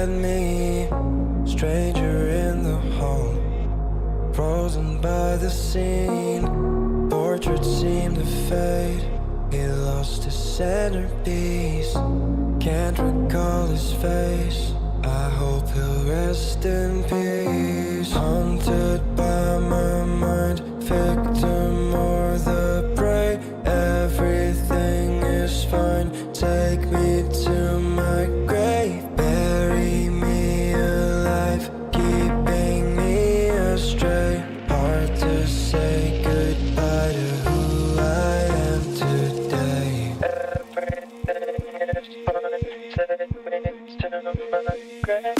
and me, stranger in the hall, frozen by the scene. Portraits seem to fade, he lost his centerpiece. Can't recall his face, I hope he'll rest in peace. Haunted by my mind, victim or the prey, everything is fine. Take me to my grave, bury me alive, keeping me astray. Hard to say goodbye to who I am today. Everything is fine, take me to my grave.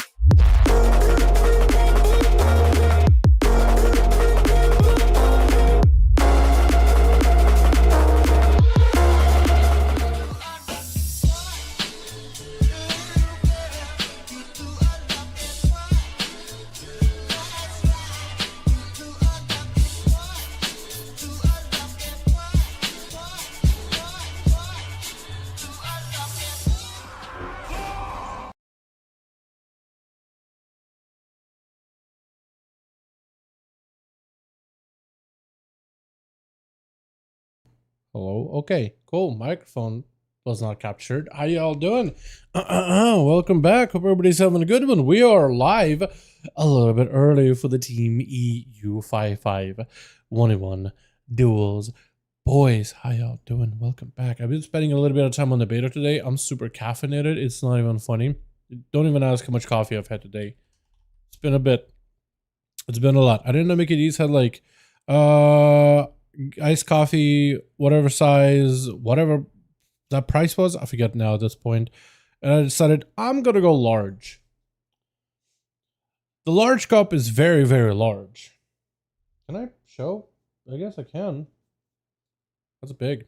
Hello. Okay, cool. Microphone was not captured. How y'all doing? Welcome back. Hope everybody's having a good one. We are live a little bit early for the Team EU 5V5 1v1 Duels. Boys, how y'all doing? Welcome back. I've been spending a little bit of time on the beta today. I'm super caffeinated. It's not even funny. Don't even ask how much coffee I've had today. It's been a bit. It's been a lot. I didn't know Mickey D's had like iced coffee, whatever size, whatever that price was, I forget now at this point. And I decided I'm gonna go large. The large cup is very, very large. Can I show? I guess I can. That's big.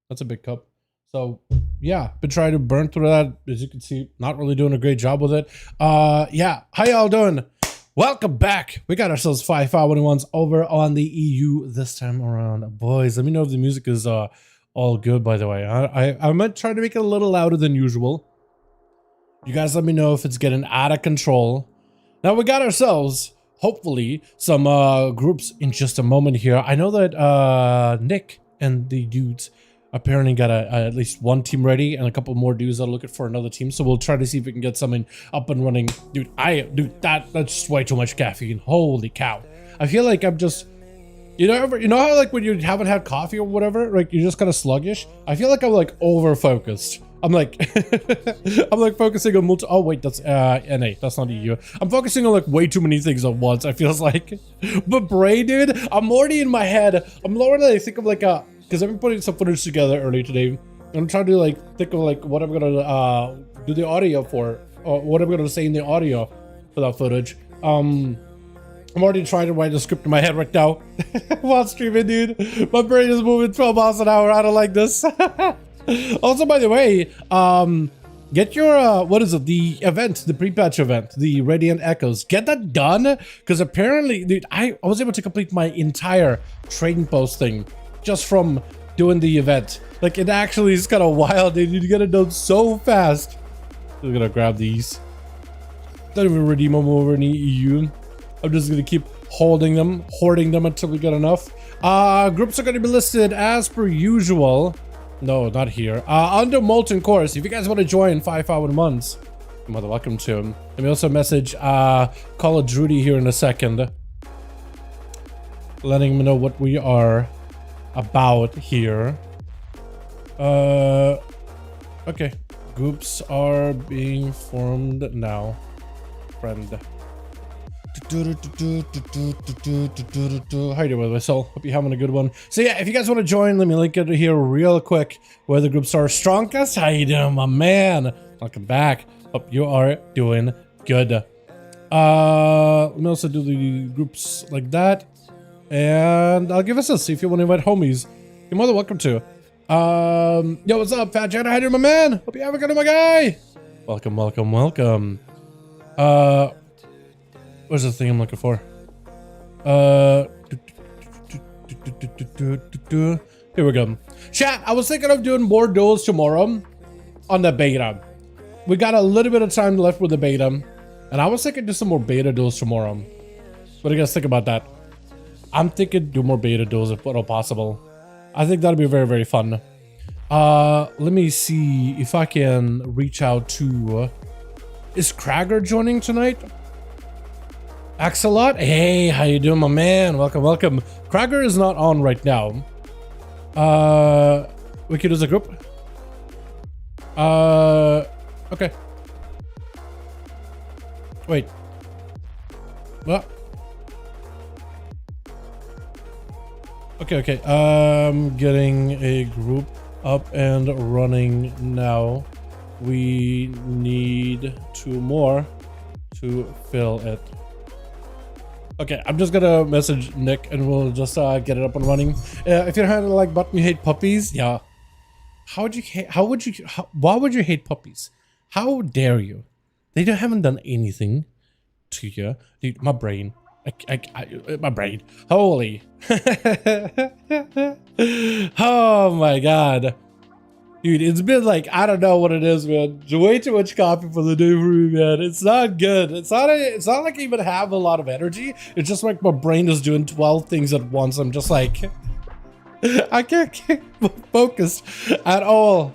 That's a big cup. So yeah, been trying to burn through that. As you can see, not really doing a great job with it. Yeah, how y'all doing? Welcome back. We got ourselves 5V5 1v1s over on the EU this time around. Boys, let me know if the music is all good, by the way. I might try to make it a little louder than usual. You guys let me know if it's getting out of control. Now we got ourselves, hopefully, some groups in just a moment here. I know that Nick and the dudes apparently got at least one team ready, and a couple more dudes are looking for another team. So we'll try to see if we can get something up and running. Dude, that's just way too much caffeine. Holy cow! I feel like I'm just, you know how like when you haven't had coffee or whatever, like you're just kind of sluggish. I feel like I'm like over focused. I'm like, I'm like focusing on multi. Oh wait, that's NA. That's not EU. I'm focusing on like way too many things at once. I feels like, but brain, dude, I'm already in my head. I'm already think of like a. Because I've been putting some footage together earlier today. I'm trying to like think of like what I'm gonna do the audio for, or what I'm gonna say in the audio for that footage. I'm already trying to write a script in my head right now while streaming, dude. My brain is moving 12 miles an hour. I don't like this. Also, by the way, get your what is it? The event, the pre-patch event, the Radiant Echoes. Get that done, because apparently, dude, I was able to complete my entire trading post thing just from doing the event. Like, it actually is kind of wild, dude. You get it done so fast. I'm gonna grab these. Don't even redeem them over in the EU. I'm just gonna keep hoarding them until we get enough. Groups are gonna be listed as per usual. No, not here. Under Molten Course. If you guys want to join 5V5 1v1s, you're more than welcome to. Let me also message Call of Duty here in a second, letting me know what we are about here. Okay, groups are being formed now, friend. How you doing, Whistle? Hope you're having a good one. So yeah, if you guys want to join, let me link it here real quick where the groups are. Strongest, how you doing, my man? Welcome back. Hope you are doing good. Let me also do the groups like that. And I'll give us a see if you want to invite homies. You're more than welcome to. Yo, what's up, Fat Jet? How you doing, my man? Hope you're having a good one, my guy. Welcome, welcome, welcome. Where's the thing I'm looking for? Here we go. Chat, I was thinking of doing more duels tomorrow on the beta. we got a little bit of time left with the beta, and I was thinking do some more beta duels tomorrow. What do you guys think about that? I'm thinking do more beta duels if at all possible. I think that'd be very, very fun. Let me see if I can reach out to... is Krager joining tonight? Axelot? Hey, how you doing, my man? Welcome, welcome. Krager is not on right now. We could use a group. Okay. Wait. What? Okay. Getting a group up and running now. We need 2 more to fill it. Okay, I'm just gonna message Nick and we'll just get it up and running. If you don't have the like button, you hate puppies. Yeah. Why would you hate puppies? How dare you? They haven't done anything to you. Dude, my brain. My brain. Holy. Oh my god. Dude, it's been like, I don't know what it is, man. Way too much coffee for the day for me, man. It's not good. It's not like I even have a lot of energy. It's just like my brain is doing 12 things at once. I'm just like, I can't get focused at all.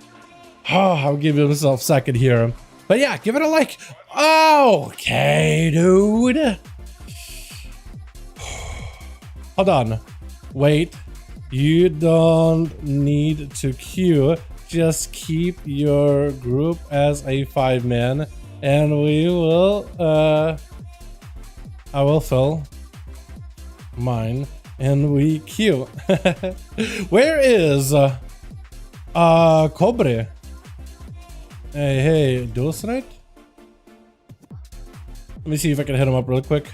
Oh, I'll give myself a second here. But yeah, give it a like. Okay, dude. Hold on. Wait. You don't need to queue. Just keep your group as a 5-man and we will I will fill mine and we queue. Where is Cobre? Hey, Duels tonight? Let me see if I can hit him up real quick.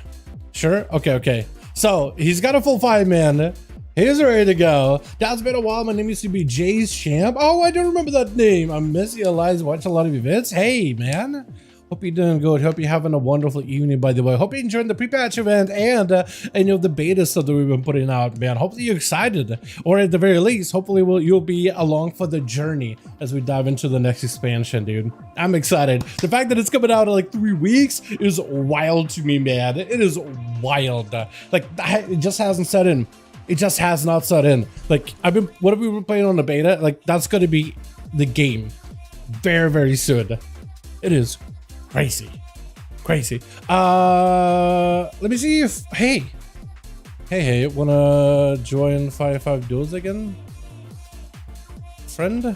Sure? Okay. So he's got a full 5-man. He's ready to go. That's been a while. My name used to be Jay's Champ. Oh, I don't remember that name. I'm Missy Eliza. Watch a lot of events. Hey, man. Hope you're doing good. Hope you're having a wonderful evening, by the way. Hope you're enjoying the pre-patch event and the beta stuff that we've been putting out, man. Hopefully you're excited. Or at the very least, hopefully you'll be along for the journey as we dive into the next expansion, dude. I'm excited. The fact that it's coming out in like 3 weeks is wild to me, man. It is wild. Like, it just hasn't set in. It just has not set in. Like, what have we been playing on the beta? Like, that's gonna be the game very, very soon. It is crazy. Let me see if, hey, wanna join 5v5 duels again? Friend? Let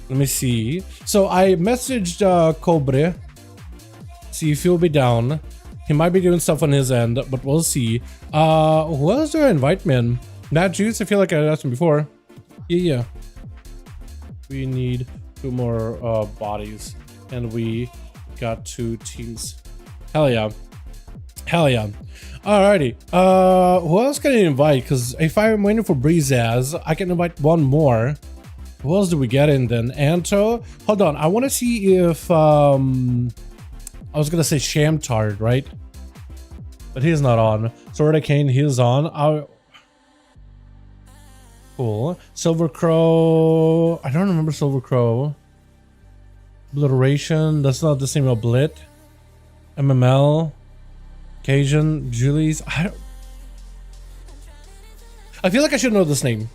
me see. So I messaged Cobre, see if he'll be down. He might be doing stuff on his end, but we'll see. Who else do I invite, man? Matt Juice, I feel like I asked him before. Yeah. We need 2 more bodies, and we got 2 teams. Hell yeah. Alrighty. Who else can I invite? Because if I'm waiting for Breezaz, I can invite 1 more. Who else do we get in then? Anto? Hold on. I want to see if I was gonna say Shamtard, right? But he's not on. Sword Kane, he is on. Cool. Silver Crow. I don't remember Silver Crow. Obliteration. That's not the same. Oblit. MML. Cajun. Julie's. I feel like I should know this name.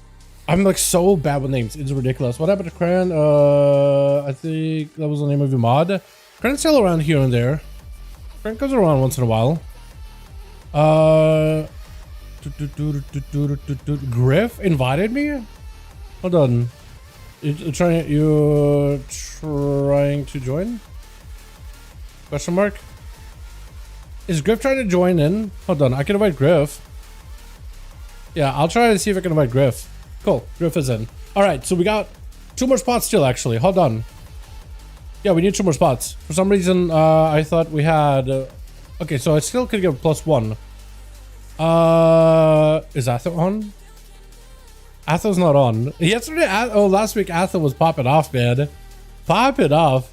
I'm like so bad with names. It's ridiculous. What happened to Cran? I think that was the name of your mod. Cran's still around here and there. Cran comes around once in a while. Griff invited me? Hold on. You're trying to join? Question mark? Is Griff trying to join in? Hold on, I can invite Griff. Yeah, I'll try to see if I can invite Griff. Cool, Griff is in. Alright, so we got 2 more spots still actually. Hold on. Yeah, we need 2 more spots. For some reason, I thought we had... okay, so I still could get +1. Is Atho on? Atho's not on. Yesterday, last week, Atho was popping off, man. Popping off.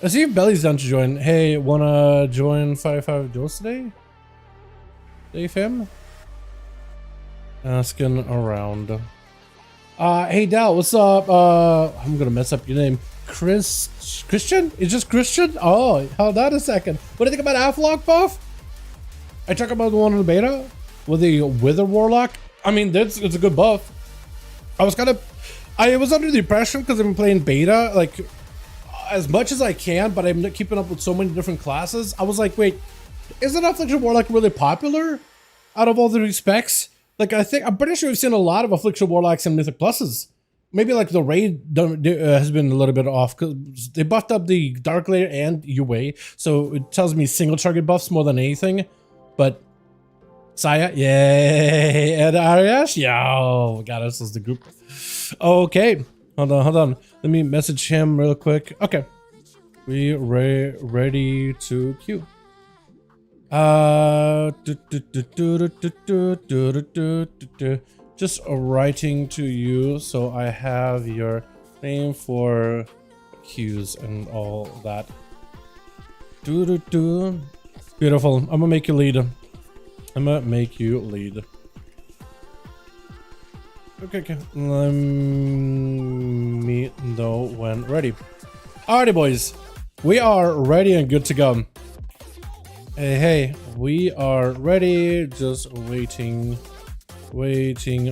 Let's see if Belly's down to join. Hey, wanna join 5v5 duels today? Hey, fam? Asking around. Hey Dal, what's up? I'm gonna mess up your name. Christian? It's just Christian? Oh, hold on a second. What do you think about Half-Lock buff? I talk about the one in the beta with the Wither Warlock. I mean, it's a good buff. I was under the impression, because I've been playing beta like as much as I can, but I'm not keeping up with so many different classes. I was like, wait, isn't Affliction Warlock really popular out of all the specs? Like, I'm pretty sure we've seen a lot of Affliction Warlocks and Mythic Pluses. Maybe like the raid has been a little bit off because they buffed up the Dark Layer and UA, so it tells me single target buffs more than anything. But Saya, yay, and Ariash, yo, got us as the group. Okay, hold on. Let me message him real quick. Okay, we ready to queue. Just writing to you so I have your name for queues and all that. Beautiful. I'm gonna make you lead. Okay. Let me know when ready. Alrighty, boys. We are ready and good to go. Hey, we are ready. Just waiting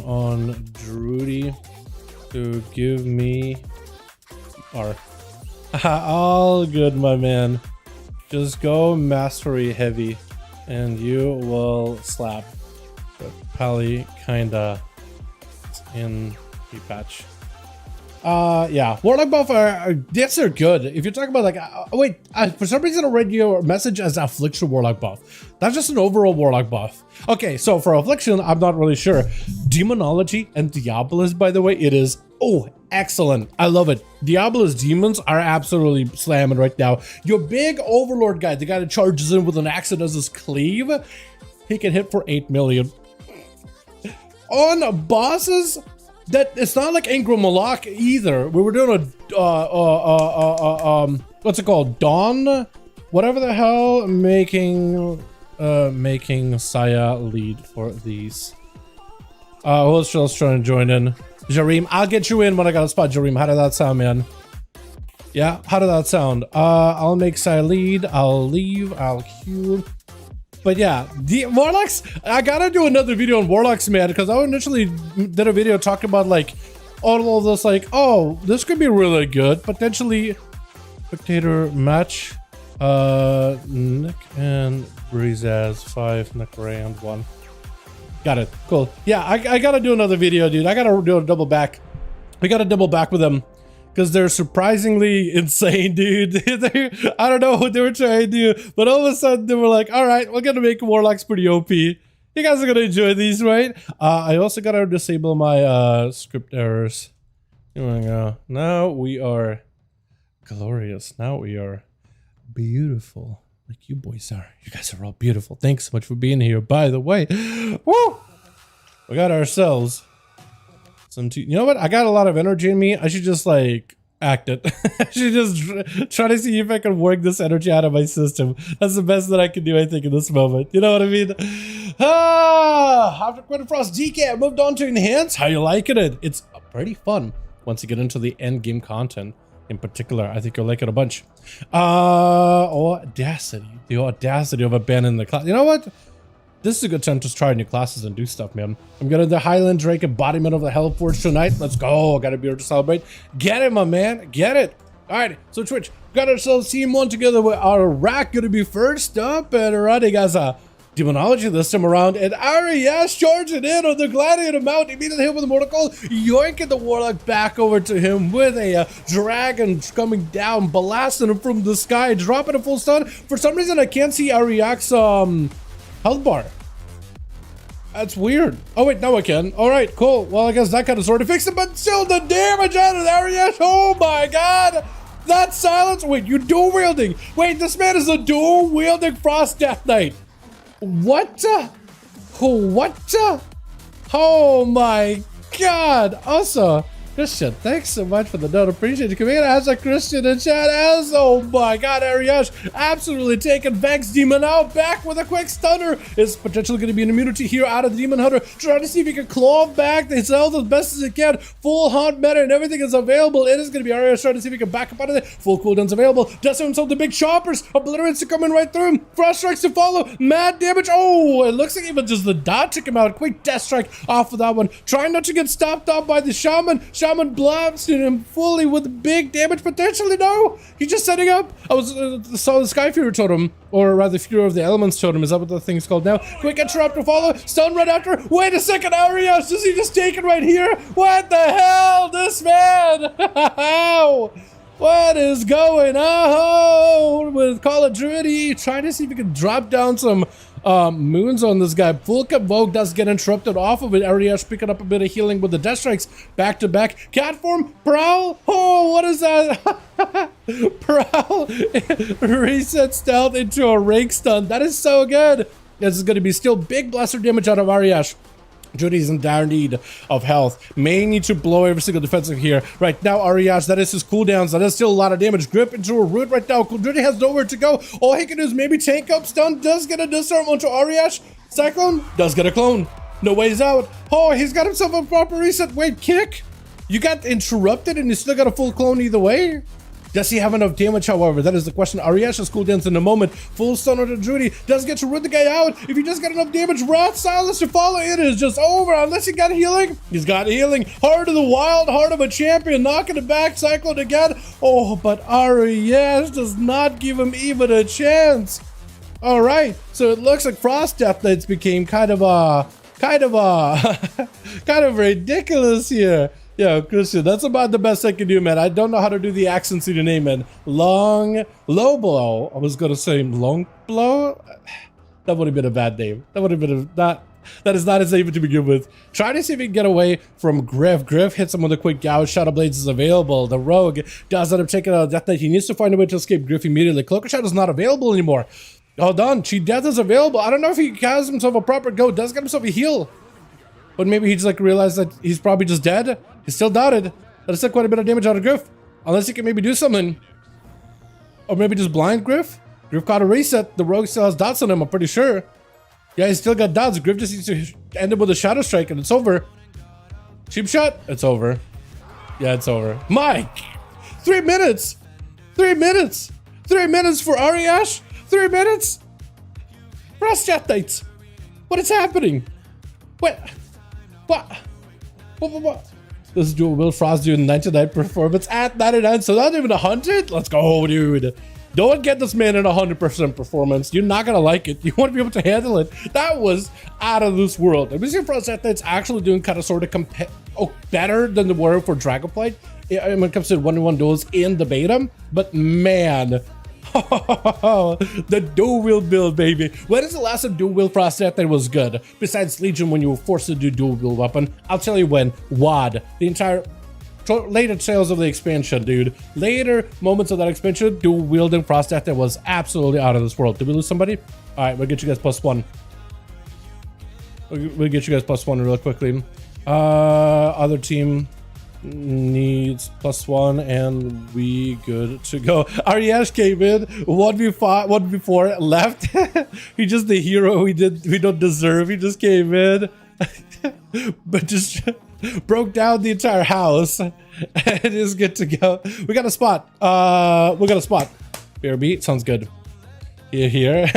on Drudy to give me R. All good, my man. Just go mastery heavy and you will slap. But Pally kinda in the patch. Yeah, Warlock buff yes, they're good. If you're talking about like, wait, for some reason I read your message as Affliction Warlock buff. That's just an overall Warlock buff. Okay, so for Affliction, I'm not really sure. Demonology and Diabolus, by the way, it is, oh, excellent. I love it. Diabolus demons are absolutely slamming right now. Your big Overlord guy, the guy that charges in with an axe and does his cleave, he can hit for 8 million. On bosses, that it's not like Ingram Malak either. We were doing a what's it called? Dawn? Whatever the hell, making Saya lead for these. Who's else trying to join in? Jareem, I'll get you in when I got a spot, Jareem. How did that sound, man? Yeah, how did that sound? I'll make Saya lead, I'll leave, I'll queue. But yeah, the Warlocks, I gotta do another video on Warlocks, man, because I initially did a video talking about like all of this, like, oh, this could be really good. Potentially spectator match. Nick and Breezaz 5, Nick round 1. Got it. Cool. Yeah, I gotta do another video, dude. I gotta do a double back. We gotta double back with them. Because they're surprisingly insane, dude. I don't know what they were trying to do, but all of a sudden they were like, all right, we're going to make Warlocks pretty OP. You guys are going to enjoy these, right? I also got to disable my script errors. Here we go. Now we are glorious. Now we are beautiful, like you boys are. You guys are all beautiful. Thanks so much for being here, by the way. Woo! We got ourselves you know what? I got a lot of energy in me. I should just like act it. I should just try to see if I can work this energy out of my system. That's the best that I can do, I think, in this moment. You know what I mean? After Quentin Frost DK, I moved on to Enhance. How you liking it? It's pretty fun once you get into the end game content. In particular, I think you'll like it a bunch. Audacity. The audacity of abandoning the class. You know what? This is a good time to try new classes and do stuff, man. I'm getting the Highland Drake embodiment of the Hellforge tonight. Let's go. Gotta be here to celebrate. Get it, my man. Get it. All right. So Twitch, got ourselves team 1 together with our rack. Gonna be first up and running as a Demonology this time around. And Arias charging in on the Gladiator Mount. Immediately hit with the Mortal Coil. Yoinking the Warlock back over to him with a dragon coming down, blasting him from the sky, dropping a full stun. For some reason, I can't see Ariak's health bar. That's weird. Oh wait, now I can. All right, cool. Well, I guess that kind of sort of fixed it, but still the damage out of Arias. Oh my god. That silence. Wait, you're dual wielding. Wait, this man is a dual wielding Frost Death Knight. What? What? Oh my god. Also, Christian, thanks so much for the note. Appreciate you coming in as a Christian in chat. As oh my god, Ariash absolutely taking Vex Demon out. Back with a quick stunner. Is potentially going to be an immunity here out of the Demon Hunter. Trying to see if he can claw back the health as best as he can. Full haunt meta and everything is available. It is going to be Ariash trying to see if he can back up out of it. Full cooldowns available. Does himself the big choppers. Obliterates are coming right through him. Frost strikes to follow. Mad damage. Oh, it looks like even just the dot took him out. Quick death strike off of that one. Trying not to get stopped off by the Shaman. Shaman blasted him fully with big damage potentially. No, he's just setting up. I was saw the Sky Fury totem, or rather Fury of the Elements totem. Is that what the thing's called now? Quick interrupt to follow. Stun right after. Wait a second, Arias. Does he just take it right here? What the hell? This man. What is going on with Call of Duty? Trying to see if we can drop down some moons on this guy. Full Vogue does get interrupted off of it. Ariash picking up a bit of healing with the death strikes back to back. Cat form, Prowl. Oh, what is that? Prowl reset stealth into a rake stun. That is so good. This is going to be still big blaster damage out of Ariash. Judy's in dire need of health. May need to blow every single defensive here. Right now, Arias, that is his cooldowns. That is still a lot of damage. Grip into a root right now. Judy has nowhere to go. All he can do is maybe tank up. Stun does get a disarm onto Arias. Cyclone does get a clone. No ways out. Oh, he's got himself a proper reset. Wait, kick? You got interrupted and you still got a full clone either way? Does he have enough damage, however? That is the question. Ariash's cooldowns in a moment. Full stun onto Judy. Does get to root the guy out. If he just got enough damage, Wrath Silence to follow. It is just over. Unless he got healing. He's got healing. Heart of the Wild. Heart of a champion. Knocking it back. Cyclone again. Oh, but Ariash does not give him even a chance. All right. So it looks like Frost Death Knights became kind of ridiculous here. Yeah, Christian, that's about the best I can do, man. I don't know how to do the accents in your name, man. Low blow. I was gonna say long blow. That would have been a bad name. That would have been that is not as even to begin with. Try to see if he can get away from Griff. Griff hits him with a quick gouge. Shadow Blades is available. The Rogue does end up taking out Death Knight. He needs to find a way to escape Griff immediately. Cloak of Shadow is not available anymore. Hold on, Cheat Death is available. I don't know if he has himself a proper go. Does get himself a heal. But maybe he just like realized that he's probably just dead. He's still doubted. That is still quite a bit of damage out of Griff. Unless he can maybe do something. Or maybe just blind Griff. Griff caught a reset. The Rogue still has dots on him, I'm pretty sure. Yeah, he's still got dots. Griff just needs to end up with a Shadow Strike and it's over. Cheap shot. It's over. Yeah, it's over. Mike! 3 minutes! 3 minutes! 3 minutes for Ariash! 3 minutes! Frost Death Knights! What is happening? What? This is Will Frost doing 99 performance at 99, so not even 100? Let's go, dude. Don't get this man in 100% performance. You're not gonna like it. You want to be able to handle it. That was out of this world. I'm seeing Frost Death actually doing kind of sort of better than the were for Dragonflight when it comes to 1v1 duels in the beta. But man, the dual wield build, baby. When is the last time dual wield Frost Death that was good? Besides Legion, when you were forced to do dual wield weapon. I'll tell you when. WAD. The entire later sales of the expansion, dude. Later moments of that expansion, dual wielding Frost Death that was absolutely out of this world. Did we lose somebody? All right, we'll get you guys +1. We'll get you guys +1 real quickly. Other team needs +1 and we good to go. Ariash came in 1v5 1v4 left. He just the hero we don't deserve. He just came in but just broke down the entire house. It is good to go. We got a spot. Bear beat sounds good. Here.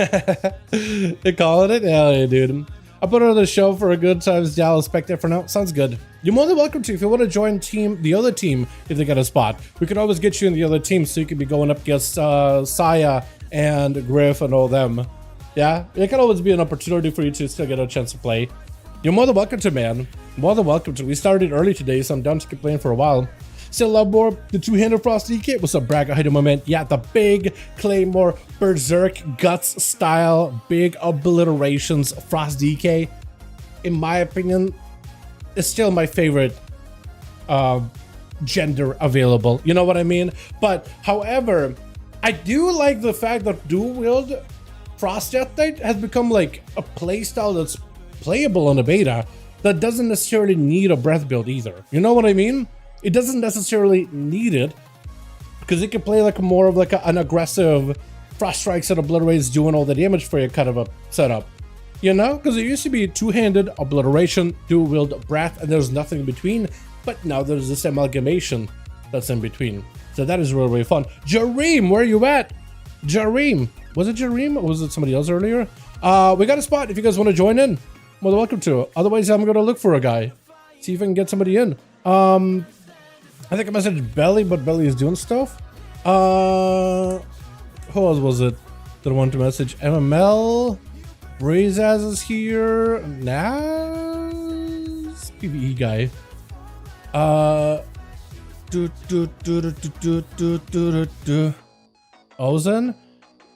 They calling it? Hell yeah, dude. I put it on the show for a good times Dallas Spectre for now. Sounds good. You're more than welcome to if you want to join the other team if they got a spot. We could always get you in the other team so you could be going up against Saya and Griff and all them. Yeah, it can always be an opportunity for you to still get a chance to play. You're more than welcome to, man. More than welcome to. We started early today, so I'm down to keep playing for a while. Still love more the two-handed Frost DK. What's up, Bragg? I hit a moment. Yeah, the big Claymore Berserk Guts style, big obliterations Frost DK. In my opinion, is still my favorite gender available. You know what I mean? But however, I do like the fact that dual wield Frost Death Knight has become like a playstyle that's playable on the beta that doesn't necessarily need a breath build either. You know what I mean? It doesn't necessarily need it, because it can play like more of like an aggressive frost strikes and obliterates doing all the damage for you kind of a setup. You know, because it used to be two-handed obliteration, dual wield breath, and there's nothing in between. But now there's this amalgamation that's in between. So that is really, really fun. Jareem, where are you at? Jareem. Was it Jareem or was it somebody else earlier? We got a spot if you guys want to join in. More than welcome to. Otherwise, I'm going to look for a guy. See if I can get somebody in. I think I messaged Belly, but Belly is doing stuff. Who else was it that I wanted to message? MML. Brazaz is here. Nas. PvE guy. Ozen.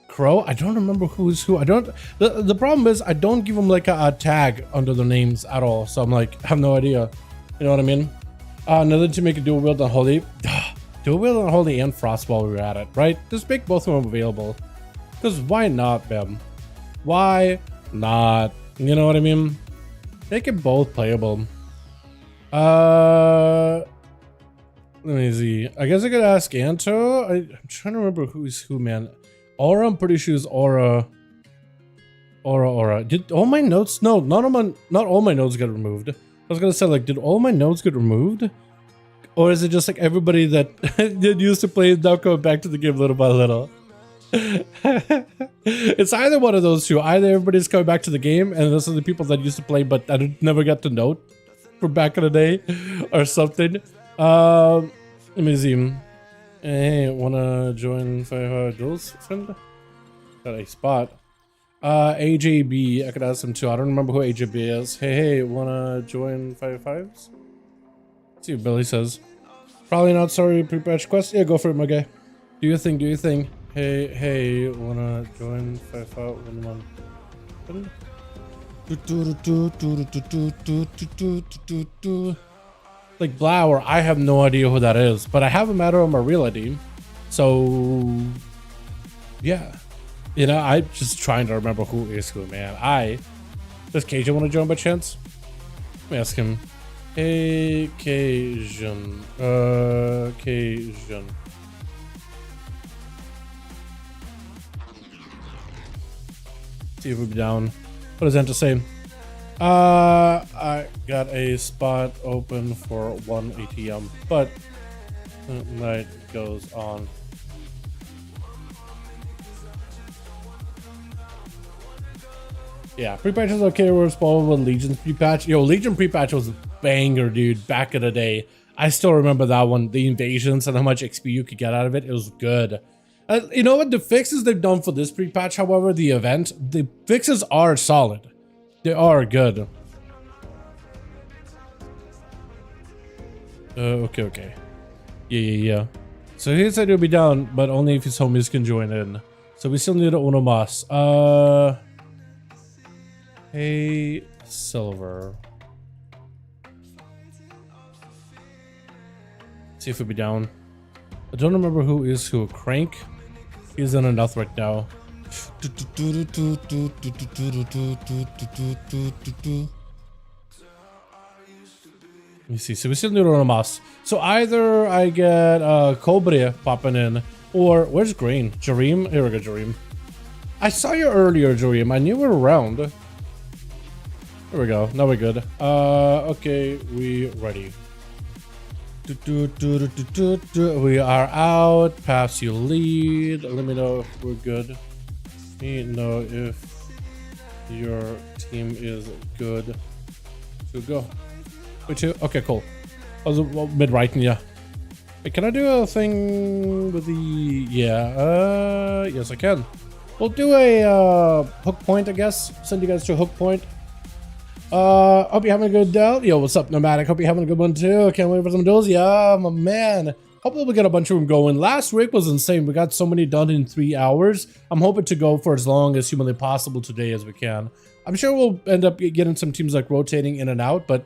Crow. I don't remember who's who. I don't. The problem is I don't give them like a tag under their names at all. So I'm like, I have no idea. You know what I mean? Another to make a dual wield on Holy. Dual wield on Holy and Frost while we were at it, right? Just make both of them available. Because why not, Bem? Why not? You know what I mean? Make it both playable. Let me see. I guess I could ask Anto. I'm trying to remember who's who, man. Aura, I'm pretty sure is Aura. Aura. Did all my notes? No, not all my notes got removed. I was gonna say, like, did all my notes get removed? Or is it just like everybody that did used to play now coming back to the game little by little? It's either one of those two. Either everybody's coming back to the game and those are the people that used to play but I never got to note from back in the day or something. Let me see. Hey, wanna join 5V5 Duels, friend? Got a spot. AJB, I could ask him too. I don't remember who AJB is. Hey, wanna join 5v5s? Let's see what Billy says. Probably not, sorry, pre-patch quest. Yeah, go for it, my guy. Do your thing, do your thing. Hey, wanna join 5v5 1v1? Like Blower, I have no idea who that is, but I have a matter on my real ID. So, yeah. You know, I'm just trying to remember who is who, man. Does Cajun want to join by chance? Let me ask him. Hey, Cajun. Cajun. See if we'll be down. What does Enter say? I got a spot open for 1 ATM, but the night goes on. Yeah, pre-patch is okay. We're spoiled with Legion's pre-patch. Yo, Legion pre-patch was a banger, dude, back in the day. I still remember that one. The invasions and how much XP you could get out of it. It was good. You know what? The fixes they've done for this pre-patch, however, the event, the fixes are solid. They are good. Okay. Yeah. So he said he'll be down, but only if his homies can join in. So we still need uno mas. Hey, Silver. See if he'll be down. I don't remember who is who. Crank. He's in enough right now. Let me see. So we still need uno mas. So either I get Cobra popping in, or where's Green? Jareem? Here we go, Jareem. I saw you earlier, Jareem. I knew you were around. There we go. Now we're good. Okay, we ready. We are out. Pass you lead. Let me know if we're good. Let me know if your team is good to go. Wait, two? Okay, cool. I was mid-writing, yeah. Wait, can I do a thing with the... Yeah, yes I can. We'll do a hook point, I guess. Send you guys to a hook point. Hope you're having a good day. Yo, what's up, Nomadic? Hope you're having a good one too. Can't wait for some duels. Yeah, my man. Hopefully we get a bunch of them going. Last week was insane. We got so many done in 3 hours. I'm hoping to go for as long as humanly possible today as we can. I'm sure we'll end up getting some teams like rotating in and out, but...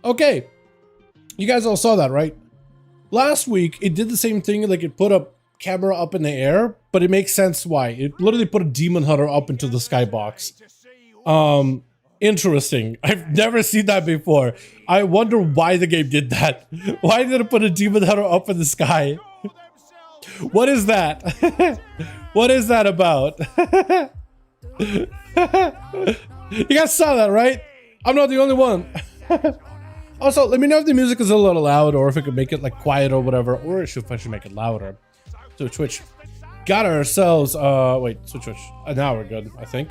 Okay. You guys all saw that, right? Last week, it did the same thing. Like, it put a camera up in the air, but it makes sense why. It literally put a demon hunter up into the skybox. Interesting. I've never seen that before. I wonder why the game did that. Why did it put a demon hunter up in the sky? What is that? What is that about? You guys saw that, right? I'm not the only one. Also, let me know if the music is a little loud or if I could make it like quiet or whatever, or if I should make it louder. So Twitch. Got ourselves, wait, switch. Now we're good, I think.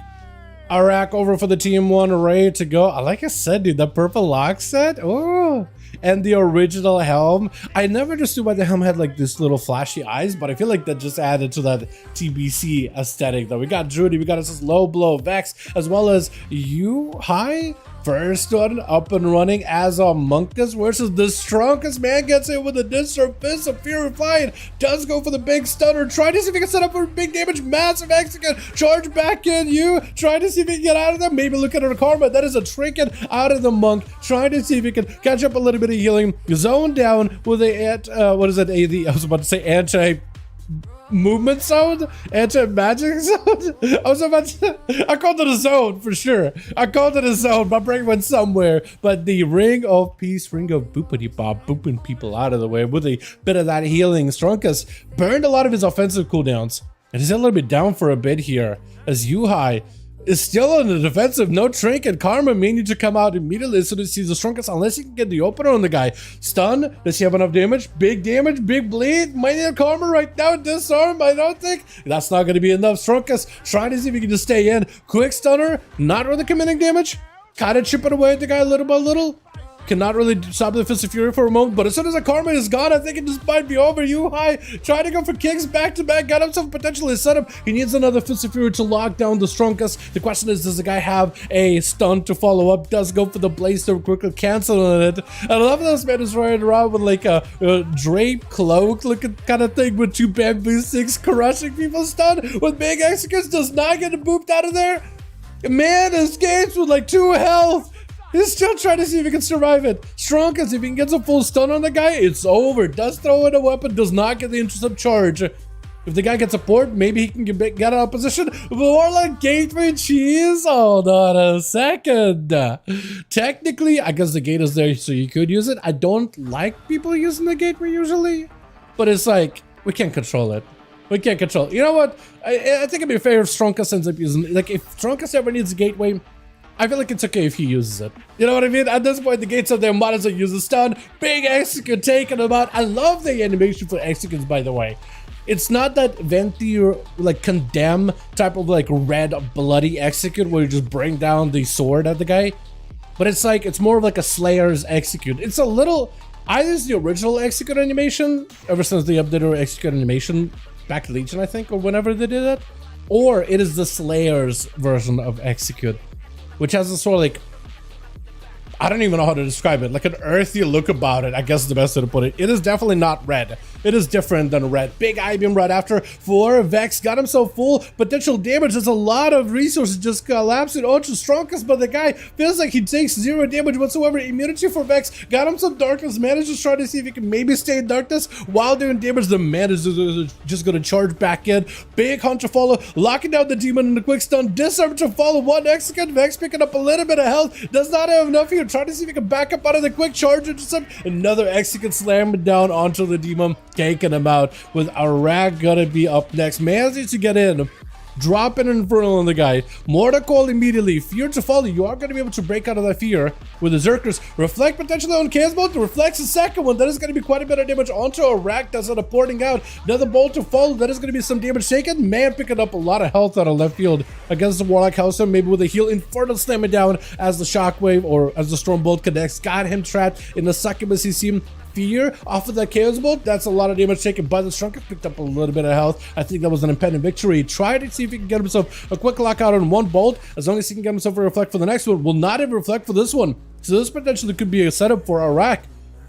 Iraq over for the team one, ready to go. Like I said, dude, the purple lock set. Oh, and the original helm. I never understood why the helm had like this little flashy eyes, but I feel like that just added to that TBC aesthetic. Though we got Drudy, we got this low blow Vex, as well as you high. First one up and running as ONYXIA versus the strongest man gets it with a disarm fist of purified. Does go for the big stunner. Try to see if he can set up for big damage. Massive execute. Charge back in you. Try to see if he can get out of there. Maybe look at her karma. That is a trinket out of the monk. Trying to see if he can catch up a little bit of healing. Zone down with a what is it? I was about to say anti movement sound, anti-magic sound. I called it a zone for sure. I called it a zone. My brain went somewhere. But the ring of peace, ring of boopity bob, booping people out of the way with a bit of that healing. Strongest burned a lot of his offensive cooldowns, and he's a little bit down for a bit here as Yuhai is still on the defensive. No trinket. Karma may need to come out immediately as soon as he's the strongest, unless he can get the opener on the guy. Stun. Does he have enough damage? Big damage. Big bleed. Might need a karma right now. Disarm. I don't think that's not going to be enough. Strongest trying to see if he can just stay in. Quick stunner. Not really committing damage. Kind of chipping away at the guy little by little. Cannot really stop the Fist of Fury for a moment, but as soon as the karma is gone, I think it just might be over. Yuhai trying to go for kicks back to back, got himself potentially set up. He needs another Fist of Fury to lock down the strongest. The question is, does the guy have a stun to follow up? Does go for the blaze to quickly cancel on it. I love this man is riding around with like a drape cloak looking kind of thing with two bamboo sticks crushing people's stun with big executes. Does not get booped out of there. Man escapes with like 2 health. He's still trying to see if he can survive it. Strongest, if he can get some full stun on the guy, it's over. Does throw in a weapon, does not get the intercept charge. If the guy gets support, maybe he can get out of position. Warlock gateway cheese. Hold on a second. Technically, I guess the gate is there, so you could use it. I don't like people using the gateway usually, but it's like, we can't control it. We can't control it. You know what? I think it'd be fair if Strongest ends up using it. Like, if Strongest ever needs a gateway, I feel like it's okay if he uses it. You know what I mean? At this point, the gates up there, might as well use the stun. Big execute taking him out. I love the animation for executes, by the way. It's not that venti or like condemn type of like red bloody execute where you just bring down the sword at the guy. But it's like, it's more of like a Slayer's execute. It's a little, either it's the original execute animation, ever since they updated execute animation back to Legion, I think, or whenever they did it. Or it is the Slayer's version of execute, which has a sort of like, I don't even know how to describe it, like an earthy look about it, I guess is the best way to put it. It is definitely not red. It is different than red. Big I-beam right after for Vex. Got himself full potential damage. There's a lot of resources just collapsing. Ultra strongest, but the guy feels like he takes 0 damage whatsoever. Immunity for Vex. Got him some darkness. Manages to try to see if he can maybe stay in darkness while doing damage. The man is just going to charge back in. Big hunter follow. Locking down the demon in the quick stun. Disarm to follow. 1 execute. Vex picking up a little bit of health. Does not have enough here. Trying to see if he can back up out of the quick charge intercept. Another execute slamming down onto the demon. Taking him out with Iraq gonna be up next. Manages to get in. Drop an Infernal on the guy. Mortar Call immediately. Fear to follow. You are going to be able to break out of that fear with the Zerkers. Reflect potentially on Chaos Bolt. Reflects the second one. That is going to be quite a bit of damage onto Iraq. That's not a porting out. Another Bolt to follow. That is going to be some damage taken. Man picking up a lot of health out of left field against the Warlock House. Maybe with a heal. Infernal slamming down as the Shockwave or as the Storm Bolt connects. Got him trapped in the succubus. He seemed fear off of that Chaos Bolt. That's a lot of damage taken by the Strongest. Picked up a little bit of health. I think that was an impending victory. He tried to see if he can get himself a quick lockout on one bolt. As long as he can get himself a reflect for the next one. Will not have a reflect for this one. So this potentially could be a setup for Iraq.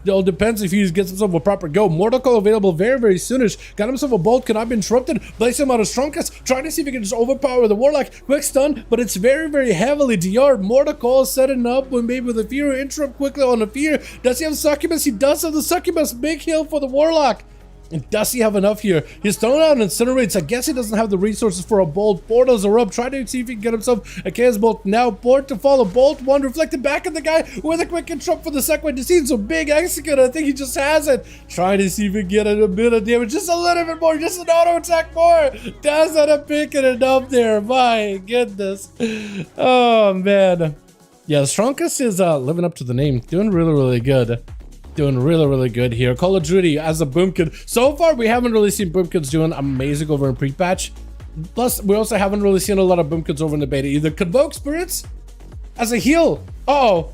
It all depends if he gets himself a proper go. Mortal Call available very, very soonish. Got himself a bolt, cannot be interrupted. Place him out of Strongest. Trying to see if he can just overpower the Warlock. Quick stun, but it's very, very heavily DR'd. Mortal Call setting up with maybe with a fear. Interrupt quickly on the fear. Does he have Succubus? He does have the Succubus. Big heal for the Warlock. And does he have enough here? He's thrown out incinerates. I guess he doesn't have the resources for a bolt. Portals are up. Trying to see if he can get himself a chaos bolt. Now board to follow. Bolt one reflected back at the guy with a quick interrupt for the second one. To see some big execute. I think he just has it. Trying to see if he can get a bit of damage. Just a little bit more. Just an auto attack more. Does end up picking it up there. My goodness. Oh man. Yeah, Strongest is living up to the name. Doing really good. Doing really good here. Call of Duty as a Boomkid. So far, we haven't really seen Boomkids doing amazing over in pre-patch. Plus, we also haven't really seen a lot of Boomkids over in the beta either. Convoke Spirits as a heal. Uh-oh.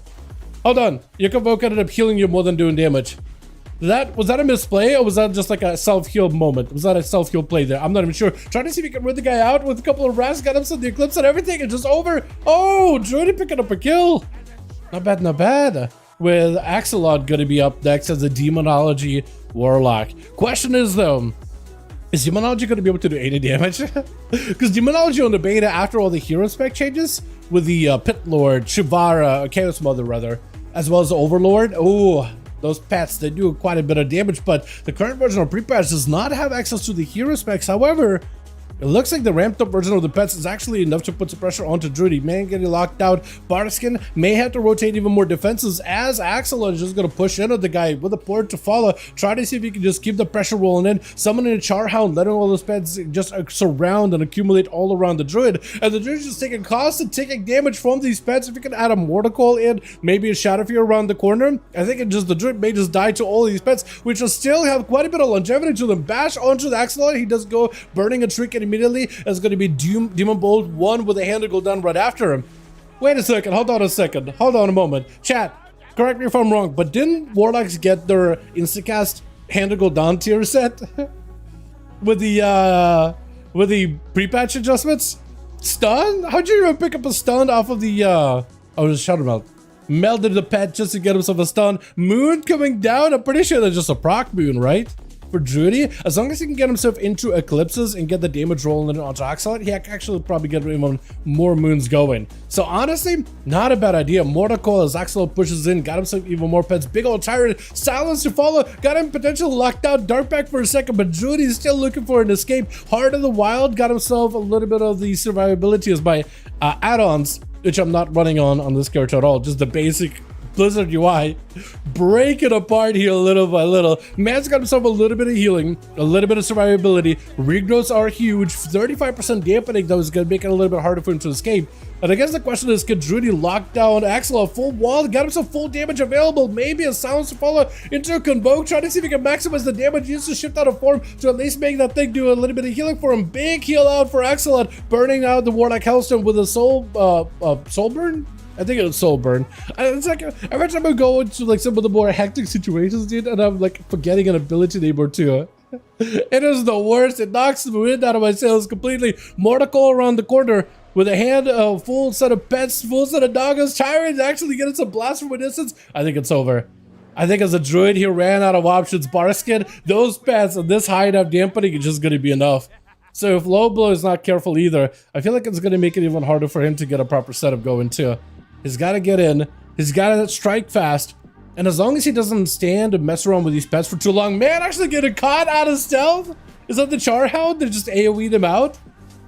Hold on. Your Convoke ended up healing you more than doing damage. Was that a misplay, or was that just like a self-heal moment? Was that a self-heal play there? I'm not even sure. Trying to see if he can rid the guy out with a couple of rats, got him some the Eclipse and everything, and just over. Oh, Druid picking up a kill. Not bad, not bad. With Axelot gonna be up next as a Demonology Warlock. Question is though, is Demonology gonna be able to do any damage? Because Demonology on the beta, after all the hero spec changes, with the Pit Lord, Shivara, Chaos Mother rather, as well as the Overlord, oh, those pets, they do quite a bit of damage, but the current version of pre-patch does not have access to the hero specs. However, it looks like the ramped up version of the pets is actually enough to put some pressure onto Druid. Man getting locked out. Barskin may have to rotate even more defenses as Axelot is just going to push into the guy with a port to follow. Try to see if he can just keep the pressure rolling in. Summoning a Charhound, letting all those pets just surround and accumulate all around the Druid. And the Druid is just taking constant taking damage from these pets. If you can add a Mortal in, maybe a Shadow Fear around the corner, I think the Druid may just die to all of these pets, which will still have quite a bit of longevity to them. Bash onto the Axelot. He does go burning a trick and immediately is going to be Demon Bolt 1 with a hand to go down right after him. Wait a second, hold on a second, hold on a moment. Chat, correct me if I'm wrong, but didn't Warlocks get their Instacast hand to go down tier set with the pre-patch adjustments? Stun? How'd you even pick up a stun off of the just Shadow Melt? Melted the pet just to get himself a stun. Moon coming down, I'm pretty sure that's just a proc moon, right? For Druid, as long as he can get himself into Eclipses and get the damage rolling onto Axelot, he can actually probably get even more moons going. So honestly, not a bad idea. Mortal as Axelot pushes in, got himself even more pets. Big old Tyrant, Silence to follow, got him potentially locked out. Darkback for a second, but Druid is still looking for an escape. Heart of the Wild got himself a little bit of the survivability as by add-ons, which I'm not running on this character at all. Just the basic Blizzard UI, break it apart here little by little. Man's got himself a little bit of healing, a little bit of survivability. Regrowths are huge. 35% dampening though is going to make it a little bit harder for him to escape. And I guess the question is, can Druid lock down Axelot full wall? Got himself full damage available. Maybe a Silence to follow into a Convoke. Trying to see if he can maximize the damage. He needs to shift out of form to at least make that thing do a little bit of healing for him. Big heal out for Axelot, burning out the Warlock Hellstone with a soul burn. I think it's Soul Burn. It's like every time I go into like some of the more hectic situations, dude, and I'm like forgetting an ability name or two. It is the worst. It knocks the wind out of my sails completely. Mortal around the corner with a hand, full set of pets, full set of doggos. Tyrant actually getting some blast from a distance. I think it's over. I think as a Druid, he ran out of options. Barskin, those pets and this high enough dampening is just going to be enough. So if Low Blow is not careful either, I feel like it's going to make it even harder for him to get a proper setup going too. He's got to get in. He's got to strike fast. And as long as he doesn't stand and mess around with these pets for too long, man, actually getting caught out of stealth? Is that the Charhound that just AoE'd him out?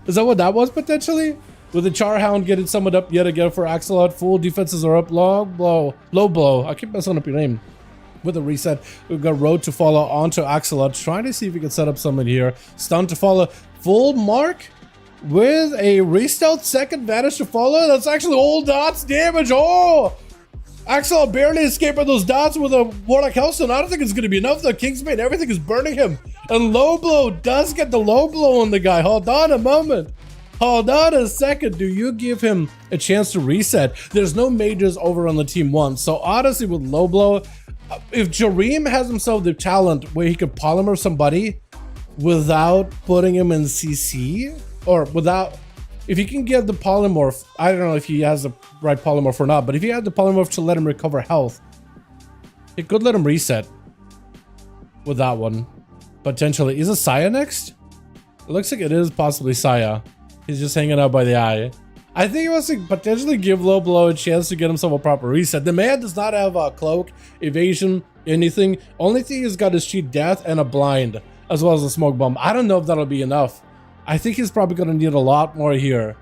Is that what that was potentially? With the Charhound getting summoned up yet again for Axelot. Full defenses are up. Low blow. I keep messing up your name. With a reset, we've got Road to follow onto Axelot. Trying to see if we can set up someone here. Stun to follow. Full mark. With a restealth second vanish to follow. That's actually all dots damage. Oh! Axelot barely escaping those dots with a Warlock Hellstone. I don't think it's going to be enough. The Kingsbane, everything is burning him. And Low Blow does get the low blow on the guy. Hold on a moment. Hold on a second. Do you give him a chance to reset? There's no mages over on the team 1. So honestly, with Low Blow, if Jareem has himself the talent where he could polymer somebody without putting him in CC, or without, if he can get the polymorph, I don't know if he has the right polymorph or not, but if he had the polymorph to let him recover health, it could let him reset with that one, potentially. Is it Saya next? It looks like it is possibly Saya. He's just hanging out by the eye. I think he wants to potentially give Low Blow a chance to get himself a proper reset. The man does not have a cloak, evasion, anything. Only thing he's got is cheat death and a blind. as well as a smoke bomb. I don't know if that'll be enough. I think he's probably going to need a lot more here.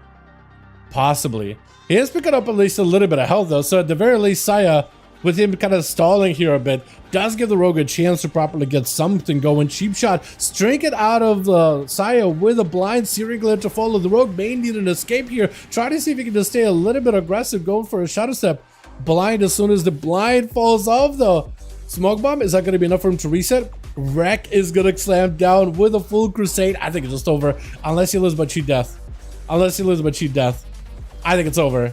Possibly. He is picking up at least a little bit of health though, so at the very least, Saya, with him kind of stalling here a bit, does give the rogue a chance to properly get something going. Cheap shot, string it out of the Saya with a blind searing glare to follow. The rogue may need an escape here. Try to see if he can just stay a little bit aggressive, going for a shadow step. Blind as soon as the blind falls off though. Smoke bomb, is that going to be enough for him to reset? Wreck is going to slam down with a full crusade. I think it's just over, unless he loses by cheat death. Unless he loses by cheat death. I think it's over.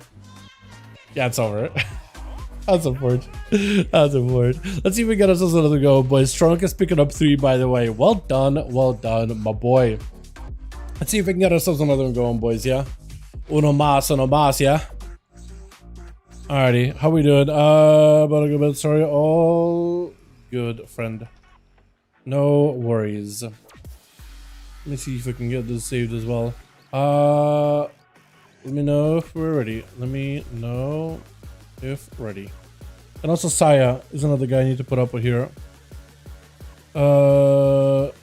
Yeah, it's over. That's unfortunate. That's unfortunate. Let's see if we get ourselves another go, boys. Strunk is picking up 3, by the way. Well done, my boy. Let's see if we can get ourselves another one going, boys, yeah? Uno más, yeah? Alrighty, how we doing? About a good bit, sorry. All good, friend. No worries. Let me see if I can get this saved as well. Let me know if we're ready. Let me know if ready. And also Saya is another guy I need to put up with here. Let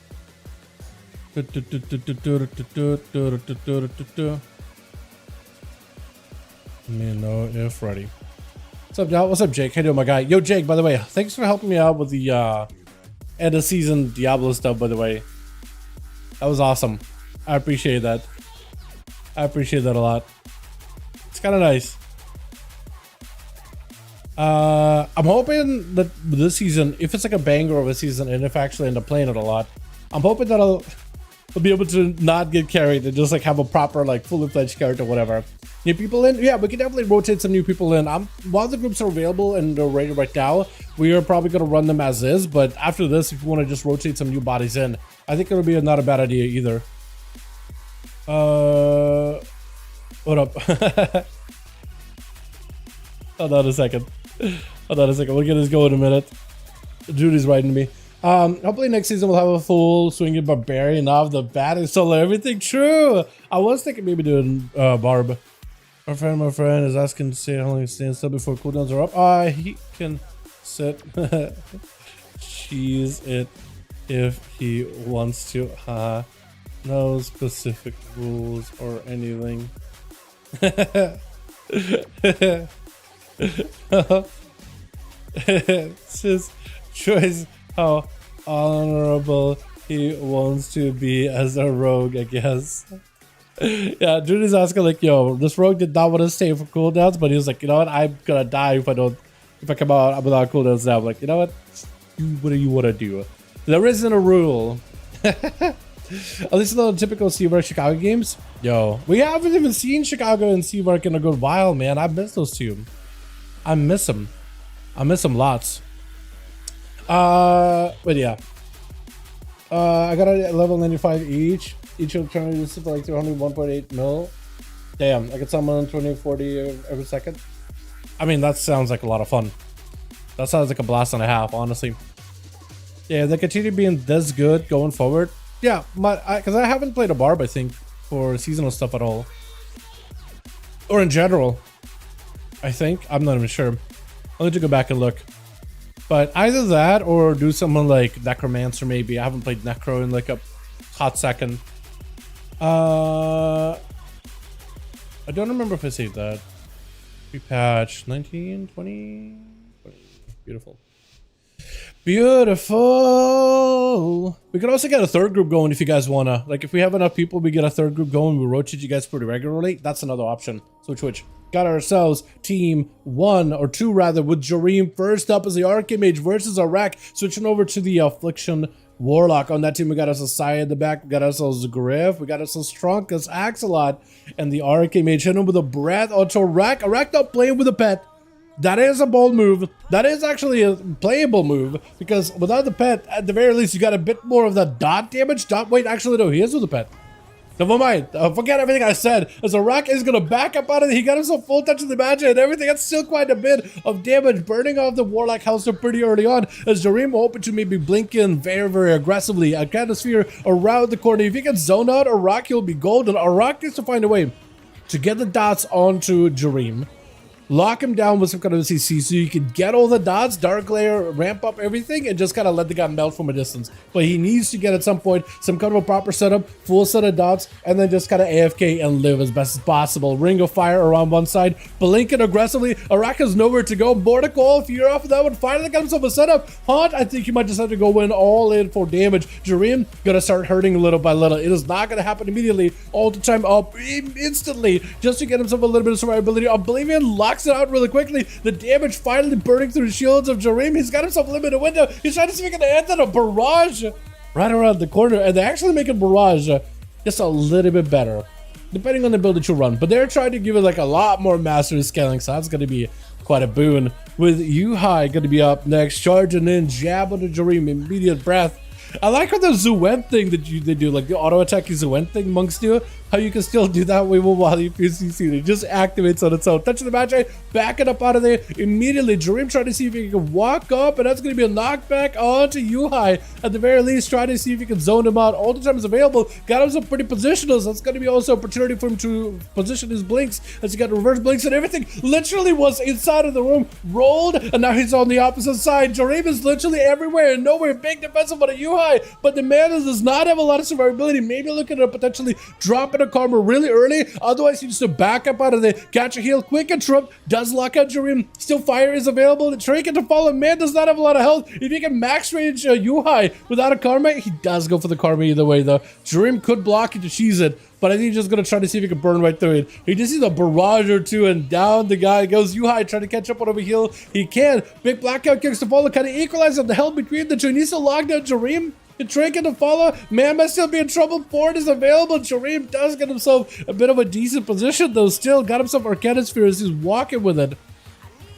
me know if ready. What's up, y'all? What's up, Jake? How you doing, my guy? Yo, Jake, by the way, thanks for helping me out with the end of season Diablo stuff, by the way. That was awesome. I appreciate that. I appreciate that a lot. It's kind of nice. I'm hoping that this season, if it's like a banger of a season, and if I actually end up playing it a lot, I'm hoping that I'll be able to not get carried and just like have a proper, like, fully fledged character, whatever. New people in? Yeah, we can definitely rotate some new people in. While the groups are available and they're ready right now, we are probably going to run them as is. But after this, if you want to just rotate some new bodies in, I think it'll be not a bad idea either. What up? Hold on a second. Hold on a second. We'll get this going in a minute. Judy's writing to me. Hopefully next season we'll have a full swinging barbarian off the bat and solo everything. True. I was thinking maybe doing Barb. My friend is asking to see how long he stands still before cooldowns are up. He can sit. Cheese it if he wants to. No specific rules or anything. It's his choice how honorable he wants to be as a rogue, I guess. Yeah, Judy's asking like, yo, this rogue did not want to stay for cooldowns, but he was like, you know what, I'm gonna die if I come out without cooldowns now. I'm like, you know what, what do you want to do? There isn't a rule. At least the typical Seavark Chicago games. Yo, we haven't even seen Chicago and Seavark in a good while, man. I miss those two. I miss them. I miss them lots. But yeah. I got a level 95 each. Each alternative is for like 1.8 mil. Damn, I could summon 20-40 every second. I mean, that sounds like a lot of fun. That sounds like a blast and a half, honestly. Yeah, they continue being this good going forward. Yeah, because I haven't played a Barb, I think, for seasonal stuff at all. Or in general, I think. I'm not even sure. I'll need to go back and look. But either that or do someone like Necromancer maybe. I haven't played Necro in like a hot second. I don't remember if I saved that. Repatch 19, 20. Beautiful. Beautiful. We could also get a third group going if you guys wanna. Like if we have enough people, we get a third group going. We rotate you guys pretty regularly. That's another option. Switch, switch. Got ourselves team 1 or 2 rather with Jareem. First up is the Archimage versus Iraq. Switching over to the Affliction Warlock. On that team, we got ourselves Saya in the back. We got ourselves Griff. We got ourselves Strunkus, Axolot, and the Archimage hitting him with a breath onto Iraq. Iraq not playing with a pet. That is a bold move. That is actually a playable move because without the pet, at the very least, you got a bit more of the dot damage. Wait, actually, no, he is with the pet. Never mind. Forget everything I said. As Iraq is going to back up out of it, he got himself full touch of the magic and everything. That's still quite a bit of damage, burning off the Warlock house pretty early on. As Jareem hoping to maybe blink in very, very aggressively. A Canosphere around the corner. If he can zone out Iraq, he'll be golden. Iraq needs to find a way to get the dots onto Jareem. lock him down with some kind of CC so you can get all the dots, dark layer, ramp up everything, and just kind of let the guy melt from a distance. But he needs to get at some point some kind of a proper setup, full set of dots, and then just kind of AFK and live as best as possible. Ring of fire around one side, blinking aggressively. Araka's nowhere to go. Border call, if you're off of that one, finally got himself a setup. Haunt, I think he might just have to go in all in for damage. Jareem gonna start hurting little by little. It is not gonna happen immediately. All the time up instantly just to get himself a little bit of survivability. Oblivion locks it out really quickly. The damage finally burning through the shields of Jareem. He's got himself a limited window. He's trying to see if he can enter a barrage right around the corner, and they're actually making barrage just a little bit better depending on the build that you run, but they're trying to give it like a lot more mastery scaling, so that's going to be quite a boon. With Yuhai going to be up next, charging in, jab on the Jareem, immediate breath. I like how the Zuwen thing that they do, like the auto attack Zuwen thing monks do, how you can still do that way while you PCC. It just activates on its own. Touching the match, back it up out of there immediately. Jareem trying to see if he can walk up, and that's going to be a knockback onto Yuhai. At the very least, trying to see if he can zone him out. All the time is available. Got him some pretty positionals. That's going to be also an opportunity for him to position his blinks, as he got reverse blinks and everything. Literally was inside of the room, rolled, and now he's on the opposite side. Jareem is literally everywhere and nowhere. Big defensive on a Yuhai. But the man does not have a lot of survivability. Maybe looking at potentially dropping a karma really early. Otherwise, he needs to back up out of there. Catch a heal, quick interrupt. Does lock out Jareem. Still fire is available. The trinket to follow. Man does not have a lot of health. If he can max range Yuhai without a karma, he does go for the karma either way though. Jareem could block it to cheese it, but I think he's just going to try to see if he can burn right through it. He just sees a barrage or two, and down the guy goes. Yuhai trying to catch up on over heal. He can. Big blackout kicks to follow, kind of equalizing the hell between the two. He needs to lock down Jareem. The trinket to follow. Man must still be in trouble. Ford is available. Jareem does get himself a bit of a decent position though. Still got himself Arcanosphere as he's walking with it.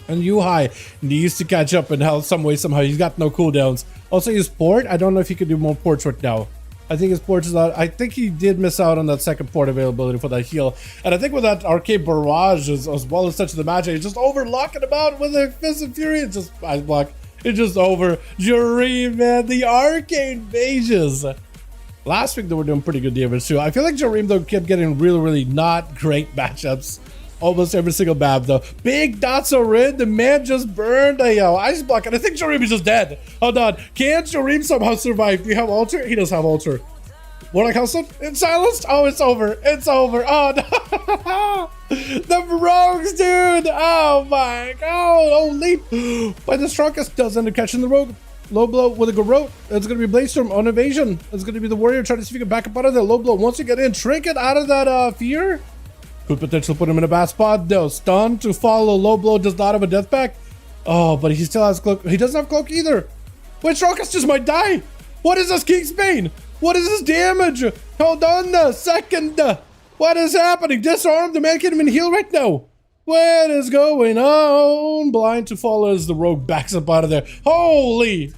And Yuhai needs to catch up in health some way, somehow. He's got no cooldowns. Also, his port. I don't know if he can do more ports right now. I think his port is out. I think he did miss out on that second port availability for that heal. And I think with that arcade barrage as well as touching the magic, he's just overlocking him out with a Fist of Fury. It's just ice block. It's just over. Jareem, man, the arcade mages. Last week they were doing pretty good damage too. I feel like Jareem though kept getting really not great matchups. Almost every single map though. Big dots are in. The man just burned a ice block, and I think Jareem is just dead. Hold on. Can Jareem somehow survive? Do you have altar? He does have altar. Warlock Hustle? It's silenced? Oh, it's over. It's over. Oh, no. The rogues, dude. Oh, my God. Oh, leap. But the strongest does end up catching the rogue. Low blow with a garrote. It's going to be Bladestorm on evasion. It's going to be the warrior trying to see if he can back up out of there. Low blow. Once you get in, trinket out of that fear. Could potentially put him in a bad spot, though. Stun to follow. Low blow does not have a death pack. Oh, but he still has cloak. He doesn't have cloak either. Wait, strongest just might die. What is this, King's Bane? What is this damage? Hold on a second. What is happening? Disarm. The man can't even heal right now. What is going on? Blind to follow as the rogue backs up out of there. Holy.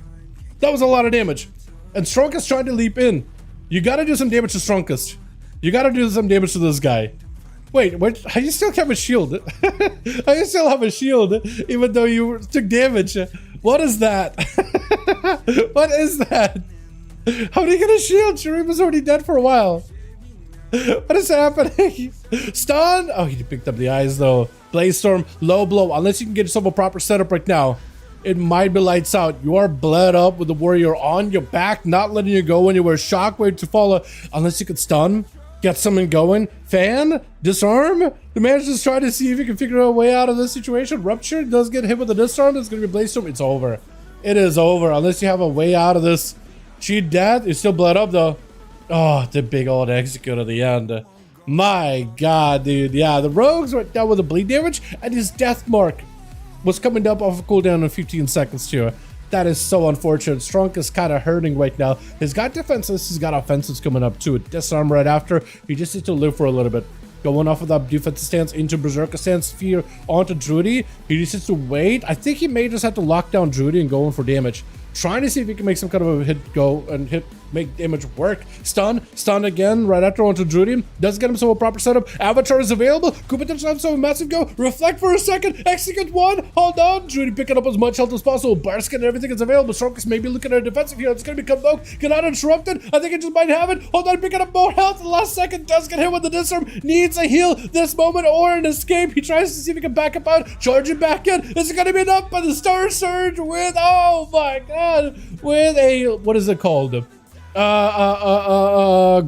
That was a lot of damage. And Strongest trying to leap in. You gotta do some damage to Strongest. You gotta do some damage to this guy. Wait, how you still have a shield? How you still have a shield even though you took damage? What is that? What is that? How did he get a shield? Jareem was already dead for a while. What is happening? Stun? Oh, he picked up the eyes though. Bladestorm, low blow. Unless you can get yourself a proper setup right now, it might be lights out. You are bled up with the warrior on your back, not letting you go anywhere. Shockwave to follow. Unless you could stun, get something going. Fan, disarm. The man just trying to see if he can figure out a way out of this situation. Rupture does get hit with a disarm. It's going to be Bladestorm. It's over. It is over. Unless you have a way out of this. Cheat death. It's still bled up though. Oh, the big old execute at the end. My God, dude. Yeah, the rogues went down with a bleed damage, and his death mark was coming up off a cooldown in 15 seconds too. That is so unfortunate. Strong is kind of hurting right now. He's got defenses, he's got offenses coming up too. Disarm right after. He just needs to live for a little bit. Going off of that defensive stance into Berserker stance, fear onto Drudy. He just needs to wait. I think he may just have to lock down Drudy and go in for damage. Trying to see if he can make some kind of a hit go and hit make damage work. Stun again right after onto Druid. Does get himself a proper setup. Avatar is available. Could potentially have some massive go. Reflect for a second. Execute one. Hold on. Druid picking up as much health as possible. Barskin and everything is available. Strokes maybe looking at a defensive here. It's going to become Vogue. Get out interrupted. I think it just might have it. Hold on. Picking up more health. The last second does get hit with the disarm. Needs a heal this moment or an escape. He tries to see if he can back up out. Charging back in. Is it going to be enough? By the Star Surge with, oh my god, with a, what is it called? Goldrin?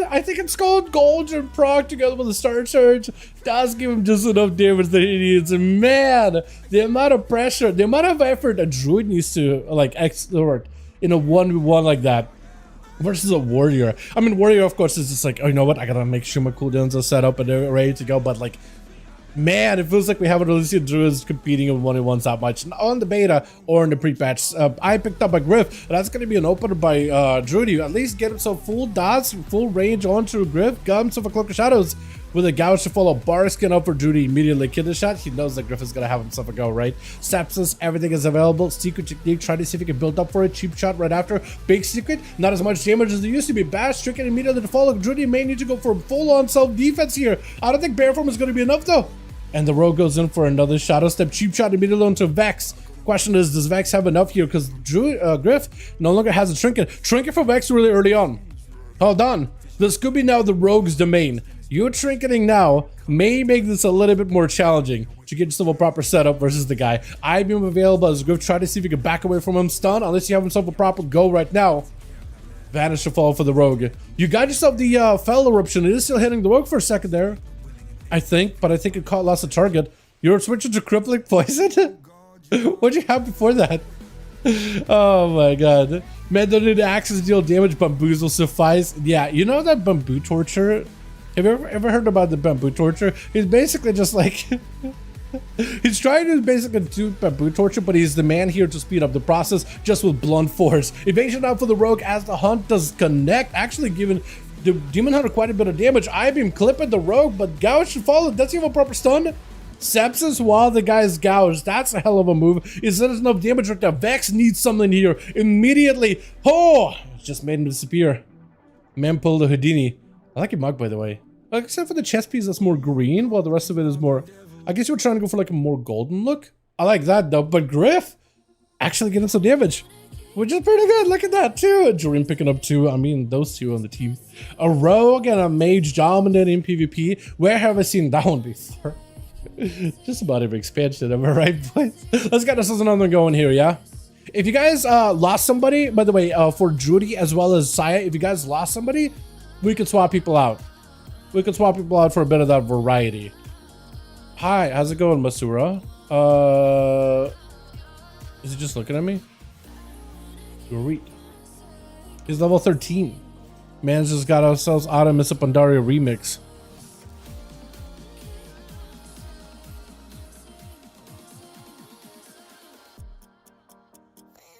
I think it's called Goldrin proc together with the Star Surge does give him just enough damage that he needs. And man, the amount of pressure, the amount of effort a Druid needs to like exert in a 1v1 like that versus a Warrior. I mean, Warrior of course is just like, oh, you know what, I gotta make sure my cooldowns are set up and they're ready to go, but like, man, it feels like we haven't really seen Druids competing in 1v1s that much on the beta or in the pre-patch. I picked up a Griff. That's going to be an opener by Druid. You at least get himself full dots, full range onto Griff. Got himself a Cloak of Shadows with a gouge to follow. Barskin up for Druid immediately. Kid the shot. He knows that Griff is going to have himself a go, right? Sepsis, everything is available. Secret technique. Try to see if he can build up for it. Cheap shot right after. Big secret. Not as much damage as there used to be. Bash, Stricken immediately to follow. Druid may need to go for full-on self-defense here. I don't think Bear Form is going to be enough though. And the rogue goes in for another shadow step. Cheap shot immediately onto Vex. Question is, does Vex have enough here? Because Griff no longer has a trinket. Trinket for Vex really early on. Hold on. This could be now the rogue's domain. Your trinketing now may make this a little bit more challenging to get yourself a proper setup versus the guy. IBM available as Griff. Try to see if you can back away from him. Stun, unless you have himself a proper go right now. Vanish to fall for the rogue. You got yourself the Fell Eruption. It is still hitting the rogue for a second there, I think, but I think it lost a target. You're switching to Crippling Poison? What'd you have before that? Oh my god. Man, don't need axes to deal damage, bamboos will suffice. Yeah, you know that bamboo torture? Have you ever heard about the bamboo torture? He's basically just like... he's trying to basically do bamboo torture, but he's the man here to speed up the process just with blunt force. Evasion out for the rogue as the hunt does connect, actually giving the Demon Hunter quite a bit of damage. I-beam clipping the rogue, but Gouge should follow. Does he have a proper stun? Sepsis while the guy's gouged. That's a hell of a move. Is that enough damage right now? Vex needs something here immediately. Oh, just made him disappear. Man pulled a Houdini. I like your mug, by the way. Except for the chest piece that's more green, while the rest of it is more... I guess you were trying to go for like a more golden look. I like that though, but Griff actually getting some damage, which is pretty good. Look at that too. Dream picking up two. I mean, those two on the team. A rogue and a mage dominating PvP. Where have I seen that one before? Just about every expansion, am I right, boys? Let's get ourselves another one going here, yeah? If you guys lost somebody, by the way, for Judy as well as Saya, if you guys lost somebody, we could swap people out. We could swap people out for a bit of that variety. Hi, how's it going, Masura? Is he just looking at me? Sweet. He's level 13. Man's just got ourselves out of Mr. Pandaria remix.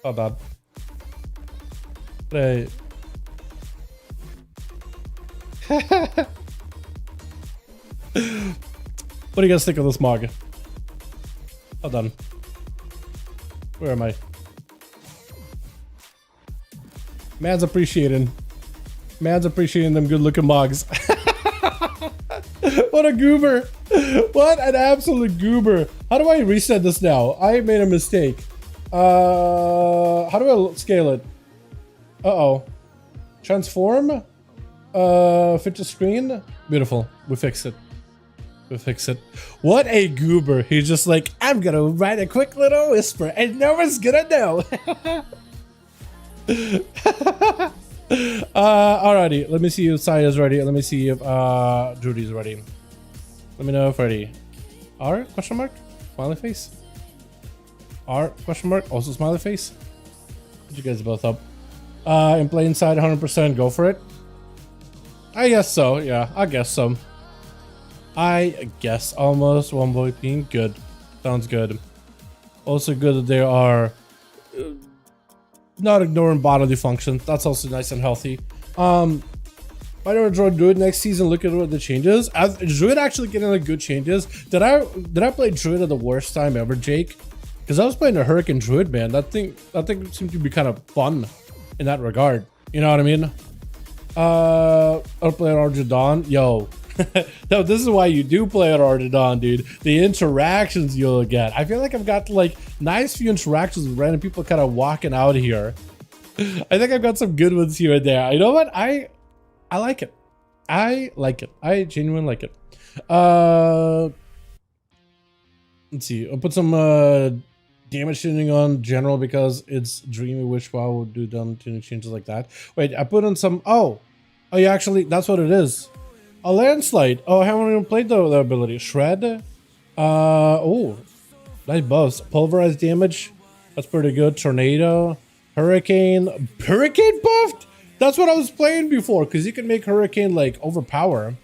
Not bad. Hey. What do you guys think of this mog? Well done. Where am I? Man's appreciating. Man's appreciating them good looking mogs. What a goober. What an absolute goober. How do I reset this now? I made a mistake. How do I scale it? Uh-oh. Transform? Fit to screen? Beautiful. We fixed it. We fix it. What a goober. He's just like, I'm gonna write a quick little whisper and no one's gonna know. Alrighty, let me see if Saya's ready. Let me see if Judy's ready. Let me know if ready. R question mark? Smiley face? R question mark? Also smiley face? Put you guys both up. In plain sight 100%, go for it. I guess so, yeah, I guess so. I guess almost one boy team. Good. Sounds good. Also good that they are not ignoring bodily functions. That's also nice and healthy. I never enjoyed Druid next season. Look at what the changes. As Druid actually getting like good changes. Did I play Druid at the worst time ever, Jake? Because I was playing a Hurricane Druid, man. That thing seemed to be kind of fun in that regard. You know what I mean? I'll play at Arjadon. Yo. No, this is why you do play at Arjadon, dude. The interactions you'll get. I feel like I've got like nice few interactions with random people kind of walking out here. I think I've got some good ones here and there. You know what? I like it. I like it. I genuinely like it. Let's see. I'll put some damage tuning on general because it's dreamy, which WoW would do done tuning changes like that. Wait, I put on some. Oh, yeah, actually, that's what it is. A landslide. Oh, I haven't even played the ability. Shred. Oh, nice buffs. Pulverized damage. That's pretty good. Tornado. Hurricane. Hurricane buffed? That's what I was playing before, because you can make Hurricane like overpower.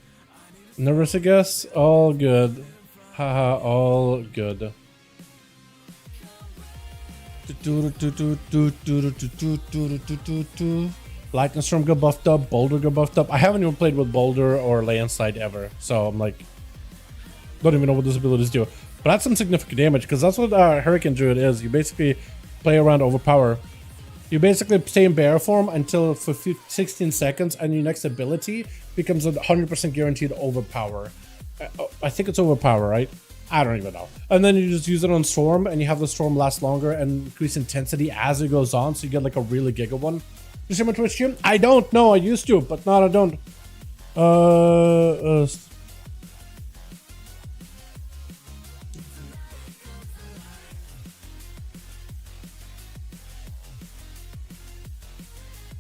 Nervous, I guess. All good. Haha, all good. Lightning Storm got buffed up, Boulder got buffed up. I haven't even played with Boulder or Landslide ever, so I'm like, don't even know what those abilities do. But that's some significant damage, because that's what Hurricane Druid is. You basically play around overpower. You basically stay in bear form until for 16 seconds, and your next ability becomes a 100% guaranteed overpower. I think it's overpower, right? I don't even know. And then you just use it on Storm, and you have the Storm last longer and increase intensity as it goes on, so you get like a really giga one. You see my Twitch stream? I don't know. I used to, but now I don't.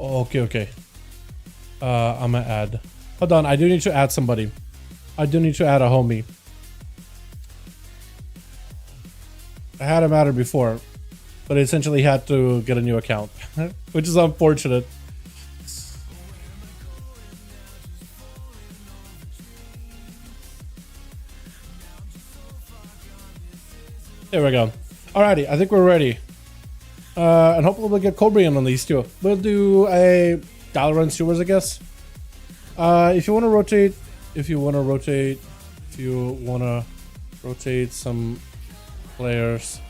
Okay. I'm gonna add. Hold on. I do need to add somebody. I do need to add a homie. I had him added before, but I essentially had to get a new account, which is unfortunate. There we go. Alrighty, I think we're ready. And hopefully we'll get Cobrian on these two. We'll do a Dalaran sewers, I guess. If you want to rotate some players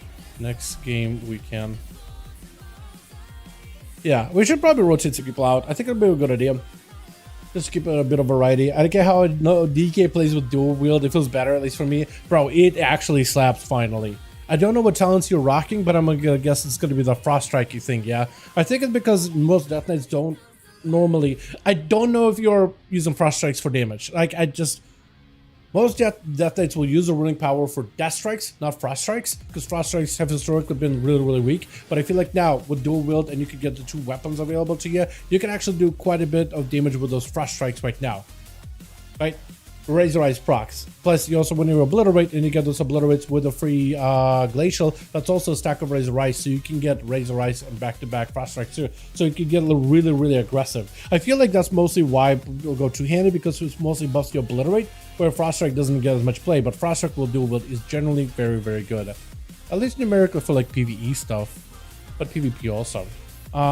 next game, we can. Yeah, we should probably rotate some people out. I think it'll be a good idea. Just keep it a bit of variety. I don't care how DK plays with dual wield. It feels better, at least for me. Bro, it actually slaps finally. I don't know what talents you're rocking, but I'm gonna guess it's gonna be the Frost Strikey thing, yeah? I think it's because most Death Knights don't normally... I don't know if you're using Frost Strikes for damage. Like, most Death Knights will use the ruling power for Death Strikes, not Frost Strikes, because Frost Strikes have historically been really, really weak. But I feel like now, with dual wield and you can get the two weapons available to you, you can actually do quite a bit of damage with those Frost Strikes right now. Right? Razor Eyes procs. Plus, you also, when you obliterate, and you get those obliterates with a free glacial, that's also a stack of Razor Eyes, so you can get Razor Eyes and back-to-back Frost Strikes too. So you can get really, really aggressive. I feel like that's mostly why it'll go two-handed, because it's mostly buffs the obliterate, where Frost Strike doesn't get as much play, but Frost Strike will do what is generally very, very good. At least numerically for like PvE stuff, but PvP also.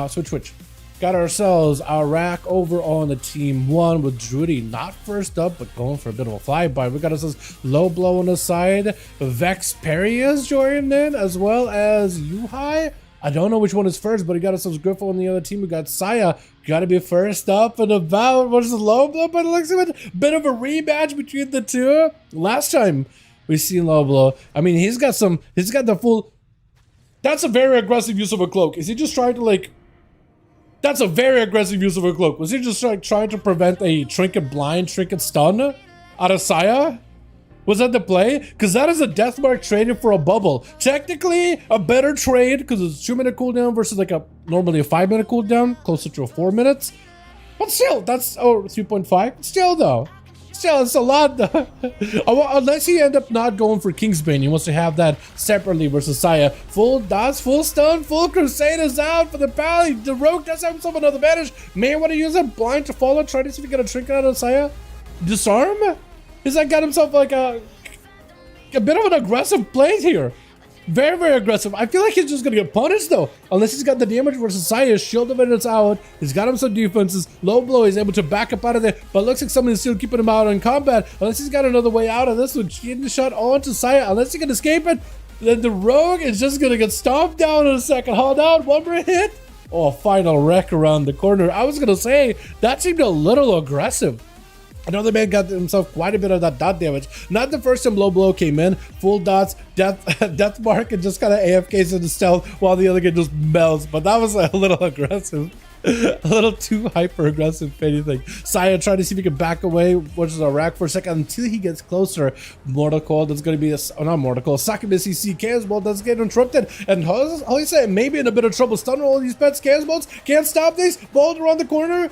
Switch. Got ourselves our rack over on the team one with Druidy not first up, but going for a bit of a flyby. We got ourselves Low Blow on the side. Vex Perias joined in, as well as Yuhai. I don't know which one is first, but we got ourselves Griffo on the other team. We got Saya. Got to be first up and about versus Low Blow, but it looks like a bit of a rematch between the two. Last time we seen Low Blow, I mean, he's got the full... That's a very aggressive use of a cloak. Is he just trying to like... That's a very aggressive use of a cloak. Was he just like trying to prevent a trinket blind, trinket stun out of Saya? Was that the play? Because that is a death mark traded for a bubble. Technically, a better trade because it's 2-minute cooldown versus like normally a 5-minute cooldown, closer to a 4 minutes. But still, that's 3.5. Still though. Still, it's a lot. Unless he end up not going for Kingsbane, he wants to have that separately versus Saya. Full dots, full stun, full crusade is out for the pally. The rogue does have himself another advantage. May want to use a blind to follow, try to see if he get a trinket out of Saya. Disarm? He's like got himself like a bit of an aggressive play here. Very, very aggressive. I feel like he's just gonna get punished though. Unless he's got the damage versus Saya. Shield of it's out. He's got him some defenses. Low Blow is able to back up out of there. But looks like someone is still keeping him out in combat. Unless he's got another way out of this one. Getting the shot onto Saya. Unless he can escape it. Then the rogue is just gonna get stomped down in a second. Hold on. One more hit. Oh, final wreck around the corner. I was gonna say, that seemed a little aggressive. Another man got himself quite a bit of that dot damage. Not the first time low blow came in. Full dots, death mark, and just kind of AFKs into stealth while the other guy just melts. But that was a little aggressive. A little too hyper aggressive, if anything. Saya trying to see if he can back away, which is a rack for a second until he gets closer. Mortal Coil, that's going to be a, not Mortal Coil, Sakabisi C, Chaos Bolt, that's getting interrupted. And Hoysa maybe in a bit of trouble. Stun all these pets, Chaos Bolts, can't stop these. Bolt around the corner,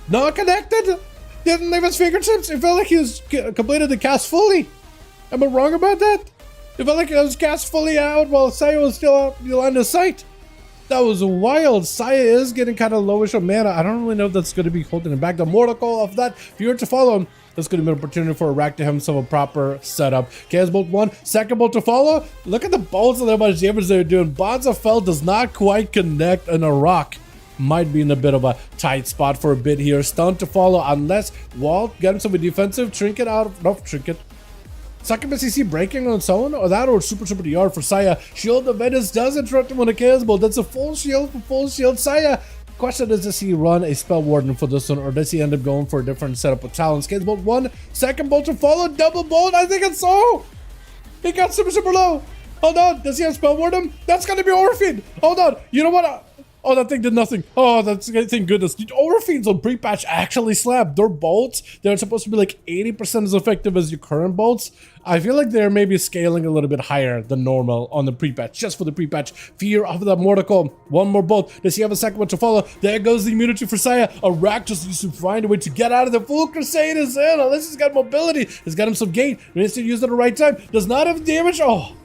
not connected. Didn't leave his fingertips. It felt like he was completed the cast fully. Am I wrong about that? It felt like it was cast fully out while Saya was still out the line of sight. That was wild. Saya is getting kind of lowish on mana. I don't really know if that's going to be holding him back. The Mortal Coil of that, if you were to follow him, that's going to be an opportunity for a rack to have himself a proper setup. Chaos Bolt 1, second bolt to follow. Look at the bolts and how much damage they're doing. Bonds of Fel does not quite connect, and a rock might be in a bit of a tight spot for a bit here. Stun to follow unless Walt get himself a defensive trinket out of, no, trinket. Sakabisi C breaking on its own, or that, or super DR for Saya. Shield of Venus does interrupt him on a Chaos Bolt. That's a full shield for full shield. Saya. Question is, does he run a Spell Warden for this one, or does he end up going for a different setup with Talons? Chaos Bolt 1, second bolt to follow, double bolt. I think it's so. He got super low. Hold on. Does he have Spell Warden? That's gonna be Orphan. Hold on. You know what? Oh, that thing did nothing. Oh, that's thank goodness. The Overfiends on pre-patch actually slapped. Their bolts, they're supposed to be like 80% as effective as your current bolts. I feel like they're maybe scaling a little bit higher than normal on the pre-patch, just for the pre-patch. Fear off of that Mortal Coil. One more bolt. Does he have a second one to follow? There goes the immunity for Saya. A rack just needs to find a way to get out of the full crusade is in. Unless he's got mobility. He's got him some gate. He needs to use it at the right time. Does not have damage. Oh,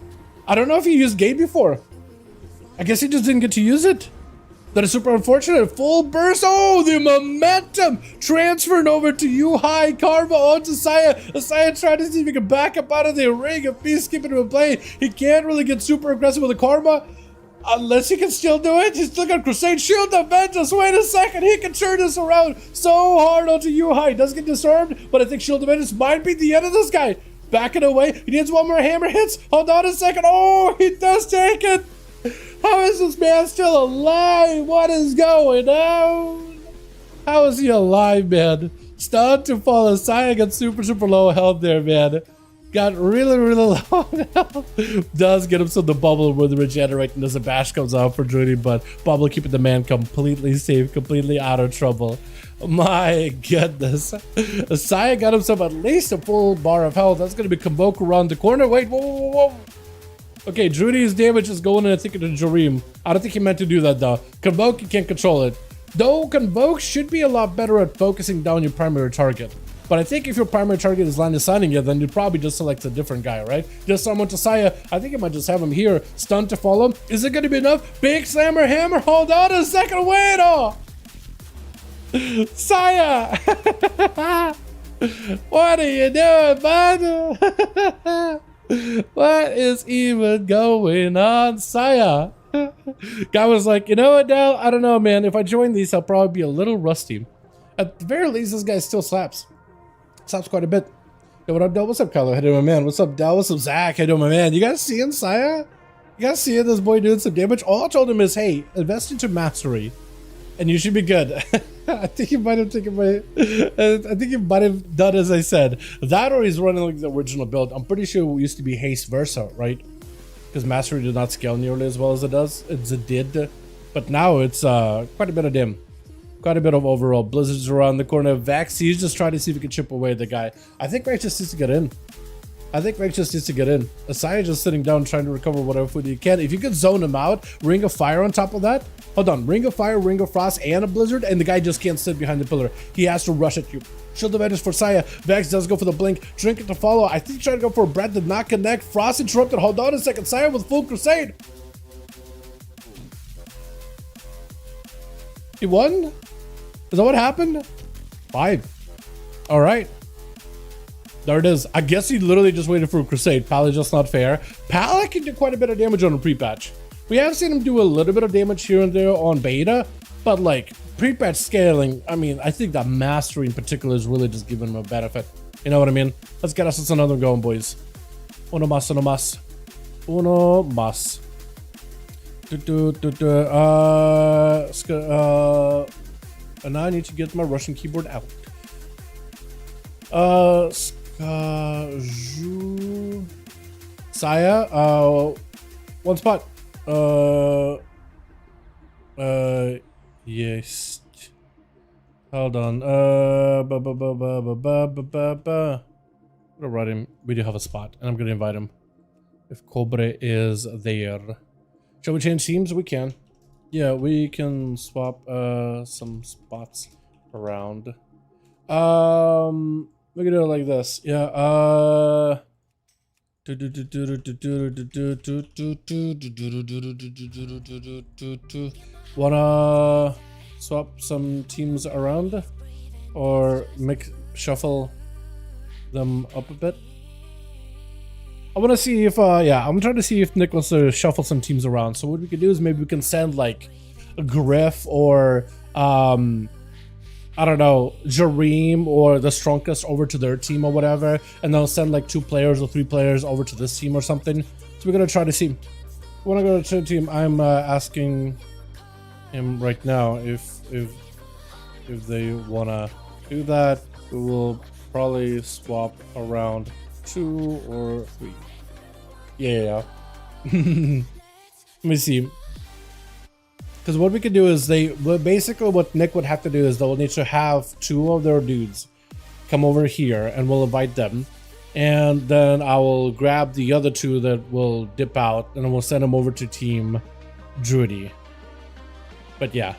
I don't know if he used gate before. I guess he just didn't get to use it. That is super unfortunate. Full burst. Oh, the momentum transferred over to Yuhai Karma onto Saya. Saya trying to see if he can back up out of the ring of peacekeeping to a play. He can't really get super aggressive with the Karma unless he can still do it. He's still got Crusade Shield of Ventus. Wait a second. He can turn this around so hard onto Yuhai. Does get disarmed, but I think Shield of Ventus might be the end of this guy. Backing away. He needs one more hammer hits. Hold on a second. Oh, he does take it. How is this man still alive? What is going on? How is he alive, man? Stun to follow. Saya got super low health there, man. Got really low health. Does get him some the bubble where the regenerating as a bash comes out for Drudy, but bubble keeping the man completely safe, completely out of trouble. My goodness. Saya got himself at least a full bar of health. That's going to be Convoke around the corner. Wait, whoa. Okay, Drudy's damage is going in, I think, into Jareem. I don't think he meant to do that, though. Convoke, you can't control it. Though, Convoke should be a lot better at focusing down your primary target. But I think if your primary target is line assigning you, then you'd probably just select a different guy, right? Just someone to Saya. I think you might just have him here. Stun to follow. Is it going to be enough? Big Slammer Hammer. Hold on a second. Wait. Oh. Saya. What are you doing, bud? What is even going on, Saya? Guy was like, you know what, Dal? I don't know, man. If I join these, I'll probably be a little rusty. At the very least, this guy still slaps. Slaps quite a bit. Yo, what up, Dal? What's up, Kylo? How you doing, my man? What's up, Dal? What's up, Zach? How you doing, my man? You guys seeing Saya? You guys seeing this boy doing some damage? All I told him is, hey, invest into mastery, and you should be good. I think he might have taken my... I think he might have done as I said. That or he's running like the original build. I'm pretty sure it used to be Haste Versa, right? Because Mastery did not scale nearly as well as it does. It did. But now it's quite a bit of dim. Quite a bit of overall. Blizzards around the corner. Vax, he's just trying to see if he can chip away the guy. I think Rex just needs to get in. Asaya just sitting down trying to recover whatever food he can. If you could zone him out, Ring of Fire on top of that. Hold on, Ring of Fire, Ring of Frost, and a Blizzard, and the guy just can't sit behind the pillar. He has to rush at you. Shield of Edge for Saya. Vex does go for the blink. Trinket to follow. I think he tried to go for a Breath, did not connect. Frost interrupted. Hold on a second. Saya with full crusade. He won? Is that what happened? 5. All right. There it is. I guess he literally just waited for a crusade. Pal is just not fair. Pal can do quite a bit of damage on a pre-patch. We have seen him do a little bit of damage here and there on beta, but like pre-patch scaling, I mean, I think that mastery in particular is really just giving him a benefit. You know what I mean? Let's get us another going, boys. Uno mas. And now I need to get my Russian keyboard out. Saya, one spot. Yes. Hold on. I'm gonna write him. We do have a spot, and I'm gonna invite him. If Cobre is there. Shall we change teams? We can. Yeah, we can swap some spots around. We can do it like this. Yeah. Wanna swap some teams around, or shuffle them up a bit? I want to see if, yeah, I'm trying to see if Nick wants to shuffle some teams around. So what we could do is maybe we can send like a Griff or, I don't know, Jareem or the Strongest over to their team or whatever. And they'll send like 2 players or 3 players over to this team or something. So we're going to try to see. When I go to the team, I'm asking him right now if they want to do that. We will probably swap around 2 or 3. Yeah. Let me see. Because what we could do is basically what Nick would have to do is they'll need to have 2 of their dudes come over here, and we'll invite them, and then I will grab the other 2 that will dip out, and then we'll send them over to Team Druidy. But yeah,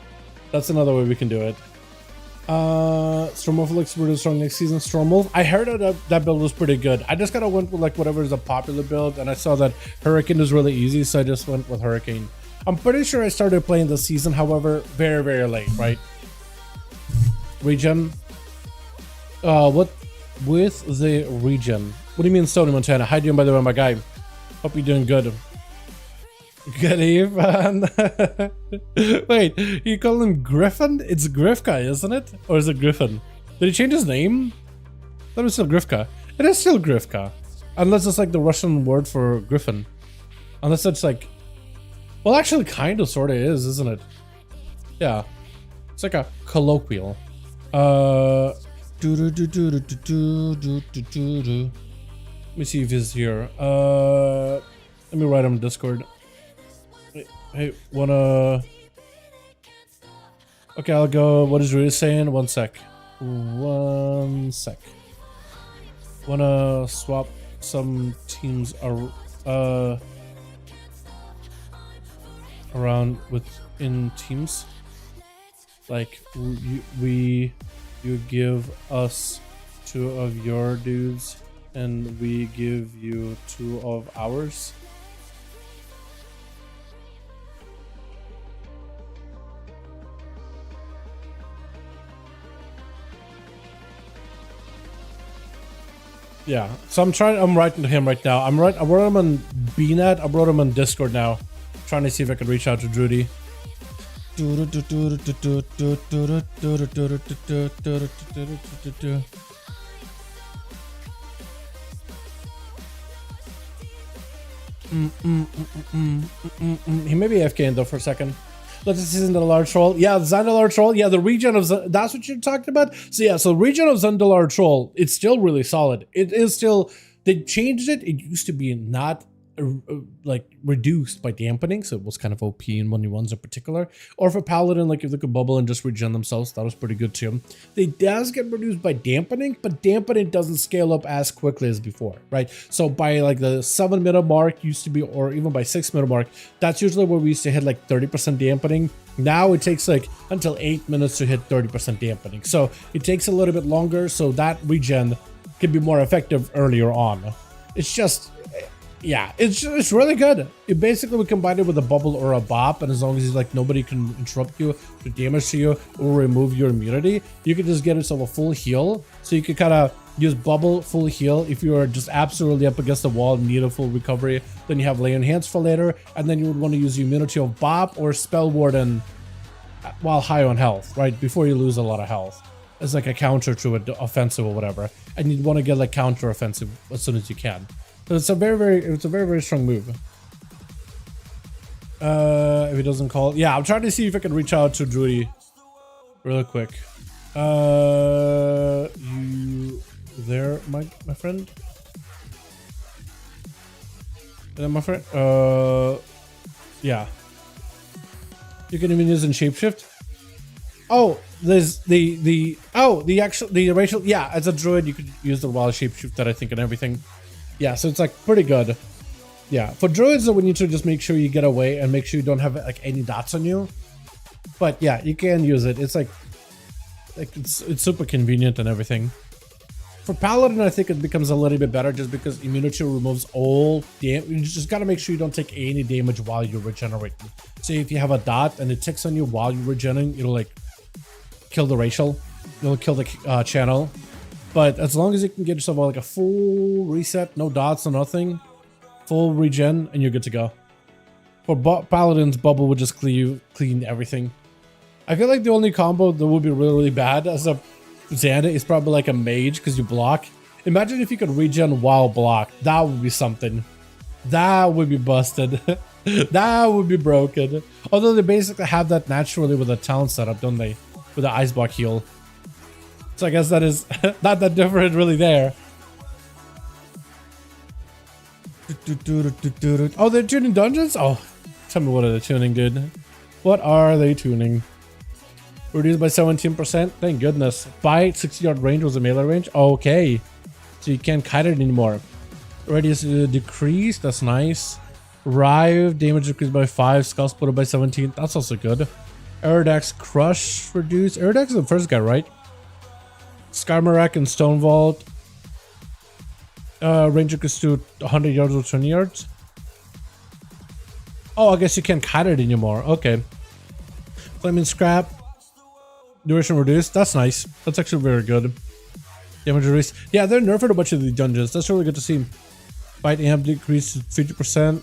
that's another way we can do it. Stormwolf looks really strong next season. Stormwolf, I heard that build was pretty good. I just kind of went with like whatever is a popular build, and I saw that Hurricane is really easy, so I just went with Hurricane. I'm pretty sure I started playing this season, however, very, very late, right? Regen. What with the regen? What do you mean, Stony Montana? How you doing, by the way, my guy? Hope you're doing good. Good evening. Wait, you call him Griffin? It's Grifka, isn't it? Or is it Griffin? Did he change his name? That was still Grifka. It is still Grifka. Unless it's like the Russian word for Griffin. Unless it's like... Well, actually kind of sort of is, isn't it? Yeah. It's like a colloquial. Let me see if he's here. Let me write him in Discord. Hey, wanna... Okay, I'll go. What is Rudy saying? One sec. Wanna swap some teams around within teams? Like, you give us 2 of your dudes, and we give you 2 of ours? Yeah, so I'm writing to him right now. I wrote him on BNet, I wrote him on Discord now. Trying to see if I can reach out to Drudy. He may be AFK though for a second. Let's see Zandalar Troll. Yeah, Zandalar Troll. Yeah, the region of that's what you're talking about. So yeah, so region of Zandalar Troll, it's still really solid. It is still, they changed it. It used to be not like reduced by dampening, so it was kind of OP in 1v1s in particular. Or for Paladin, like if they could bubble and just regen themselves, that was pretty good too. They does get reduced by dampening, but dampening doesn't scale up as quickly as before, right? So by like the 7-minute mark used to be, or even by 6-minute mark, that's usually where we used to hit like 30% dampening. Now it takes like until 8 minutes to hit 30% dampening. So it takes a little bit longer, so that regen can be more effective earlier on. It's just, yeah, it's really good. It basically we combine it with a bubble or a bop, and as long as like nobody can interrupt you, do damage to you, or remove your immunity, you can just get yourself a full heal. So you can kind of use bubble, full heal. If you are just absolutely up against the wall and need a full recovery, then you have lay enhance for later, and then you would want to use the immunity of bop or spell warden while high on health, right? Before you lose a lot of health. It's like a counter to an offensive or whatever, and you'd want to get like counter offensive as soon as you can. So it's a very, very strong move. If he doesn't call, yeah, I'm trying to see if I can reach out to Drudy real quick. You there, my friend? My friend? Yeah. You can even use in shapeshift. Oh, there's the racial. Yeah, as a druid, you could use the wild shapeshift that I think and everything. Yeah, so it's like pretty good. Yeah, for druids, though, we need to just make sure you get away and make sure you don't have like any dots on you. But yeah, you can use it. It's like it's super convenient and everything. For paladin, I think it becomes a little bit better just because immunity removes all damage. You just gotta make sure you don't take any damage while you're regenerating. So if you have a dot and it ticks on you while you're regenerating, it'll like kill the racial. It'll kill the channel. But as long as you can get yourself like a full reset, no dots, no nothing, full regen, and you're good to go. For paladins, bubble would just clean everything. I feel like the only combo that would be really bad as a Xana is probably like a mage because you block. Imagine if you could regen while blocked. That would be something. That would be busted. That would be broken. Although they basically have that naturally with a talent setup, don't they? With the ice block heal. So I guess that is not that different really there. Oh, they're tuning dungeons? Oh, tell me what are they tuning, dude. What are they tuning? Reduced by 17%. Thank goodness. By 60-yard range was a melee range. Okay. So you can't kite it anymore. Radius decreased. That's nice. Rive damage decreased by 5. Skull splitter by 17. That's also good. Eridax crush reduced. Eridax is the first guy, right? Skarmorak and Stone Vault. Range decreased to 100 yards or 20 yards. Oh, I guess you can't kite it anymore. Okay. Flaming Scrap. Duration reduced. That's nice. That's actually very good. Damage reduced. Yeah, they're nerfing a bunch of the dungeons. That's really good to see. Fight amp decreased to 50%.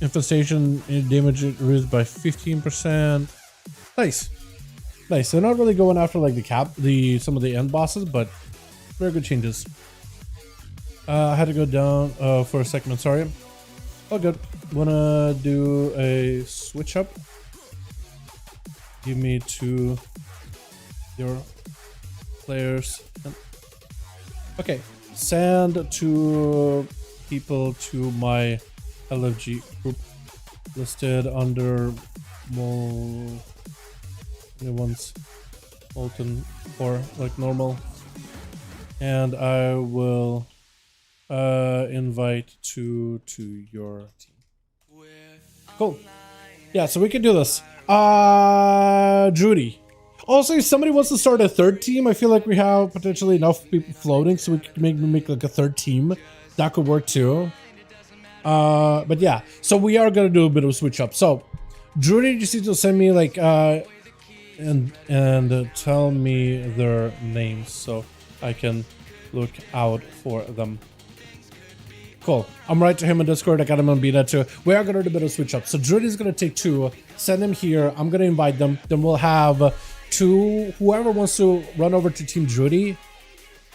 Infestation damage reduced by 15%. Nice. Nice. They're not really going after like some of the end bosses, but very good changes. I had to go down for a second. I'm sorry. Oh, good. Wanna do a switch up? Give me to your players. Okay, send two people to my LFG group listed under ones molten or like normal, and I will invite two to your team. Cool. Yeah, so we can do this. Drudy. Also, if somebody wants to start a third team, I feel like we have potentially enough people floating, so we can make like a third team. That could work too. But yeah, so we are gonna do a bit of a switch up. So, Drudy just needs to send me like and tell me their names so I can look out for them. Cool. I'm right to him on Discord. I got him on beta too. We are gonna do a bit of switch up. So Drudy is gonna take two, send them here. I'm gonna invite them. Then we'll have two. Whoever wants to run over to Team Drudy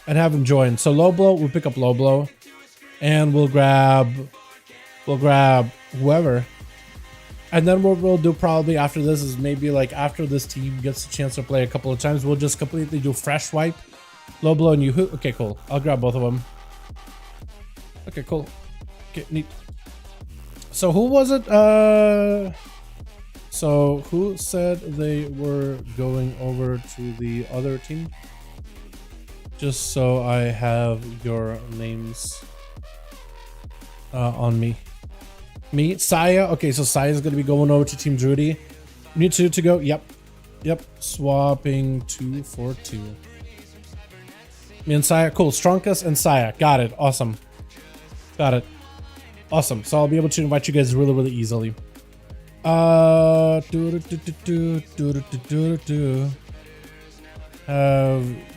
and have him join. So low blow, we'll pick up low blow, and we'll grab whoever. And then what we'll do probably after this is maybe like after this team gets a chance to play a couple of times, we'll just completely do fresh wipe, low blow, and you. Okay, cool. I'll grab both of them. Okay, cool. Okay, neat. So who was it? So who said they were going over to the other team? Just so I have your names on me. Me, Saya. Okay, so Saya is gonna be going over to Team Drudy. We need two to go. Yep. Swapping 2 for 2. Me and Saya. Cool. Strongest and Saya. Got it. Awesome. Got it. Awesome. So I'll be able to invite you guys really, really easily. Have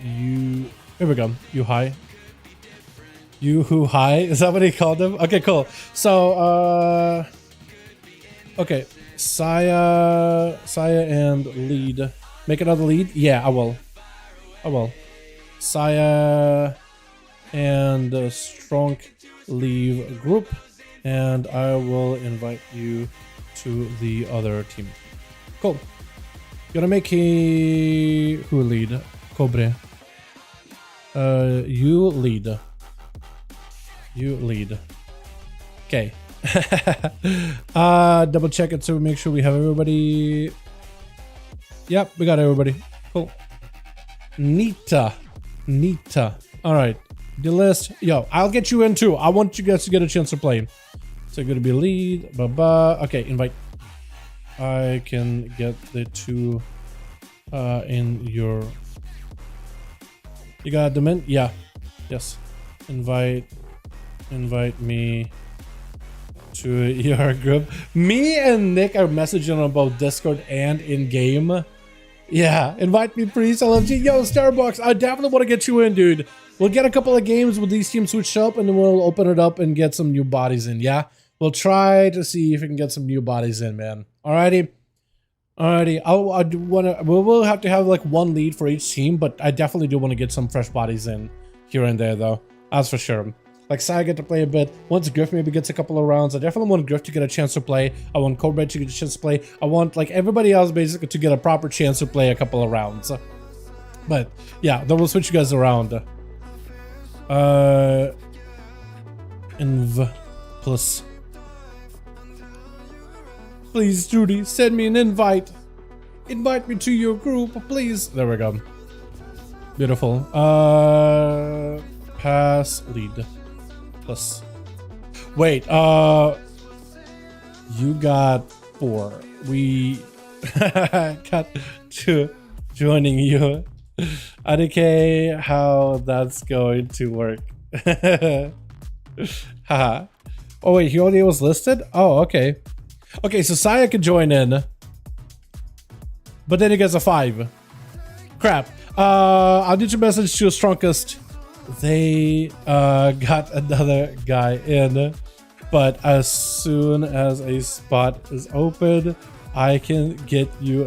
you... Here we go. You hi. You who hi? Is that what he called him? Okay, cool. So, okay. Saya and lead. Make another lead? Yeah, I will. Saya and Strong leave group, and I will invite you to the other team. Cool. Gonna make a who lead? Cobre. You lead. You lead. Okay. Double check it so we make sure we have everybody. Yep, we got everybody. Cool. Nita. All right. The list. Yo, I'll get you in too. I want you guys to get a chance to play. So gonna be lead. Okay, invite. I can get the two in your. You got them in? Yeah. Yes. Invite me to your group. Me and Nick are messaging about Discord and in game. Yeah, invite me please, LFG. Yo, Starbucks, I definitely want to get you in, dude. We'll get a couple of games with these teams switched up and then we'll open it up and get some new bodies in, yeah? We'll try to see if we can get some new bodies in, man. Alrighty. We will have to have like one lead for each team, but I definitely do want to get some fresh bodies in here and there though. That's for sure. Like Sai get to play a bit. Once Griff maybe gets a couple of rounds, I definitely want Griff to get a chance to play. I want Cobra to get a chance to play. I want like everybody else basically to get a proper chance to play a couple of rounds. But yeah, then we'll switch you guys around. Inv plus. Please, Judy, send me an invite. Invite me to your group, please. There we go. Beautiful. Pass lead. Plus. Wait, you got 4. We got 2 joining you. IDK, how that's going to work. Haha. Oh wait, he already was listed? Oh, okay. Okay, so Saya could join in. But then he gets a 5. Crap. I'll get your message to your strongest. They got another guy in, but as soon as a spot is open, I can get you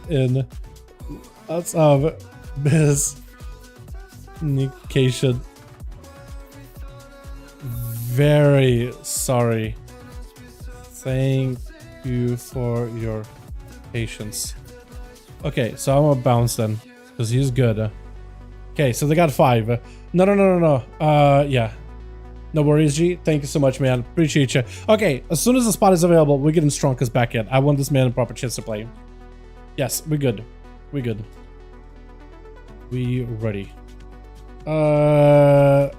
in. Lots of miscommunication. Very sorry. Thank you for your patience. Okay, so I'm gonna bounce then, because he's good. Okay, so they got 5. No. Yeah. No worries, G. Thank you so much, man. Appreciate you. Okay, as soon as the spot is available, we're getting Strongest back in. I want this man a proper chance to play. Yes, we're good. We good. We ready. Oi.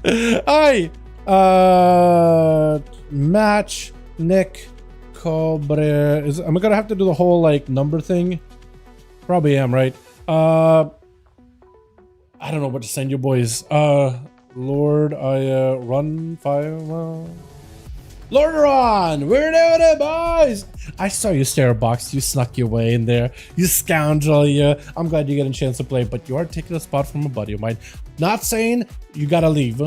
Hi. Match Nick Cobre. Am I gonna have to do the whole like number thing? Probably am, right? I don't know what to send you boys. Lord, I run 5. Lord Ron, we're doing it, boys. I saw you, Starbucks. You snuck your way in there. You scoundrel, you. I'm glad you get a chance to play, but you are taking a spot from a buddy of mine. Not saying you gotta leave.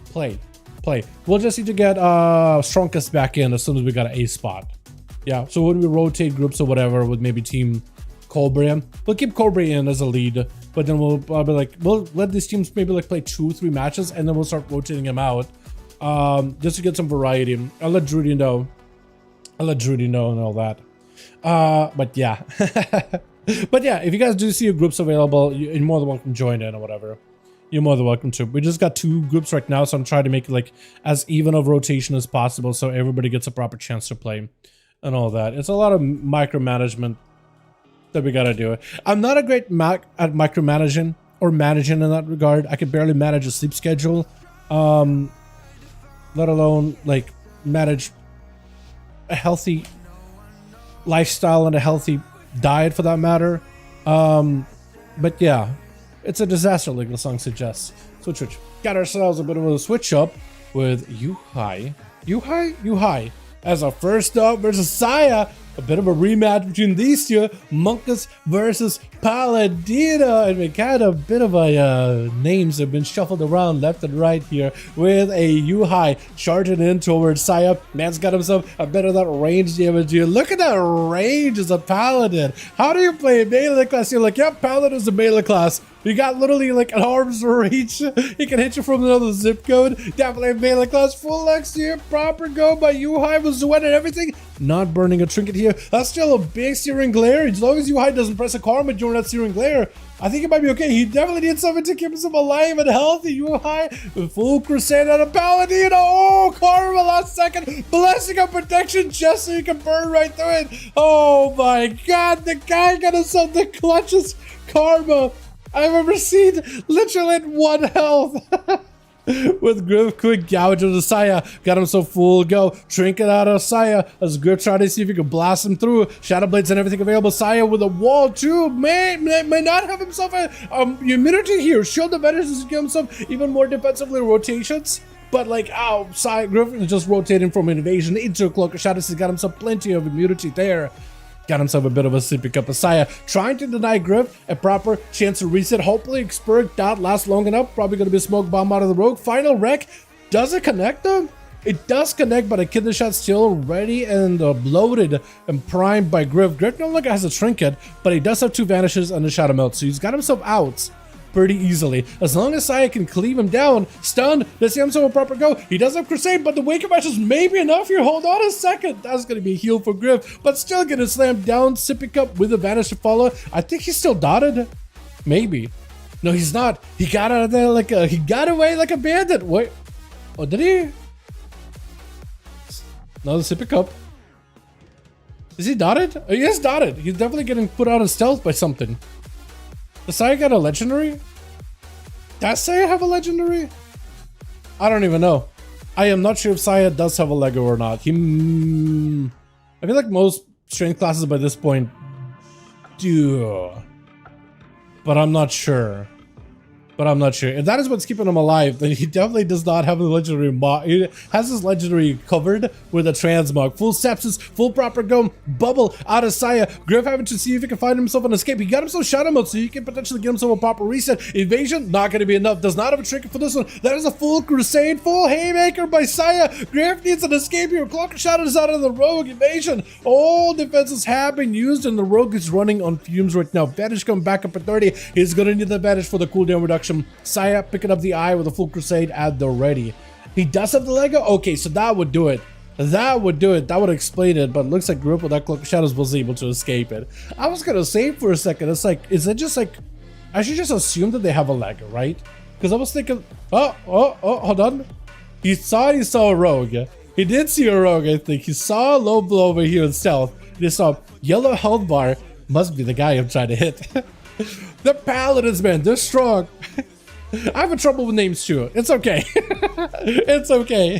Play. We'll just need to get Strongest back in as soon as we got an A spot. Yeah, so when we rotate groups or whatever with maybe Team Cobra, we'll keep Cobra in as a lead, but then we'll probably like, we'll let these teams maybe like play 2-3 matches and then we'll start rotating them out just to get some variety. I'll let Drudy know. And all that. But yeah. But yeah, if you guys do see your groups available, you're more than welcome to join in or whatever. You're more than welcome to. We just got 2 groups right now, so I'm trying to make it like as even of rotation as possible so everybody gets a proper chance to play and all that. It's a lot of micromanagement that we gotta do. I'm not a great at micromanaging or managing in that regard. I could barely manage a sleep schedule, let alone like manage a healthy lifestyle and a healthy diet for that matter. But yeah, it's a disaster like the song suggests. Switch. Got ourselves a bit of a switch up with Yuhai as our first up versus Saya. A bit of a rematch between these two, Monkus versus Paladino, and we kind of a bit of a names have been shuffled around left and right here with a Yuhai charging in towards Saya. Man's got himself a bit of that range damage here. Look at that range as a Paladin. How do you play melee class? You're like, yep, Paladin is a melee class. You got literally like an arm's reach. He can hit you from another zip code. Definitely a melee class. Full XP, proper go by UI with Zuet and everything. Not burning a trinket here. That's still a big searing glare. As long as UI doesn't press a karma during that searing glare, I think it might be okay. He definitely needs something to keep himself alive and healthy. UI with full crusade on a paladin. Oh, karma last second. Blessing of protection just so you can burn right through it. Oh my god, the guy got himself the clutchest karma I've ever seen. Literally at 1 health. With Griff, quick gouge of the Saya. Got him so full go. Trinket out of Saya. As Griff trying to see if he can blast him through. Shadow Blades and everything available. Saya with a wall too. May not have himself a immunity here. Shield advantage to give himself even more defensively rotations. But like, oh, Griffin is just rotating from invasion into a Cloak of Shadows. He's got himself plenty of immunity there. Got himself a bit of a sippy cup of Saya. Trying to deny Griff a proper chance to reset. Hopefully, Xperk dot lasts long enough. Probably going to be a smoke bomb out of the rogue. Final wreck. Does it connect them? It does connect, but a kidney shot still ready and bloated and primed by Griff. Griff no longer has a trinket, but he does have 2 vanishes and a shadow melt. So he's got himself out pretty easily. As long as Saya can cleave him down, stunned, let's see himself a proper go. He does have Crusade, but the Wake of Ashes may be enough here. Hold on a second. That's going to be a heal for Griff, but still going to slam down Sippy Cup with a vanish to follow. I think he's still dotted. Maybe. No, he's not. He got out of there like a, he got away like a bandit. Wait. Oh, did he? Another Sippy Cup. Is he dotted? Oh, he is dotted. He's definitely getting put out of stealth by something. Does Saya got a legendary? Does Saya have a legendary? I don't even know. I am not sure if Saya does have a Lego or not. I feel like most strength classes by this point do. But I'm not sure. If that is what's keeping him alive, then he definitely does not have a legendary mod. He has his legendary covered with a transmog. Full sepsis, full proper go, bubble out of Saya. Griff having to see if he can find himself an escape. He got himself shadow mode, so he can potentially get himself a proper reset. Evasion, not going to be enough. Does not have a trinket for this one. That is a full crusade, full haymaker by Saya. Griff needs an escape here. Cloak of Shadows out of the rogue. Evasion. All defenses have been used, and the rogue is running on fumes right now. Vanish coming back up at 30. He's going to need the Vanish for the cooldown reduction. Saya picking up the eye with a full crusade at the ready. He does have the Lego? Okay, so that would do it. That would do it. That would explain it, but it looks like Grip with that Cloak of Shadows was able to escape it. I was gonna say for a second, it's like, is it just like, I should just assume that they have a Lego, right? Because I was thinking, hold on. He saw a rogue. He did see a rogue, I think. He saw a low blow over here in stealth. He saw yellow health bar. Must be the guy I'm trying to hit. The paladins, man, they're strong. I have trouble with names too. It's okay. It's okay.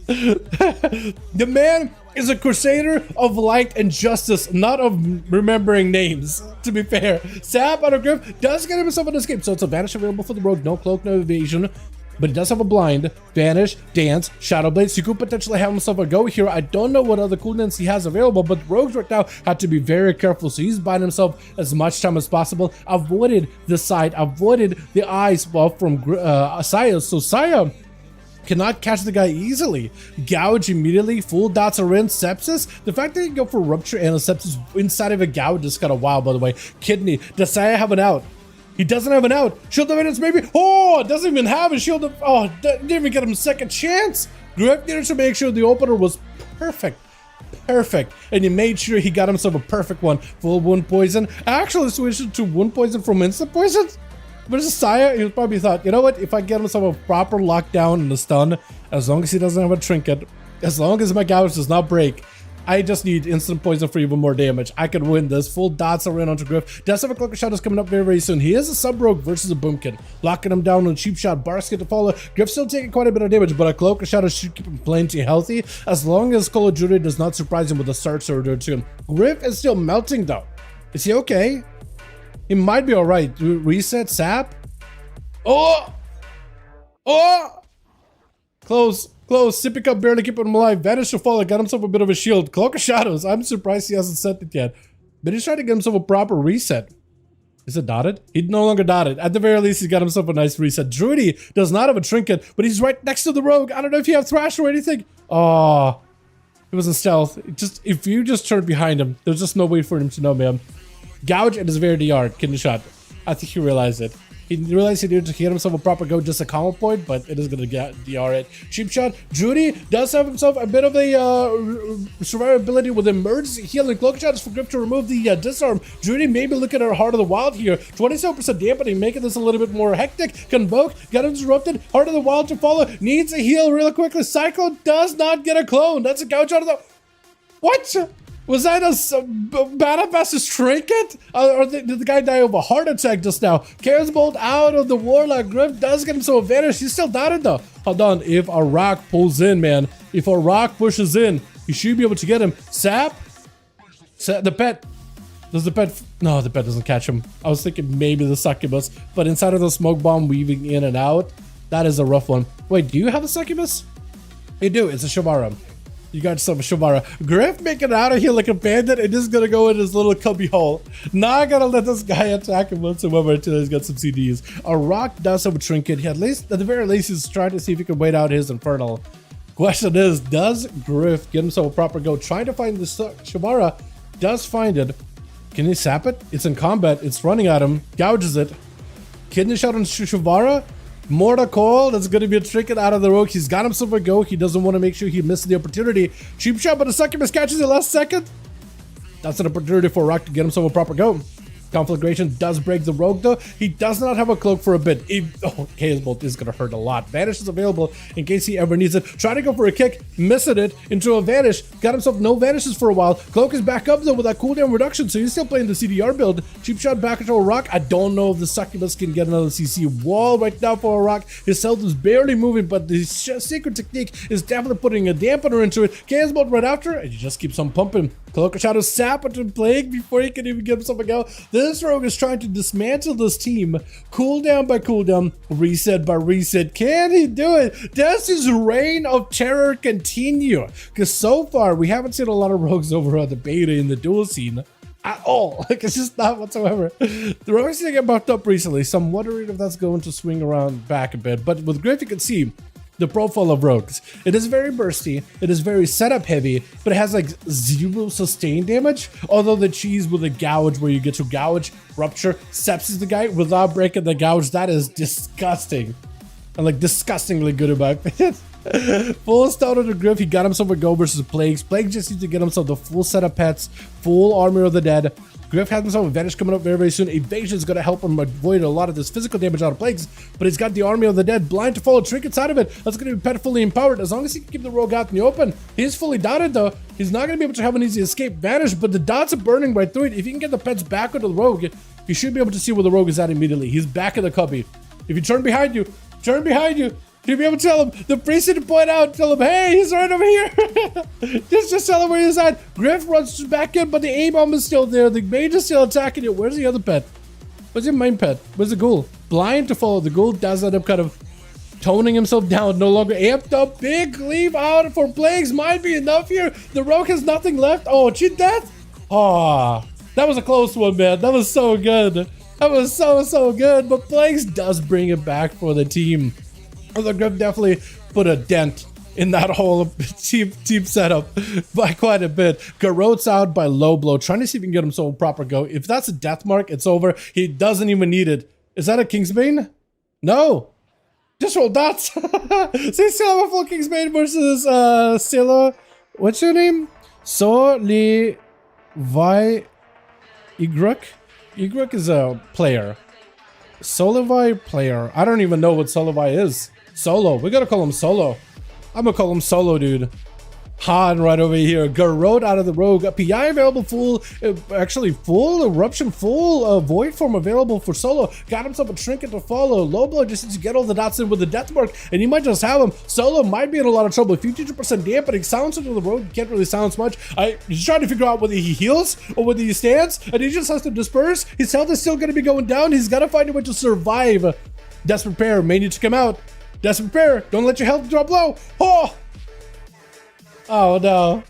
The man is a crusader of light and justice, not of remembering names, to be fair. Sap out of Grip does get himself an escape, so it's a vanish available for the rogue. No cloak, no evasion. But he does have a blind, vanish, dance, shadow blades. He could potentially have himself a go here. I don't know what other cooldowns he has available, but rogues right now have to be very careful. So he's buying himself as much time as possible. Avoided the side, avoided the eyes from Saya. So Saya cannot catch the guy easily. Gouge immediately, full dots are in. Sepsis, the fact that he can go for rupture and a sepsis inside of a gouge is kind of wild, by the way. Kidney, does Saya have an out? He doesn't have an out. Shield of Evidence, maybe. Oh, doesn't even have a shield of. Oh, didn't even get him a second chance. Grip needed to make sure the opener was perfect. Perfect. And he made sure he got himself a perfect one. Full wound poison. Actually switched to wound poison from instant poison. Versus Saya, he probably thought, you know what? If I get himself a proper lockdown and a stun, as long as he doesn't have a trinket, as long as my gouge does not break, I just need instant poison for even more damage. I could win this. Full dots are in onto Griff. Does have a Cloak of Shadows coming up very, very soon. He is a sub-rogue versus a boomkin. Locking him down on cheap shot. Basket to follow. Griff still taking quite a bit of damage, but a Cloak of Shadows should keep him plenty healthy as long as Call of Duty does not surprise him with a Search Order too. Griff is still melting though. Is he okay? He might be alright. Reset, sap. Oh! Oh! Close. Close. Sipping up, barely keeping him alive. Vanish to fall. Got himself a bit of a shield. Cloak of Shadows. I'm surprised he hasn't set it yet. But he's trying to get himself a proper reset. Is it dotted? He's no longer dotted. At the very least, he got himself a nice reset. Druidy does not have a trinket, but he's right next to the rogue. I don't know if you have thrash or anything. Oh, it was a stealth. If you just turn behind him, there's just no way for him to know, man. Gouge and his very DR. Kidney shot. I think he realized it. He realized he needed to get himself a proper go, just a combo point, but it is going to get DR it. Cheap shot. Judy does have himself a bit of a survivability with emergency healing. Cloak shots for Grip to remove the disarm. Judy maybe looking at her Heart of the Wild here. 27% dampening, making this a little bit more hectic. Convoke, got him disrupted. Heart of the Wild to follow. Needs a heal really quickly. Cyclone does not get a clone. That's a gouge out of the... What? Was that a manifested trinket? Or did the guy die of a heart attack just now? Chaos Bolt out of the Warlock. Griff does get him some advantage. He's still down though. Hold on. If a rock pulls in, man. If a rock pushes in, you should be able to get him. Sap? The pet. Does the pet... No, the pet doesn't catch him. I was thinking maybe the succubus. But inside of the smoke bomb weaving in and out, that is a rough one. Wait, do you have a succubus? You do. It's a Shavara. You got yourself a Shavara. Griff making it out of here like a bandit and just gonna go in his little cubby hole. Not gonna let this guy attack him whatsoever until he's got some CDs. A rock does have a trinket. He at the very least he's trying to see if he can wait out his infernal. Question is, does Griff get himself a proper go? Trying to find the Shavara, does find it. Can he sap it? It's in combat. It's running at him. Gouges it. Kidney shot on Shavara. Mortar Coil, that's going to be a trinket out of the rogue. He's got himself a go. He doesn't want to make sure he misses the opportunity. Cheap shot, but the succubus catches it last second. That's an opportunity for Rock to get himself a proper go. Conflagration does break the rogue though. He does not have a cloak for a bit. Chaos Bolt is going to hurt a lot. Vanish is available in case he ever needs it. Trying to go for a kick, missing it into a Vanish. Got himself no Vanishes for a while. Cloak is back up though with that cooldown reduction, so he's still playing the CDR build. Cheap shot back into a rock. I don't know if the succubus can get another CC wall right now for a rock. His health is barely moving, but the secret technique is definitely putting a dampener into it. Chaos Bolt right after, and he just keeps on pumping. Cloak Shadow sap into Plague before he can even give himself a go. This rogue is trying to dismantle this team. Cooldown by cooldown, reset by reset. Can he do it? Does his reign of terror continue? Because so far, we haven't seen a lot of rogues over on the beta in the duel scene at all. Like, it's just not whatsoever. The rogues to get buffed up recently, so I'm wondering if that's going to swing around back a bit. But with Griff, you can see the profile of rogues. It is very bursty, it is very setup heavy, but it has like 0 sustain damage. Although the cheese with a gouge where you get to gouge, rupture, sepsis the guy without breaking the gouge, that is disgusting. And like disgustingly good in my opinion. Full start on the Griff, he got himself a go versus Plagues. Plague just needs to get himself the full set of pets, full armor of the dead. Griff has himself a Vanish coming up very, very soon. Evasion is going to help him avoid a lot of this physical damage out of Plagues, but he's got the Army of the Dead, blind to follow, trinkets out of it. That's going to be pet fully empowered. As long as he can keep the rogue out in the open, he's fully dotted though. He's not going to be able to have an easy escape. Vanish, but the dots are burning right through it. If you can get the pets back onto the rogue, you should be able to see where the rogue is at immediately. He's back in the cubby. If you turn behind you, you'll be able to tell him. The priest to point out, tell him, hey, he's right over here. just tell him where he's at. Griff runs back in, but the A-bomb is still there. The mage is still attacking it. Where's the other pet? Where's your main pet? Where's the ghoul? Blind to follow. The ghoul does end up kind of toning himself down, no longer amped up. Big leave out for Plagues. Might be enough here. The rogue has nothing left. Oh, cheat death? Oh, that was a close one, man. That was so good. That was so good. But Plagues does bring it back for the team. The Griff definitely put a dent in that whole team setup by quite a bit. Garrote's out by low blow, trying to see if he can get himself a proper go. If that's a death mark, it's over. He doesn't even need it. Is that a Kingsbane? No. Just roll dots. So you still have a full Kingsbane versus Scylla. What's your name? Solivai Igruk? Igruk is a player. Solivai player. I don't even know what Solivai is. Solo. We gotta call him Solo. I'm gonna call him Solo, dude. Han right over here. Garrote out of the rogue. PI available full. Actually, full eruption, full void form available for Solo. Got himself a trinket to follow. Low blow just needs to get all the dots in with the death mark, and you might just have him. Solo might be in a lot of trouble. 52% dampening. Silence into the rogue. Can't really silence much. He's trying to figure out whether he heals or whether he stands, and he just has to disperse. His health is still gonna be going down. He's gotta find a way to survive. Desperate Pair may need to come out. Desperate Pair, don't let your health drop low. Oh no.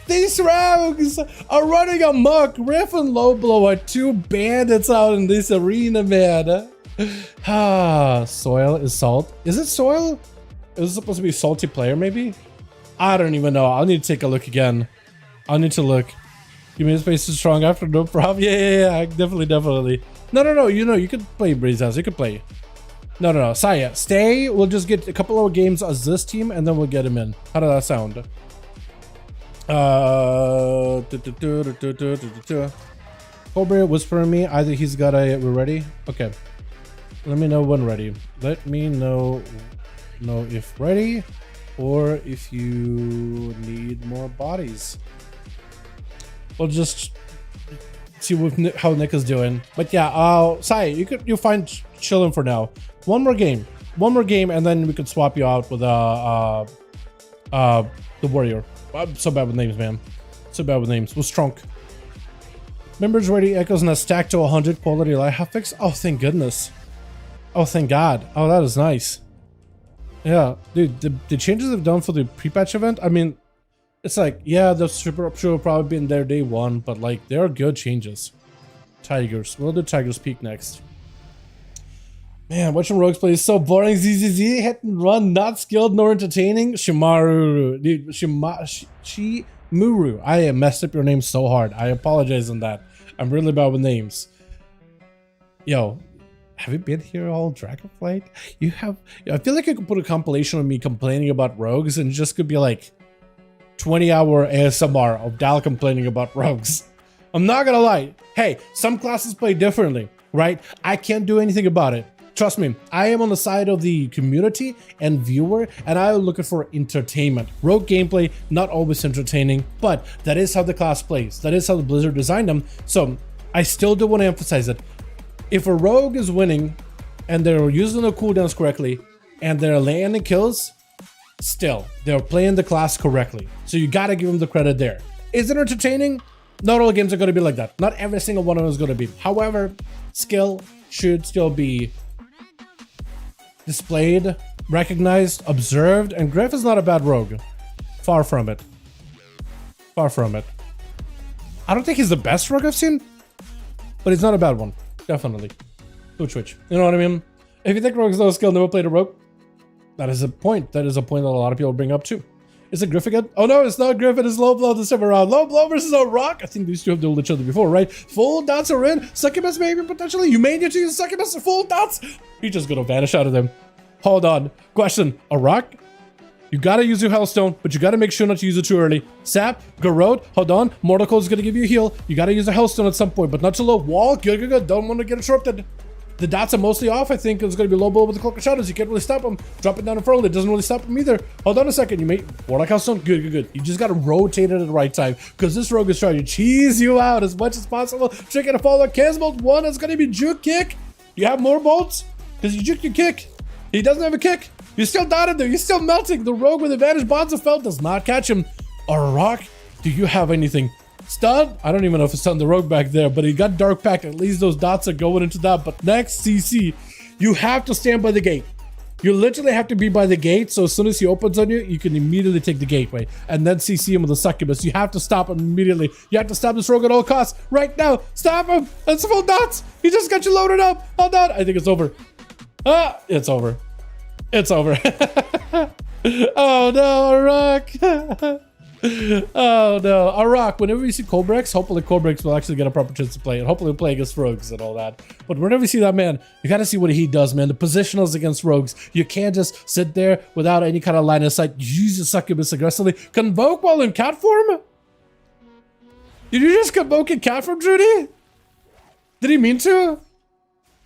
These rogues are running amok. Riff and Low Blow are two bandits out in this arena, man. Soil is salt. Is it soil? Is it supposed to be salty player, maybe? I don't even know. I'll need to take a look again. I'll need to look. Give me the space to strong after, no problem. Yeah, definitely. No. You could play Breeze House. You could play. No. Saya, stay. We'll just get a couple of games as this team, and then we'll get him in. How does that sound? Cobra whispering me. Either he's got a. We're ready. Okay. Let me know when ready. Let me know if ready, or if you need more bodies. We'll just see how Nick is doing. But yeah, Sai, you'll find chilling for now. One more game, and then we could swap you out with the warrior. I'm so bad with names, man. So bad with names. With Strunk. Members ready. Echoes in a stack to 100 quality light hotfix. Oh, thank goodness. Oh, thank God. Oh, that is nice. Yeah, dude. The changes they've done for the pre-patch event. I mean, it's like, yeah, the super up will probably be in there day one, but like, they are good changes. Tigers. We'll do Tigers Peak next. Man, watching Rogues play is so boring. ZZZ, hit and run, not skilled nor entertaining. Shimaru. Dude, Shimuru. I messed up your name so hard. I apologize on that. I'm really bad with names. Yo, have you been here all Dragonflight? You have. I feel like I could put a compilation of me complaining about Rogues and it just could be like 20-hour ASMR of Dal complaining about Rogues. I'm not gonna lie. Hey, some classes play differently, right? I can't do anything about it. Trust me, I am on the side of the community and viewer, and I am looking for entertainment. Rogue gameplay, not always entertaining, but that is how the class plays. That is how the Blizzard designed them. So I still do want to emphasize it. If a rogue is winning and they're using the cooldowns correctly and they're landing kills, still, they're playing the class correctly. So you gotta give them the credit there. Is it entertaining? Not all games are gonna be like that. Not every single one of them is gonna be. However, skill should still be displayed, recognized, observed, and Griff is not a bad rogue. Far from it. Far from it. I don't think he's the best rogue I've seen, but he's not a bad one. Definitely. Twitch. You know what I mean? If you think rogue's low skill, never played a rogue, that is a point. That is a point that a lot of people bring up too. Is it Griff again? Oh no, it's not Griff, it is Low Blow this time around. Low Blow versus a rock. I think these two have dueled each other before, right? Full dots are in. Succubus maybe potentially. You may need to use Succubus full dots. He's just gonna vanish out of them. Hold on. Question. A rock? You gotta use your Hellstone, but you gotta make sure not to use it too early. Sap, Garrod, hold on. Mortal Cold is gonna give you a heal. You gotta use a Hellstone at some point, but not too low. Wall, good. Don't want to get interrupted. The dots are mostly off, I think. It's gonna be Low Blow with the Cloak of Shadows. You can't really stop him. Drop it down in front of it. Doesn't really stop him either. Hold on a second. You may Warlock Hellstone. Good. You just gotta rotate it at the right time, because this rogue is trying to cheese you out as much as possible. Trick and a follow. Cancel bolt one. It's gonna be juke kick. You have more bolts because you juke your kick. He doesn't have a kick. You're still dotted there. You're still melting. The rogue with advantage bonds of felt does not catch him. A rock? Do you have anything? Stun? I don't even know if it's stunned the rogue back there, but he got dark packed. At least those dots are going into that. But next, CC, you have to stand by the gate. You literally have to be by the gate. So as soon as he opens on you, you can immediately take the gateway and then CC him with a succubus. You have to stop him immediately. You have to stop this rogue at all costs right now. Stop him. That's full dots. He just got you loaded up. Hold on. I think it's over. Ah, it's over. It's over. Oh no, a rock. Oh no, a rock. Whenever we see Cobrex, hopefully Cobrex will actually get a proper chance to play and hopefully play against rogues and all that. But whenever you see that man, you gotta see what he does, man. The positionals against rogues. You can't just sit there without any kind of line of sight. Use your succubus aggressively. Convoke while in cat form? Did you just convoke in cat form, Judy? Did he mean to?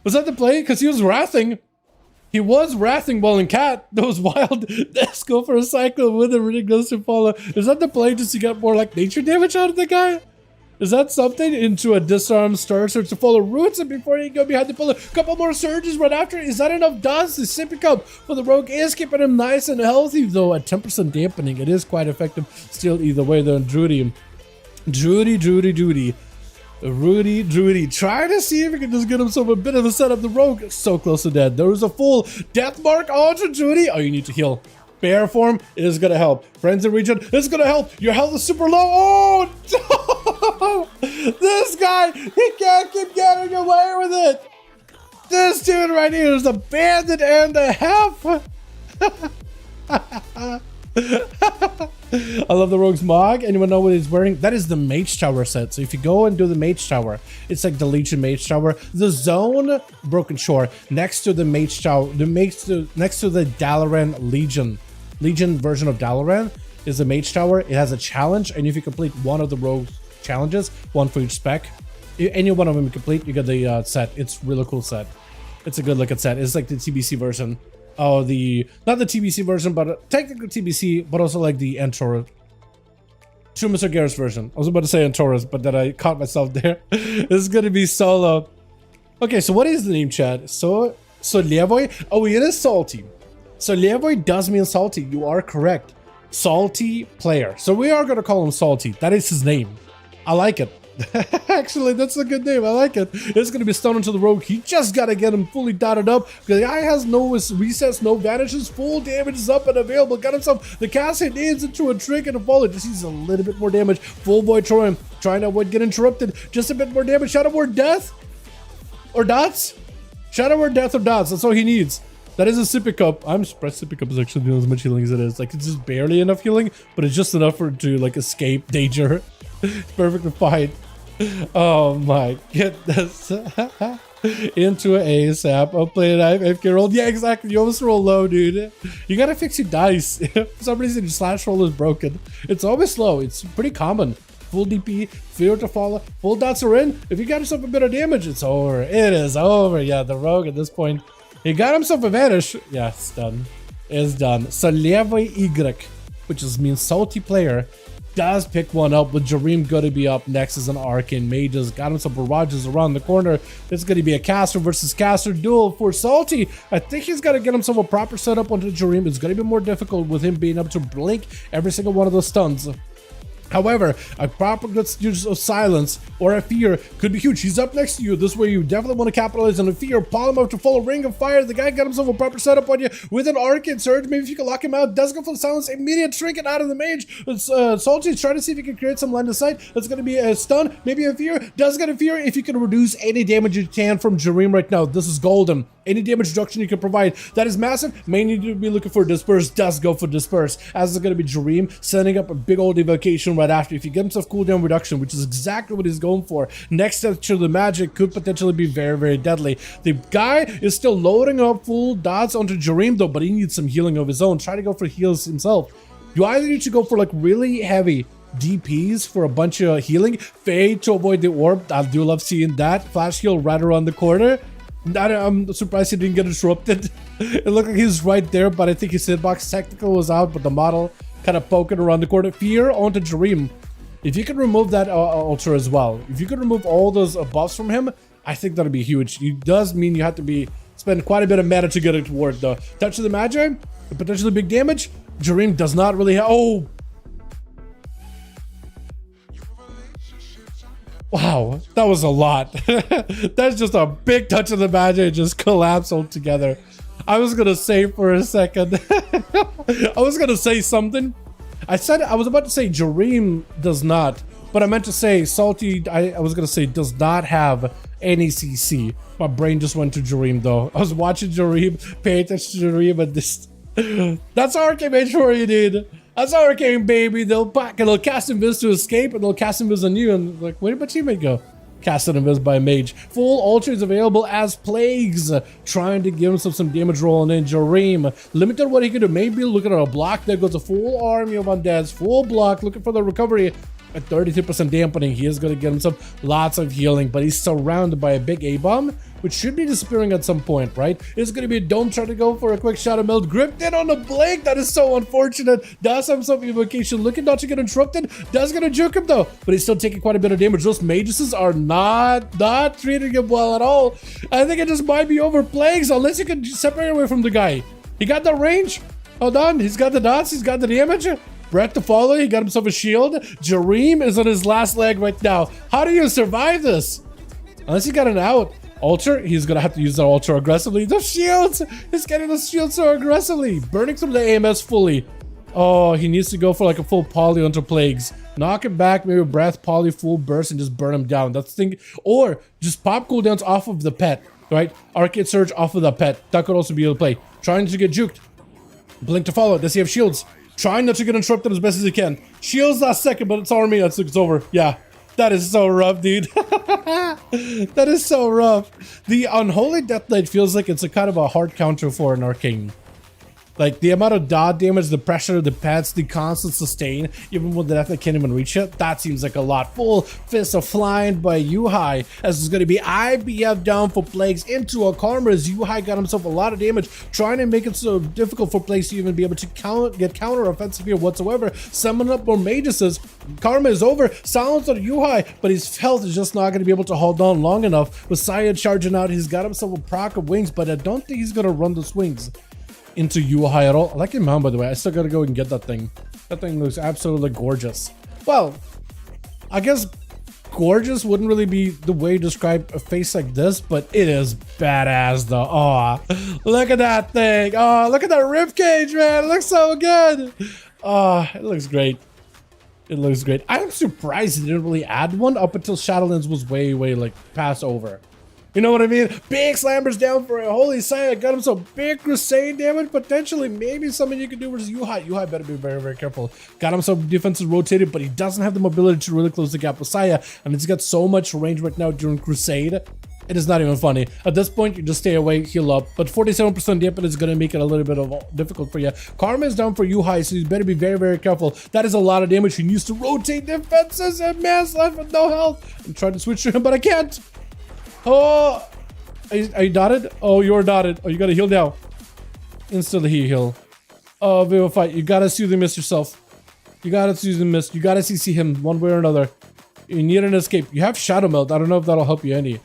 Was that the play? Because he was wrathing. He was wrathing while in cat. Those wild. Let's go for a cycle with a ridiculous to follow. Is that the play just to get more like nature damage out of the guy? Is that something? Into a disarm star search to follow roots and before you go behind the pillar. Couple more surges right after. Is that enough dust? The sippy cup for the rogue is keeping him nice and healthy, though at 10% dampening. It is quite effective. Still, either way, though, Drudy. Rudy, try to see if we can just get himself a bit of a setup. The rogue is so close to dead. There is a full death mark onto Judy. Oh, you need to heal. Bear form is gonna help. Friends in region is gonna help. Your health is super low. Oh no! This guy, he can't keep getting away with it. This dude right here is a bandit and a half. I love the Rogue's Mog. Anyone know what he's wearing? That is the Mage Tower set. So if you go and do the Mage Tower, it's like the Legion Mage Tower. The Zone Broken Shore next to the Mage Tower, next to the Dalaran Legion version of Dalaran is the Mage Tower. It has a challenge, and if you complete one of the Rogue's challenges, one for each spec, any one of them you complete, you get the set. It's really cool set. It's a good looking set. It's like the TBC version. Oh, not the TBC version, but technically TBC, but also like the Antaurus. True Mr. Garrus version. I was about to say Antaurus, but then I caught myself there. This is gonna be solo. Okay, so what is the name, Chad? So Levoy? Oh, it is salty. So Levoy does mean salty. You are correct. Salty player. So we are gonna call him Salty. That is his name. I like it. Actually, that's a good name. I like it. It's gonna be Stone into the Rogue. He just gotta get him fully dotted up because the guy has no resets, no vanishes, full damage is up and available. Got himself the cast hit names into a trick and a follow. Just needs a little bit more damage. Full Void Troy trying to avoid get interrupted. Just a bit more damage. Shadow Word Death or Dots. Shadow Word Death or Dots. That's all he needs. That is a sippy cup. I'm surprised sippy cup is actually doing as much healing as it is. Like, it's just barely enough healing, but it's just enough for it to like escape danger. It's perfectly fine. Oh my goodness. Into an ASAP. I'll play an AFK roll. Yeah, exactly. You almost roll low, dude. You gotta fix your dice. For some reason, your slash roll is broken. It's always slow. It's pretty common. Full DP, fear to follow, full dots are in. If you got yourself a bit of damage, it's over. It is over. Yeah, the Rogue at this point, he got himself a vanish. Yeah, it's done. It's done. So Levoy Y, which means salty player, does pick one up with Jareem gonna be up next as an Arcane Mages. Got him some barrages around the corner. It's gonna be a caster versus caster duel for Salty. I think he's gotta get himself a proper setup onto Jareem. It's gonna be more difficult with him being able to blink every single one of those stuns. However, a proper good use of silence or a fear could be huge. He's up next to you. This way you definitely want to capitalize on a fear. Palm up to follow ring of fire. The guy got himself a proper setup on you with an Arcane Surge. Maybe if you can lock him out. Does go for the silence. Immediate trinket out of the mage. Salty's trying to see if he can create some line of sight. That's going to be a stun. Maybe a fear. Does get a fear if you can reduce any damage you can from Jareem right now. This is golden. Any damage reduction you can provide. That is massive. May need to be looking for Disperse. Does go for Disperse. As it's going to be Jareem setting up a big old evocation right after. If you get himself cooldown reduction, which is exactly what he's going for, next step to the magic could potentially be very, very deadly. The guy is still loading up full dots onto Jareem though, but he needs some healing of his own. Try to go for heals himself. You either need to go for like really heavy DPs for a bunch of healing, fade to avoid the orb. I do love seeing that. Flash heal right around the corner. I'm surprised he didn't get interrupted. It looked like he's right there, but I think his hitbox technical was out, but the model kind of poking around the corner. Fear onto Jareem. If you can remove that ultra as well, if you can remove all those buffs from him, I think that'll be huge. It does mean you have to spend quite a bit of mana to get it to work though. Touch of the Magi, potentially big damage. Jareem does not really have, oh! Wow, that was a lot. That's just a big touch of the Magi, just collapse altogether. I was gonna say for a second, I was gonna say something. I was about to say Jareem does not, but I meant to say Salty, I was gonna say does not have any CC. My brain just went to Jareem though. I was watching Jareem, pay attention to Jareem, and this, that's Arcane Mage for you, dude. That's Arcane, baby. They'll pack and they'll cast Invis to escape, and they'll cast Invis on you, and like, where did my teammate go? Casted Invis by Mage. Full Ultra is available as Plagues, trying to give himself some damage rolling in. Jareem, limited what he can do. Maybe looking at a block. There goes a full army of undeads. Full block, looking for the recovery. At 33% dampening, he is going to get himself lots of healing, but he's surrounded by a big A-bomb, which should be disappearing at some point, right? It's going to be a don't try to go for a quick Shadow Meld. Gripped in on the blink. That is so unfortunate. Does have some evocation. Looking not to get interrupted. Does going to juke him though, but he's still taking quite a bit of damage. Those mages are not treating him well at all. I think it just might be over Plagues unless you can separate away from the guy. He got the range. Hold on. He's got the dots. He's got the damage. Breath to follow, he got himself a shield. Jareem is on his last leg right now. How do you survive this? Unless he got an out. Ultra, he's gonna have to use that ultra aggressively. The shields! He's getting the shield so aggressively. Burning through the AMS fully. Oh, he needs to go for like a full poly onto Plagues. Knock him back, maybe breath, poly, full burst, and just burn him down. That's the thing. Or just pop cooldowns off of the pet, right? Arcade Surge off of the pet. That could also be able to play. Trying to get juked. Blink to follow. Does he have shields? Trying not to get interrupted as best as he can. Shields last second, but it's army. It's over. Yeah. That is so rough, dude. That is so rough. The Unholy Death Knight feels like it's a kind of a hard counter for an arcane. Like, the amount of dot damage, the pressure, the pets, the constant sustain, even when the Death Knight can't even reach it, that seems like a lot. Full Fist of Flying by Yuhai, as it's going to be IBF down for Plagues into a Karma, as Yuhai got himself a lot of damage, trying to make it so difficult for Plagues to even be able to get counter-offensive here whatsoever. Summon up more Maguses. Karma is over. Silence on Yuhai, but his health is just not going to be able to hold on long enough. With Saya charging out, he's got himself a proc of wings, but I don't think he's going to run the swings into Yuhai at all. I like your mount, by the way. I still gotta go and get that thing. That thing looks absolutely gorgeous. Well, I guess gorgeous wouldn't really be the way to describe a face like this, but it is badass though. Oh, look at that thing. Oh, look at that ribcage, man. It looks so good. Oh, it looks great. It looks great. I'm surprised they didn't really add one up until Shadowlands was way like passed over. You know what I mean? Big slammers down for a Holy Saya. Got him some big crusade damage. Potentially, maybe something you could do versus Yuhai. Yuhai better be very careful. Got him some defenses rotated, but he doesn't have the mobility to really close the gap with Saya. And he's got so much range right now during Crusade. It is not even funny. At this point, you just stay away, heal up. But 47% dampen is going to make it a little bit of difficult for you. Karma is down for Yuhai, so you better be very careful. That is a lot of damage. He needs to rotate defenses and mass life with no health. I'm trying to switch to him, but I can't. Oh, are you dotted? Oh, you're dotted. Oh, you gotta heal now. Instantly heal. Oh, Vivify, you gotta soothe the mist yourself. You gotta soothe the mist. You gotta CC him one way or another. You need an escape. You have Shadow Melt. I don't know if that'll help you any.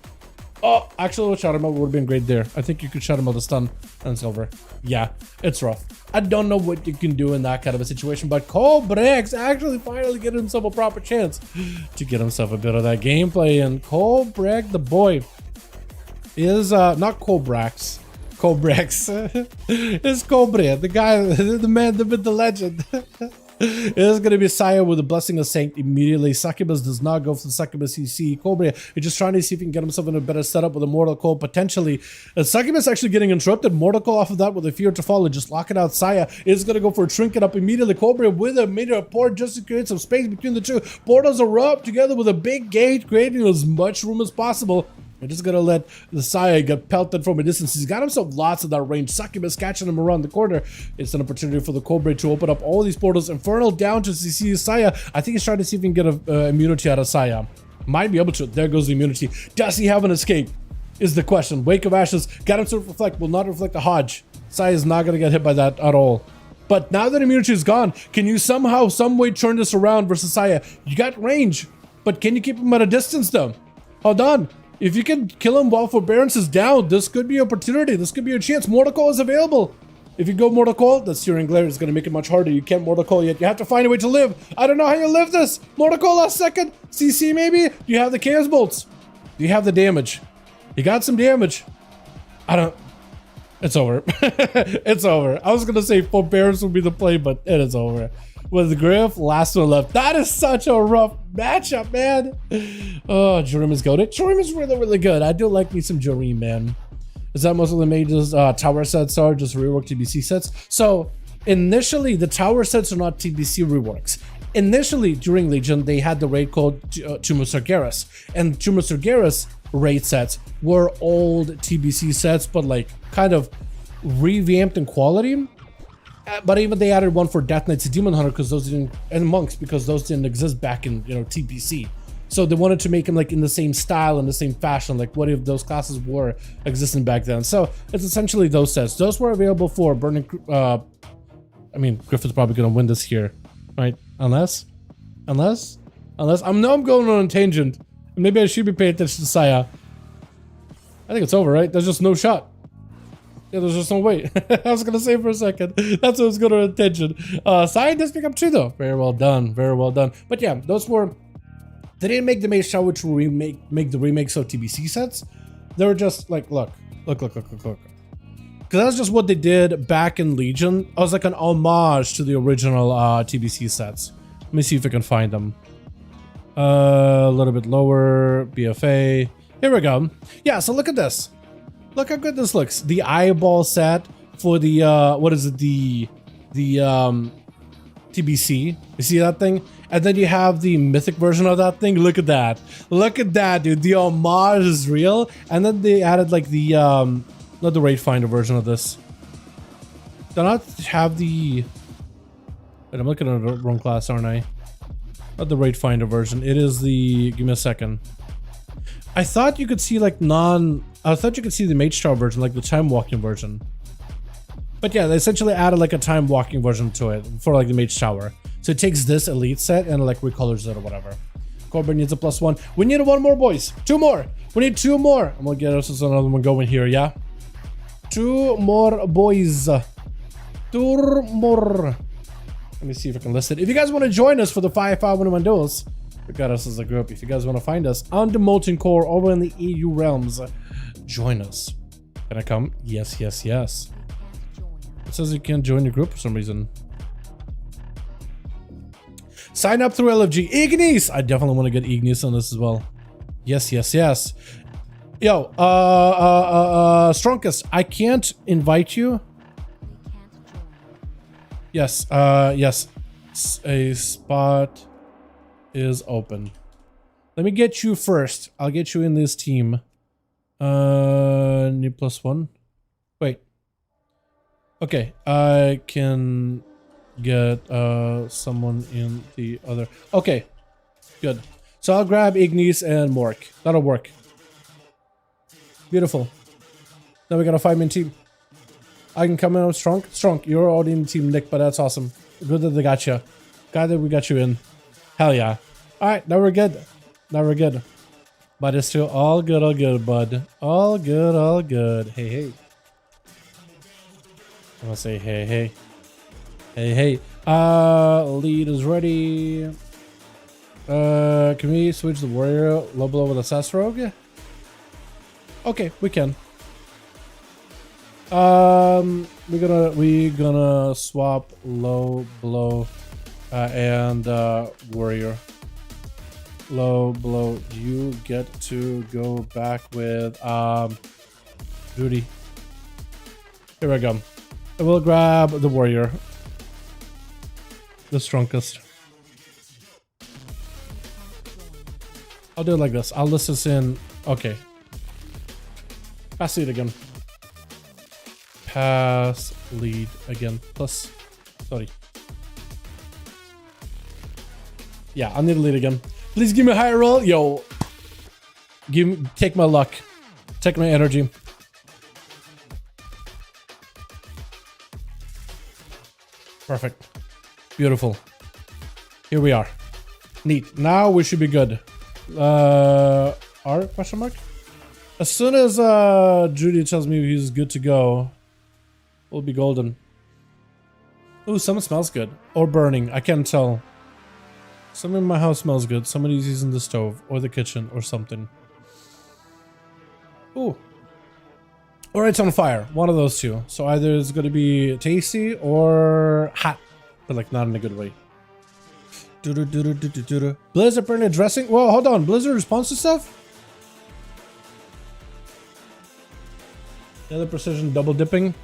Oh, actually, Shadow Melt would have been great there. I think you could Shadow Melt a stun and silver. Yeah, it's rough. I don't know what you can do in that kind of a situation, but Cobrex actually finally get himself a proper chance to get himself a bit of that gameplay. And Cobrex, the boy, is not Cobrax. Cobrex. It's Cobre, the guy, the man, the myth, the legend. It is going to be Saya with the Blessing of Saint immediately. Succubus does not go for the Succubus CC. Cobra is just trying to see if he can get himself in a better setup with a Mortal Coil potentially. Succubus actually getting interrupted. Mortal Coil off of that with a Fear to Follow. Just locking out Saya. Is going to go for a Trinket up immediately. Cobra with a meter port just to create some space between the two. Portals are up together with a big gate, creating as much room as possible. We're just gonna let the Saya get pelted from a distance. He's got himself lots of that range. Succubus catching him around the corner. It's an opportunity for the Cobra to open up all these portals. Infernal down to CC Saya. I think he's trying to see if he can get a immunity out of Saya. Might be able to. There goes the immunity. Does he have an escape? Is the question. Wake of Ashes. Got him to reflect. Will not reflect the Hodge. Saya is not gonna get hit by that at all. But now that immunity is gone, can you somehow, some way turn this around versus Saya? You got range, but can you keep him at a distance though? Hold on. If you can kill him while Forbearance is down, this could be an opportunity. This could be a chance. Mortal Coil is available. If you go Mortal Coil, the Searing Glare is going to make it much harder. You can't Mortal Coil yet. You have to find a way to live. I don't know how you live this. Mortal Coil last second. CC maybe? Do you have the Chaos Bolts? Do you have the damage? You got some damage. I don't... It's over. It's over. I was going to say Forbearance would be the play, but it is over. With Griff, last one left. That is such a rough matchup, man. Oh, Jorim is goated. Jorim is really good. I do like me some Jorim, man. Is that most of the mages tower sets are just reworked TBC sets? So initially, the tower sets are not TBC reworks. Initially, during Legion, they had the raid called Tomb of Sargeras, and Tomb of Sargeras raid sets were old TBC sets, but like kind of revamped in quality. But even they added one for Death Knights and Demon Hunter because those didn't, and Monks because those didn't exist back in TBC. So they wanted to make them like in the same style and the same fashion, like what if those classes were existing back then. So it's essentially those sets. Those were available for Burning. I mean, Griffin's probably gonna win this here, right? Unless I'm going on a tangent. Maybe I should be paying attention to Saya. I think it's over, right? There's just no shot. Yeah, there's just no way. I was gonna say for a second. That's what was going to attention. Saya does pick up 2 though. Very well done. Very well done. But yeah, those were... They didn't make the Mage Shower to make the remakes of TBC sets. They were just like, look. Because that's just what they did back in Legion. It was like an homage to the original TBC sets. Let me see if I can find them. A little bit lower. BFA. Here we go. Yeah, so look at this. Look how good this looks. The eyeball set for the what is it? The TBC. You see that thing? And then you have the mythic version of that thing. Look at that. Look at that, dude. The homage is real. And then they added like the, not the Raid Finder version of this. Do not have the... Wait, I'm looking at the wrong class, aren't I? Not the Raid Finder version. It is the... Give me a second. I thought you could see like I thought you could see the Mage Tower version, like the time walking version. But yeah, they essentially added like a time walking version to it for like the Mage Tower. So it takes this elite set and like recolors it or whatever. Corbin needs a +1. We need one more, boys. 2 more. We need 2 more. I'm gonna get us another one going here, yeah? 2 more, boys. 2 more. Let me see if I can list it. If you guys want to join us for the 5V5 1v1 Duels, we got us as a group. If you guys want to find us on the Molten Core over in the EU realms, join us. Can I come? Yes, yes, yes. It says you can't join your group for some reason. Sign up through LFG. Ignis! I definitely want to get Ignis on this as well. Yes, yes, yes. Yo, Strongest, I can't invite you. Yes, yes. A spot is open. Let me get you first. I'll get you in this team. Need +1. Wait. Okay, I can get someone in the other. Okay, good. So I'll grab Ignis and Mork. That'll work. Beautiful. Now we got a 5-man team. I can come in with Strong. Strong, you're already in the team, Nick, but that's awesome. Good that they got you. Glad that we got you in. Hell yeah. Alright, now we're good. Now we're good. But it's still all good, bud. All good. Hey, hey. I'm gonna say hey, hey. Hey, hey. Lead is ready. Can we switch the warrior low blow with a SAS rogue? Okay, we can. We're gonna swap low blow and warrior. Low blow. You get to go back with Rudy. Here we go. I will grab the warrior. The strongest. I'll do it like this. I'll list this in. Okay. Pass lead again. Pass lead again. Plus. Sorry. Yeah, I need a lead again. Please give me a higher roll. Yo. Take my luck. Take my energy. Perfect. Beautiful. Here we are. Neat. Now we should be good. R question mark? As soon as Judy tells me he's good to go, we'll be golden. Ooh, someone smells good. Or burning. I can't tell. Someone in my house smells good. Somebody's using the stove or the kitchen or something. Ooh. Or it's on fire. One of those two. So either it's going to be tasty or hot. But like not in a good way. Blizzard burning dressing? Whoa, hold on. Blizzard responds to stuff? Another precision double dipping.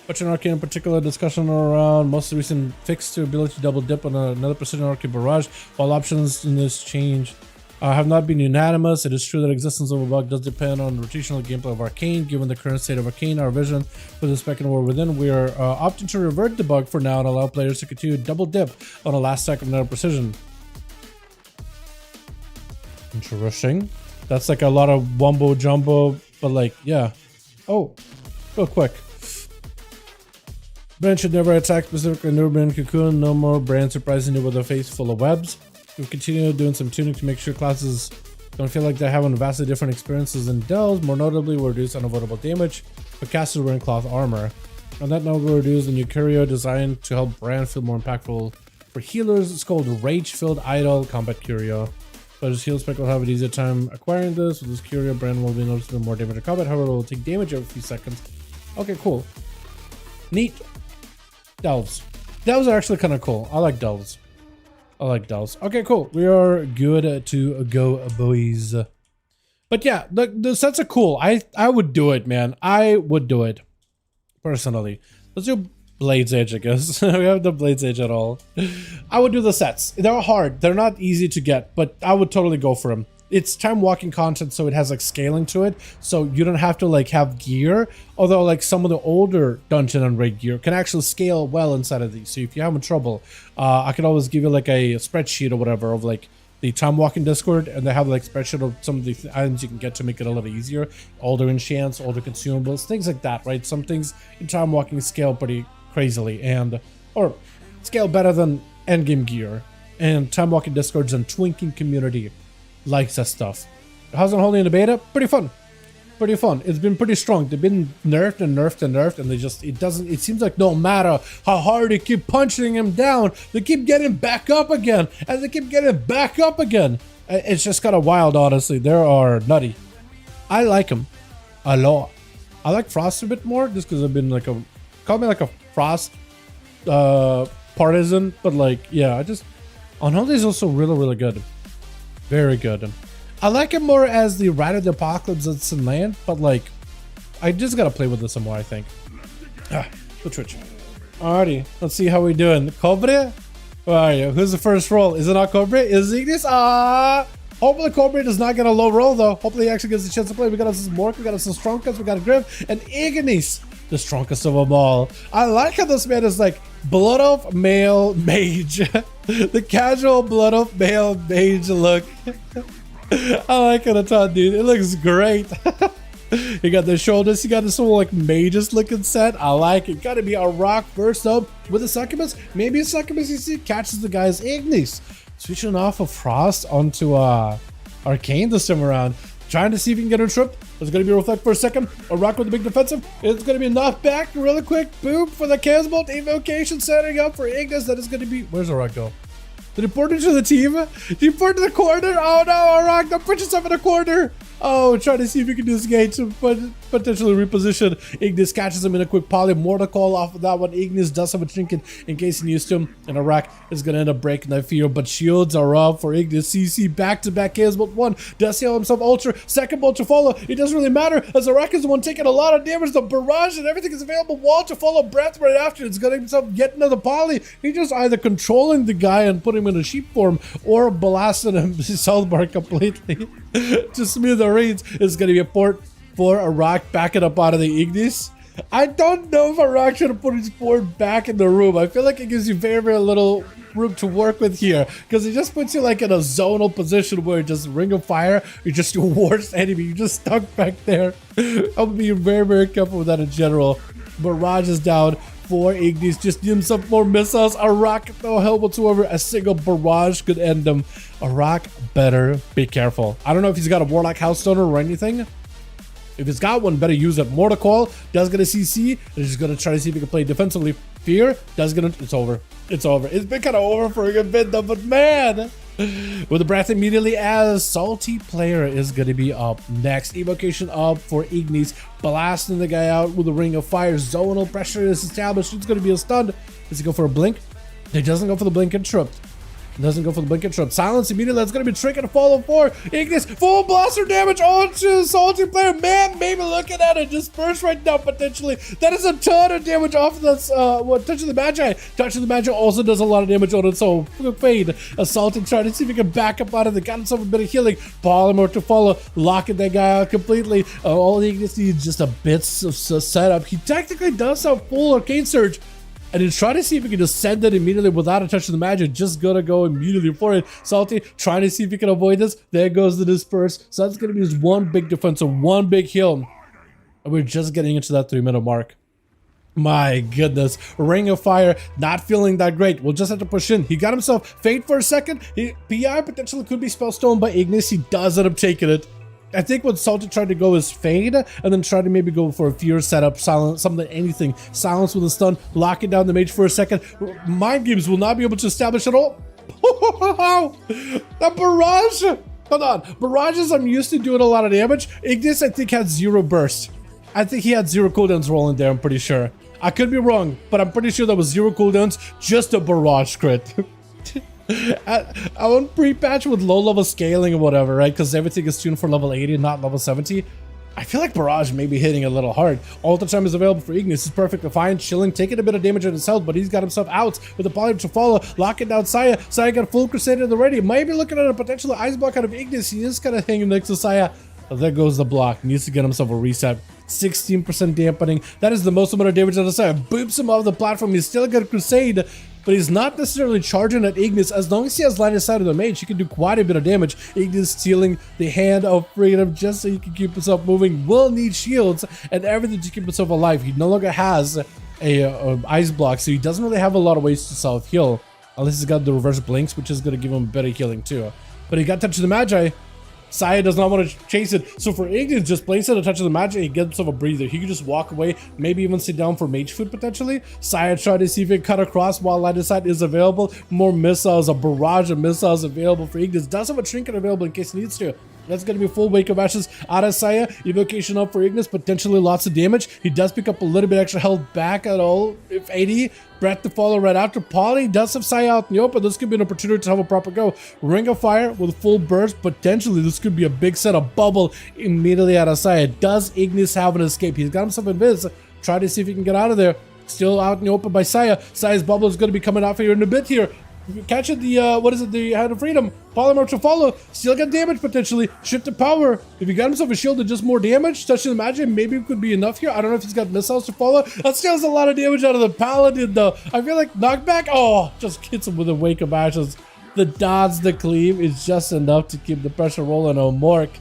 Precision Arcane in particular discussion around most recent fix to ability to double dip on another Precision Arcane barrage. While options in this change have not been unanimous, it is true that existence of a bug does depend on the rotational gameplay of Arcane. Given the current state of Arcane, our vision for the spec and war within, we are opting to revert the bug for now and allow players to continue to double dip on a last stack of another precision. Interesting. That's like a lot of wumbo jumbo, but like, yeah. Oh, real quick. Brand should never attack specifically never been cocoon. No more brand surprising you with a face full of webs. We'll continue doing some tuning to make sure classes don't feel like they're having vastly different experiences than Dells. More notably, we'll reduce unavoidable damage for casters wearing cloth armor. On that note, we'll reduce the new curio designed to help brand feel more impactful. For healers, it's called Rage-Filled Idol Combat Curio. But his heal spec will have an easier time acquiring this. With this curio, brand will be noticeably more damage in combat. However, it will take damage every few seconds. Okay, cool. Neat. Delves. Delves are actually kind of cool. I like delves. I like delves. Okay, cool. We are good to go, boys. But yeah, the sets are cool. I would do it, man. I would do it. Personally. Let's do Blade's Edge, I guess. We have the Blade's Edge at all. I would do the sets. They're hard. They're not easy to get, but I would totally go for them. It's time walking content, so it has like scaling to it, so you don't have to like have gear. Although like some of the older dungeon and raid gear can actually scale well inside of these. So if you're having trouble, I could always give you like a spreadsheet or whatever of like the time walking Discord, and they have like spreadsheet of some of the items you can get to make it a little easier. Older enchants, older consumables, things like that, right? Some things in time walking scale pretty crazily or scale better than endgame gear. And time walking Discords and twinking community likes that stuff. How's it holding in the beta? Pretty fun. Pretty fun. It's been pretty strong. They've been nerfed and nerfed and nerfed, and it seems like no matter how hard you keep punching him down, they keep getting back up again, and they keep getting back up again. It's just kind of wild, honestly. They are nutty. I like them a lot. I like Frost a bit more, just because I've been like call me like a Frost partisan, but like, yeah, Unholy is also really, really good. Very good. I like it more as the Ride of the Apocalypse that's in land, but like, I just gotta play with this some more, I think. The Twitch. Alrighty, let's see how we doing. Cobre? Where are you? Who's the first roll? Is it not Cobre? Is it Ignis? Hopefully Cobre does not get a low roll though. Hopefully he actually gets a chance to play. We got us some Mork, we got us some Strongest, we got a Griff, and Ignis, the strongest of them all. I like how this man is like Blood Elf Male Mage. The casual Blood Elf Male Mage look. I like it a ton, dude. It looks great. You got the shoulders, you got this whole like mages looking set. I like it. Gotta be a rock first up with a succubus. Maybe a succubus you see catches the guy's Ignis. Switching off of Frost onto Arcane this time around. Trying to see if he can get her tripped. It's gonna be reflect for a second. A rock with a big defensive. It's gonna be knocked back really quick. Boom for the Casbolt invocation setting up for Ignis. That is gonna be. Where's the rock go? Did he port into the team? Did he port to the corner? Oh no, Arak, don't put yourself in the corner. Oh, trying to see if you can do this gate to potentially reposition. Ignis catches him in a quick poly. Mortal call off of that one. Ignis does have a trinket in case he needs to. And Arak is going to end up breaking that field. But shields are up for Ignis. CC back-to-back kills, but one does heal himself ultra. Second bolt to follow. It doesn't really matter as Arak is the one taking a lot of damage. The barrage and everything is available. Wall to follow. Breath right after. It's going to himself get another poly. He's just either controlling the guy and putting him in a sheep form or blasting him south bar completely. To smooth the reins is going to be a port for Arak backing up out of the Ignis. I don't know if Arak should have put his board back in the room. I feel like it gives you very, very little room to work with here because it just puts you like in a zonal position where just Ring of Fire, you're just your worst enemy. You're just stuck back there. I'll be very, very careful with that in general. Barrage is down for Ignis. Just give him some more missiles. Arak, no help whatsoever. A single barrage could end him. Arak better be careful. I don't know if he's got a Warlock Hellstoner or anything. If he's got one, better use it. Mortal Call does get a CC. And he's gonna try to see if he can play defensively. Fear does get it's over. It's over. It's been kind of over for a good bit though, but man. With the breath immediately as Salty Player is going to be up next. Evocation up for Ignis. Blasting the guy out with a Ring of Fire. Zonal pressure is established. It's going to be a stun. Does he go for a blink? He doesn't go for the blink and trip. Doesn't go for the blink and trip. Silence immediately. That's going to be tricky to follow for Ignis. Full blaster damage onto Salty Player. Man, maybe looking at it. Disperse right now potentially. That is a ton of damage off of this. Touch of the Magi. Touch of the Magi also does a lot of damage on it. So fade. Assaulting, trying to see if he can back up out of it. Got himself a bit of healing. Polymorph to follow. Locking that guy out completely. All Ignis needs just a bit of setup. He technically does have full Arcane Surge. And he's trying to see if he can just send it immediately without a touch of the magic. Just gonna go immediately for it. Salty trying to see if he can avoid this. There goes the disperse. So that's gonna be his one big defense, so one big heal. And we're just getting into that 3-minute mark. My goodness. Ring of Fire, not feeling that great. We'll just have to push in. He got himself Fade for a second. PI potentially could be Spellstone by Ignis. He does end up taking it. I think what Salty tried to go is Fade, and then try to maybe go for a Fear setup, silence, something, anything. Silence with a stun, locking down the mage for a second. Mind games will not be able to establish at all. That barrage! Hold on. Barrages, I'm used to doing a lot of damage. Ignis, I think, had 0 burst. I think he had 0 cooldowns rolling there, I'm pretty sure. I could be wrong, but I'm pretty sure that was 0 cooldowns, just a barrage crit. I want pre-patch with low level scaling or whatever, right? Because everything is tuned for level 80, not level 70. I feel like Barrage may be hitting a little hard. All the time is available for Ignis. He's perfectly fine, chilling, taking a bit of damage on his health, but he's got himself out with the poly to follow, locking down Saya. Saya got full Crusader already. Might be looking at a potential ice block out of Ignis. He is kind of hanging next to Saya. Oh, there goes the block. Needs to get himself a reset. 16% dampening. That is the most amount of damage on the Saya. Boops him off the platform. He's still got Crusade, but he's not necessarily charging at Ignis. As long as he has line of sight of the mage, he can do quite a bit of damage. Ignis stealing the hand of freedom just so he can keep himself moving. Will need shields and everything to keep himself alive. He no longer has a ice block, so he doesn't really have a lot of ways to self-heal. Unless he's got the reverse blinks, which is going to give him better healing too. But he got Touch of the Magi. Saya does not want to chase it, so for Ignis, just place it a Touch of the Magic, he gets himself a breather. He can just walk away, maybe even sit down for mage food potentially. Saya tried to see if he can cut across while line of sight is available. More missiles, a barrage of missiles available for Ignis. Does have a trinket available in case he needs to. That's going to be full Wake of Ashes out of Saya. Evocation up for Ignis, potentially lots of damage. He does pick up a little bit extra health back at all. If 80, Breath to follow right after. Poly does have Saya out in the open. This could be an opportunity to have a proper go. Ring of Fire with full burst. Potentially, this could be a big set of bubble immediately out of Saya. Does Ignis have an escape? He's got himself invis. Try to see if he can get out of there. Still out in the open by Saya. Saya's bubble is going to be coming out for you in a bit here. Catching the, what is it, the Hand of Freedom. Polymer to follow. Still got damage potentially. Shift to power. If he got himself a shield and just more damage, Touch of the Magic maybe it could be enough here. I don't know if he's got missiles to follow. That still has a lot of damage out of the Paladin though. I feel like knockback. Oh, just hits him with a Wake of Ashes. The dodge, the cleave is just enough to keep the pressure rolling on Mork.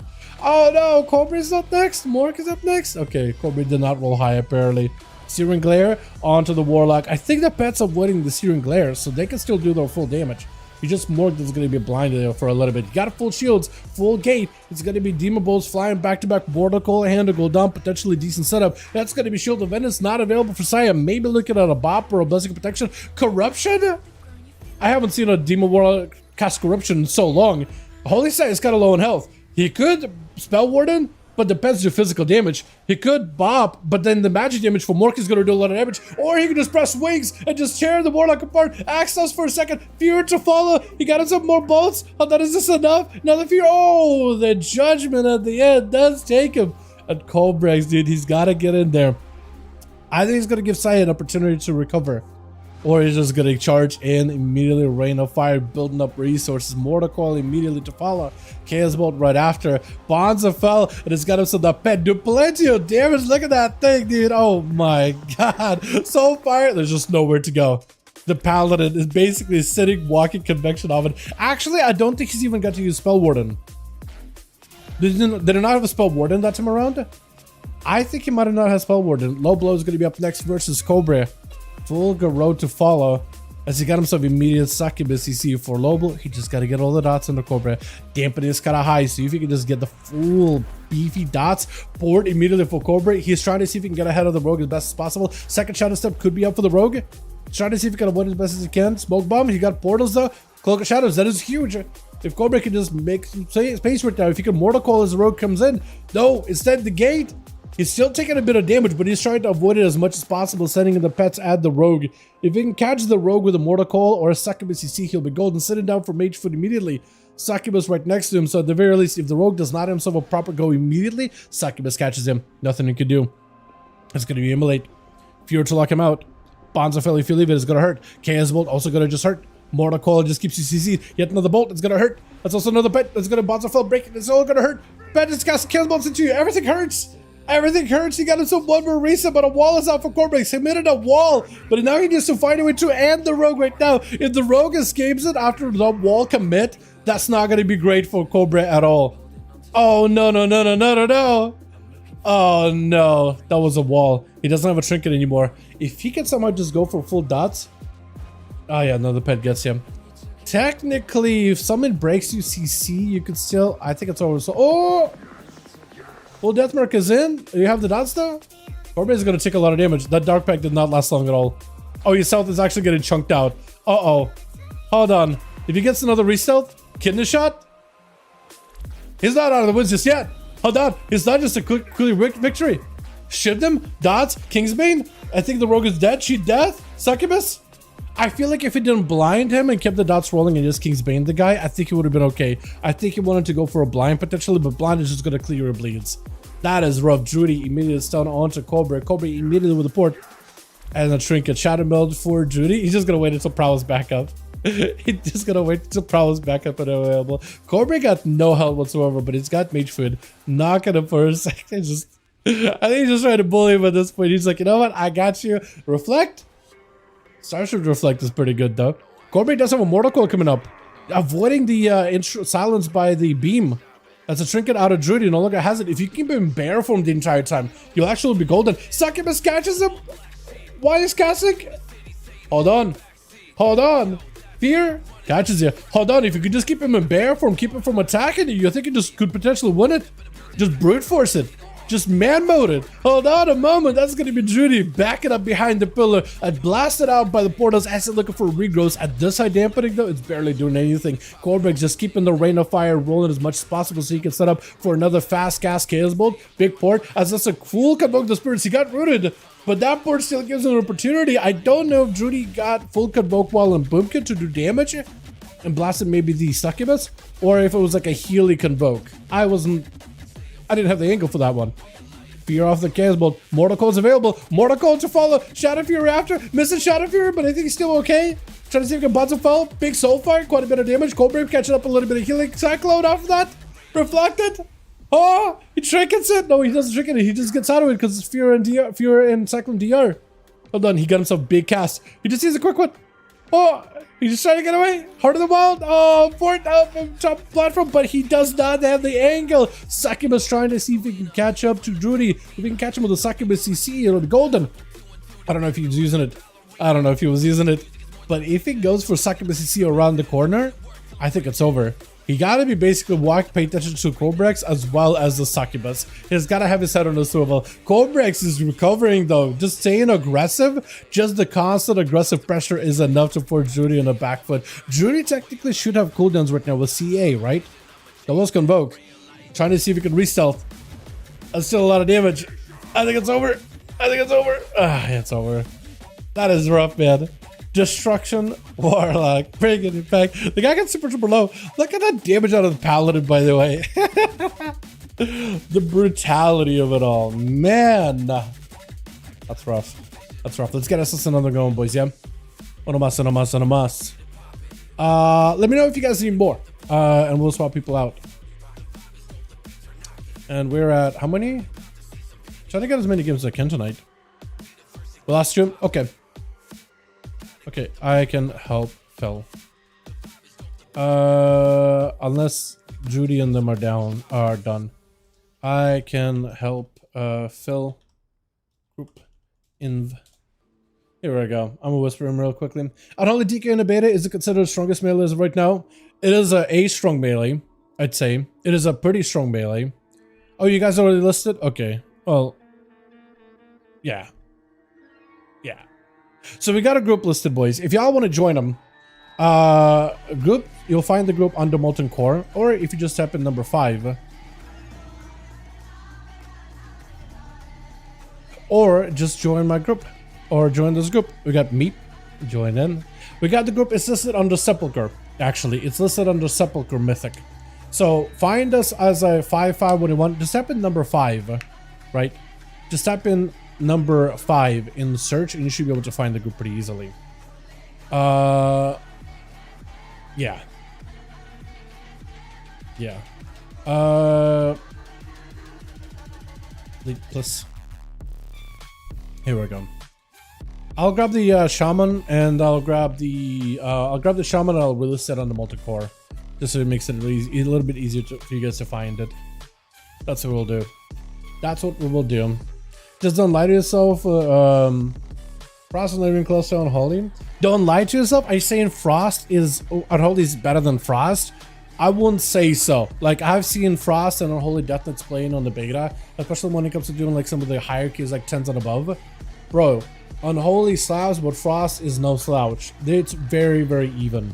Oh no, Cobra's up next. Mork is up next. Okay, Cobra did not roll high apparently. Searing Glare onto the Warlock. I think the pet's avoiding the Searing Glare, so they can still do their full damage. He just Morg is going to be blinded there for a little bit. He got full shields, full gate. It's going to be Demon Bolts flying back-to-back. Mortal hand to go down, potentially decent setup. That's going to be Shield of Venus, not available for Saya. Maybe looking at a Bop or a Blessing of Protection. Corruption? I haven't seen a Demon Warlock cast Corruption in so long. Holy Saya's got a low in health. He could Spell Warden, but depends on your physical damage. He could Bop, but then the magic damage for Mork is going to do a lot of damage. Or he can just press Wings and just tear the Warlock apart. Access for a second. Fear to follow. He got himself more bolts. Oh, that is this enough? Another Fear. Oh, the Judgment at the end does take him. And Colbrex, dude, he's got to get in there. I think he's going to give Saya an opportunity to recover. Or he's just going to charge in, immediately Rain of Fire, building up resources. Mortal Coil immediately to follow. Chaos Bolt right after. Bonza fell, and it's got himself the pet. Do plenty of damage. Look at that thing, dude. Oh my god. So fire. There's just nowhere to go. The Paladin is basically sitting, walking convection oven. Actually, I don't think he's even got to use Spell Warden. Did he not have a Spell Warden that time around? I think he might have not had Spell Warden. Low Blow is going to be up next versus Cobra. Full road to follow as he got himself immediate succubus. You see for Lobo, he just got to get all the dots on the Cobra. Dampening is kind of high, so if he can just get the full beefy dots poured immediately for Cobra, he's trying to see if he can get ahead of the Rogue as best as possible. Second Shadow Step could be up for the Rogue. He's trying to see if he can avoid as best as he can. Smoke Bomb, he got portals though. Cloak of Shadows, that is huge. If Cobra can just make some space right now, if he can Mortal Coil as the Rogue comes in. No, instead the gate. He's still taking a bit of damage, but he's trying to avoid it as much as possible, sending in the pets at the Rogue. If he can catch the Rogue with a Mortal Coil or a Succubus, you see he'll be golden, sitting down for Mage Foot immediately. Succubus right next to him, so at the very least, if the Rogue does not have himself a proper go immediately, Succubus catches him. Nothing he can do. It's going to be Immolate. Fear to lock him out. Bonzafell, if you leave it, is going to hurt. Chaos Bolt also going to just hurt. Mortal Coil just keeps you CC'd. Yet another Bolt, it's going to hurt. That's also another pet. That's going to Bonzafell break it. It's all going to hurt. Pet just casts Chaos Bolts into you. Everything hurts. Everything hurts. He got himself one more reset, but a wall is out for Corbex. He made it a wall, but now he needs to find a way to end the Rogue right now. If the Rogue escapes it after the wall commit, that's not going to be great for Cobra at all. Oh, no, no, no, no, no, no, no. Oh, no. That was a wall. He doesn't have a trinket anymore. If he can somehow just go for full dots. Oh, yeah, another pet gets him. Technically, if someone breaks you CC, you could still... I think it's over. So, oh! Full Deathmark is in. You have the dots though? Corbin is going to take a lot of damage. That Dark Pack did not last long at all. Oh, your stealth is actually getting chunked out. Uh-oh. Hold on. If he gets another re-stealth, kidney shot? He's not out of the woods just yet. Hold on. It's not just a clear victory. Shift him. Dots. Kingsbane. I think the Rogue is dead. Cheat death. Succubus. I feel like if he didn't blind him and kept the dots rolling and just Kingsbane the guy, I think he would have been okay. I think he wanted to go for a blind potentially, but blind is just going to clear your bleeds. That is rough. Judy immediately stun onto Cobra. Cobra immediately with the port. And the trinket. Shadow meld for Judy. He's just gonna wait until Prowl's back up. He's just gonna wait until Prowl's back up and available. Cobra got no health whatsoever, but he's got mage food. Knocking him for a second. I think he's just trying to bully him at this point. He's like, you know what? I got you. Reflect. Starship Reflect is pretty good though. Cobra does have a Mortal Coil coming up. Avoiding the silence by the beam. That's a trinket out of Druid. No longer has it. If you keep him in bear form the entire time, you'll actually be golden. Succubus catches him. Why is casting? Hold on. Hold on. Fear catches you. Hold on. If you could just keep him in bear form, keep him from attacking you, I think you just could potentially win it. Just brute force it. Just man mode it. Hold on a moment. That's going to be Judy backing up behind the pillar and blasted out by the portals as they're looking for regrowths. At this high dampening though, it's barely doing anything. Corbrex just keeping the rain of fire rolling as much as possible so he can set up for another fast cast chaos bolt. Big port as that's a cool convoke the spirits. He got rooted, but that port still gives him an opportunity. I don't know if Judy got full convoke while in Boomkit to do damage and blasted maybe the succubus, or if it was like a Healy convoke. I didn't have the angle for that one. Fear off the chaos bolt. Mortal Coil's available. Mortal Coil to follow. Shadow Fury after. Missing Shadow Fury, but I think he's still okay. Trying to see if he can bounce a fall. Big soul fire. Quite a bit of damage. Cold Brave catching up a little bit of healing. Cyclone after that. Reflected. Oh, he trinkets it. No, he doesn't trinket it. He just gets out of it because it's Fear and Cyclone DR. Hold on. He got himself big cast. He just sees a quick one. Oh, he's just trying to get away. Heart of the Wild. Oh, fort up top platform, but he does not have the angle. Succubus trying to see if he can catch up to Drudy. If he can catch him with the Succubus CC or the Golden. I don't know if he was using it. I don't know if he was using it. But if it goes for Succubus CC around the corner, I think it's over. He gotta be basically pay attention to Cobrex as well as the Succubus. He's gotta have his head on the swivel. Cobrex is recovering though. Just staying aggressive. Just the constant aggressive pressure is enough to force Judy on the back foot. Judy technically should have cooldowns right now with CA, right? That was Convoke. Trying to see if he can re-stealth. That's still a lot of damage. I think it's over. I think it's over. It's over. That is rough, man. Destruction Warlock, bringing it back. The guy got super low. Look at that damage out of the Paladin, by the way. The brutality of it all, man. That's rough. That's rough. Let's get us another going, boys. Yeah. One más. Let me know if you guys need more, and we'll swap people out. And we're at how many? Trying to get as many games as I can tonight. The last stream. Okay. Okay, I can help Phil. Unless Judy and them are done. I can help Phil. Group Inv. Here we go. I'm gonna whisper him real quickly. Unholy DK in the beta, is it considered the strongest melee as of right now? It is a strong melee, I'd say. It is a pretty strong melee. Oh, you guys already listed? Okay. Well, yeah. Yeah. So we got a group listed, boys. If y'all want to join them, group, you'll find the group under Molten Core, or if you just type in number 5, or just join my group, or join this group. We got Meep, join in. We got the group. It's listed under Sepulchre. Actually, it's listed under Sepulchre Mythic. So find us as a 5V5 1v1. Just type in number 5, right? Just type in number 5 in the search and you should be able to find the group pretty easily. Yeah. Plus, here we go. I'll grab the shaman and I'll grab the shaman and I'll release it on the multi-core just so it makes it a little bit easier for you guys to find it. That's what we'll do. That's what we will do. Just don't lie to yourself. Frost is living close to Unholy. Don't lie to yourself. Are you saying Frost is Unholy is better than Frost? I wouldn't say so. Like, I've seen Frost and Unholy Death Knights playing on the beta, especially when it comes to doing like some of the hierarchies like 10s and above. Bro, Unholy slaps, but Frost is no slouch. It's very, very even.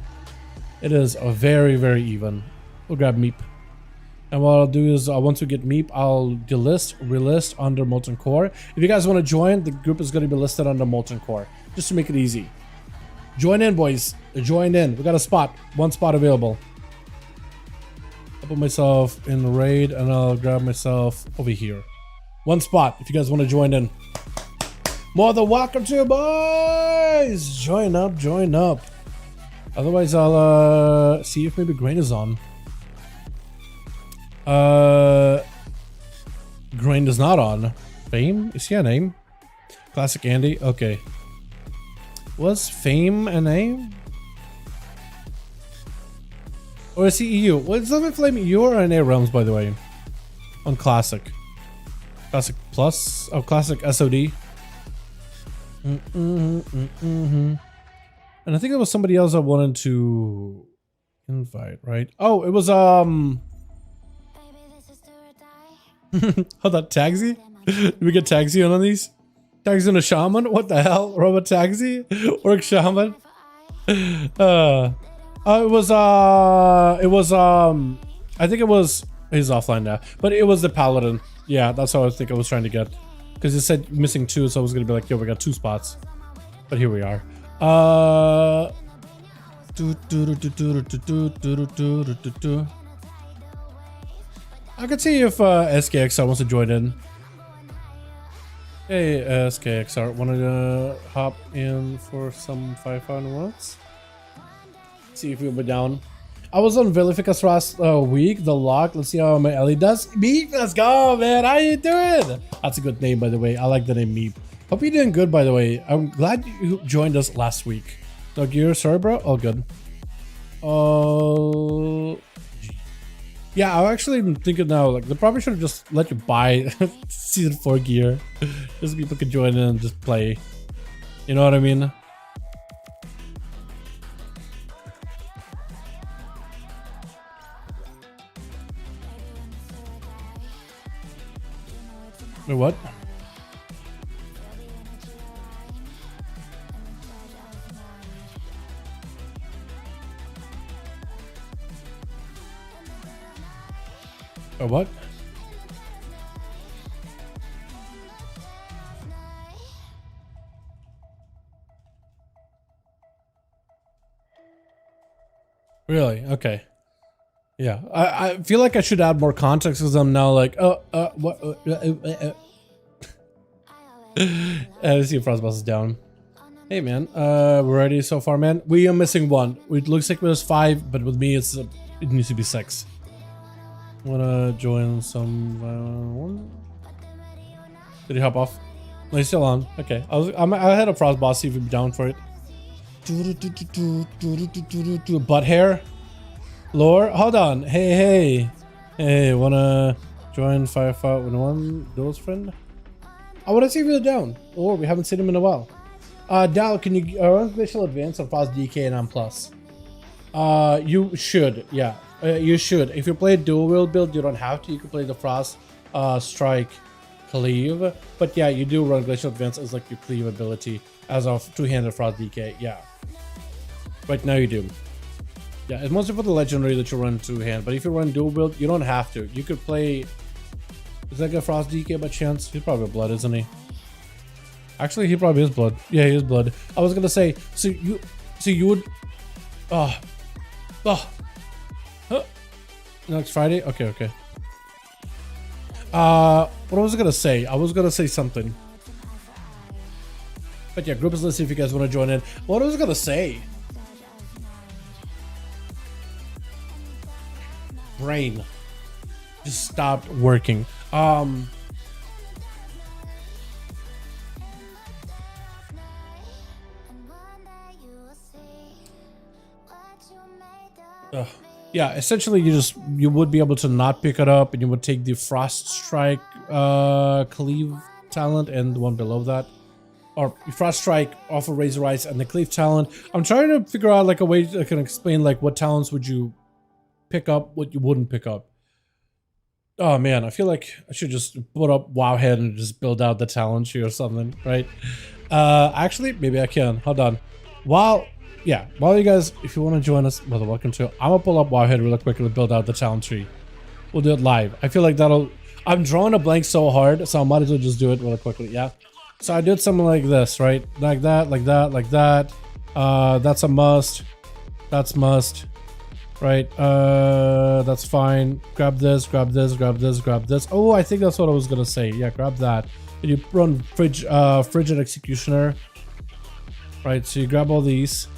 It is a very, very even. We'll grab Meep. And what I'll do is, once we get Meep, I'll delist, relist under Molten Core. If you guys want to join, the group is going to be listed under Molten Core, just to make it easy. Join in, boys. Join in. We got a spot. One spot available. I'll put myself in raid, and I'll grab myself over here. One spot if you guys want to join in. More than welcome to, boys. Join up, join up. Otherwise, I'll see if maybe Grain is on. Grain is not on. Fame? Is he a name? Classic Andy? Okay. Was Fame a name? Or is he EU? Well, it's not Flame EU or NA realms, by the way. On Classic. Classic Plus? Oh, Classic SOD. And I think there was somebody else I wanted to invite, right? Oh, it was Hold on, Taxi? Did we get Taxi on these? Taxi and a Shaman? What the hell? Robot Taxi? Orc Shaman? I think it was, he's offline now, but it was the Paladin. Yeah, that's what I think I was trying to get. Because it said missing 2, so I was gonna be like, yo, we got 2 spots. But here we are. I could see if SKXR wants to join in. Hey, SKXR, wanna hop in for some 5v5 once? See if we'll be down. I was on Vilificus last week, the lock. Let's see how my Ellie does. Meep, let's go, man. How you doing? That's a good name, by the way. I like the name Meep. Hope you're doing good, by the way. I'm glad you joined us last week. Doug, you're sorry, bro? All good. Yeah, I'm actually thinking now, like, they probably should have just let you buy Season 4 gear. Just people can join in and just play. You know what I mean? Wait, what? Oh, what? Really? Okay. Yeah, I feel like I should add more context because I'm now like, what? Let's see if Frostboss is down. Hey, man, we're ready so far, man. We are missing 1. It looks like there's 5, but with me, it needs to be 6. Wanna join some? Did he hop off? No, he's still on. Okay, I had a Frostboss. See if he'd be down for it. Butt hair. Lore, hold on. Hey, wanna join 5v5 1v1 Duels, friend? I wanna see if you're down. Or we haven't seen him in a while. Dal, can you run Glacial Advance on Frost DK and M+? You should, yeah. You should. If you play dual wield build, you don't have to. You can play the Frost Strike Cleave. But yeah, you do run Glacial Advance as like your cleave ability as of two-handed Frost DK. Yeah. Right now you do. Yeah, it's mostly for the legendary that you run two-hand. But if you run dual build, you don't have to. You could play. Is that guy Frost DK by chance? He's probably blood, isn't he? Actually, he probably is blood. Yeah, he is blood. I was gonna say, so you would. Next Friday? Okay. What was I gonna say? I was gonna say something. But yeah, group is listed if you guys want to join in. What was I gonna say? Brain just stopped working. Yeah, essentially you would be able to not pick it up, and you would take the Frost Strike Cleave talent and the one below that, or Frost Strike off of Razor Ice and the Cleave talent. I'm trying to figure out like a way I can explain like what talents would you pick up, what you wouldn't pick up. Oh man, I feel like I should just put up Wowhead and just build out the talent tree or something, right? Actually, maybe I can. Hold on. While you guys, if you want to join us, well, welcome to. I'm gonna pull up Wowhead really quick and build out the talent tree. We'll do it live. I feel like that'll. I'm drawing a blank so hard, so I might as well just do it really quickly. Yeah. So I did something like this, right? Like that, like that, like that. That's a must. That's must. Right, that's fine. Grab this, grab this, grab this, grab this. Oh, I think that's what I was gonna say. Yeah, grab that. And you run frigid executioner. Right, so you grab all these.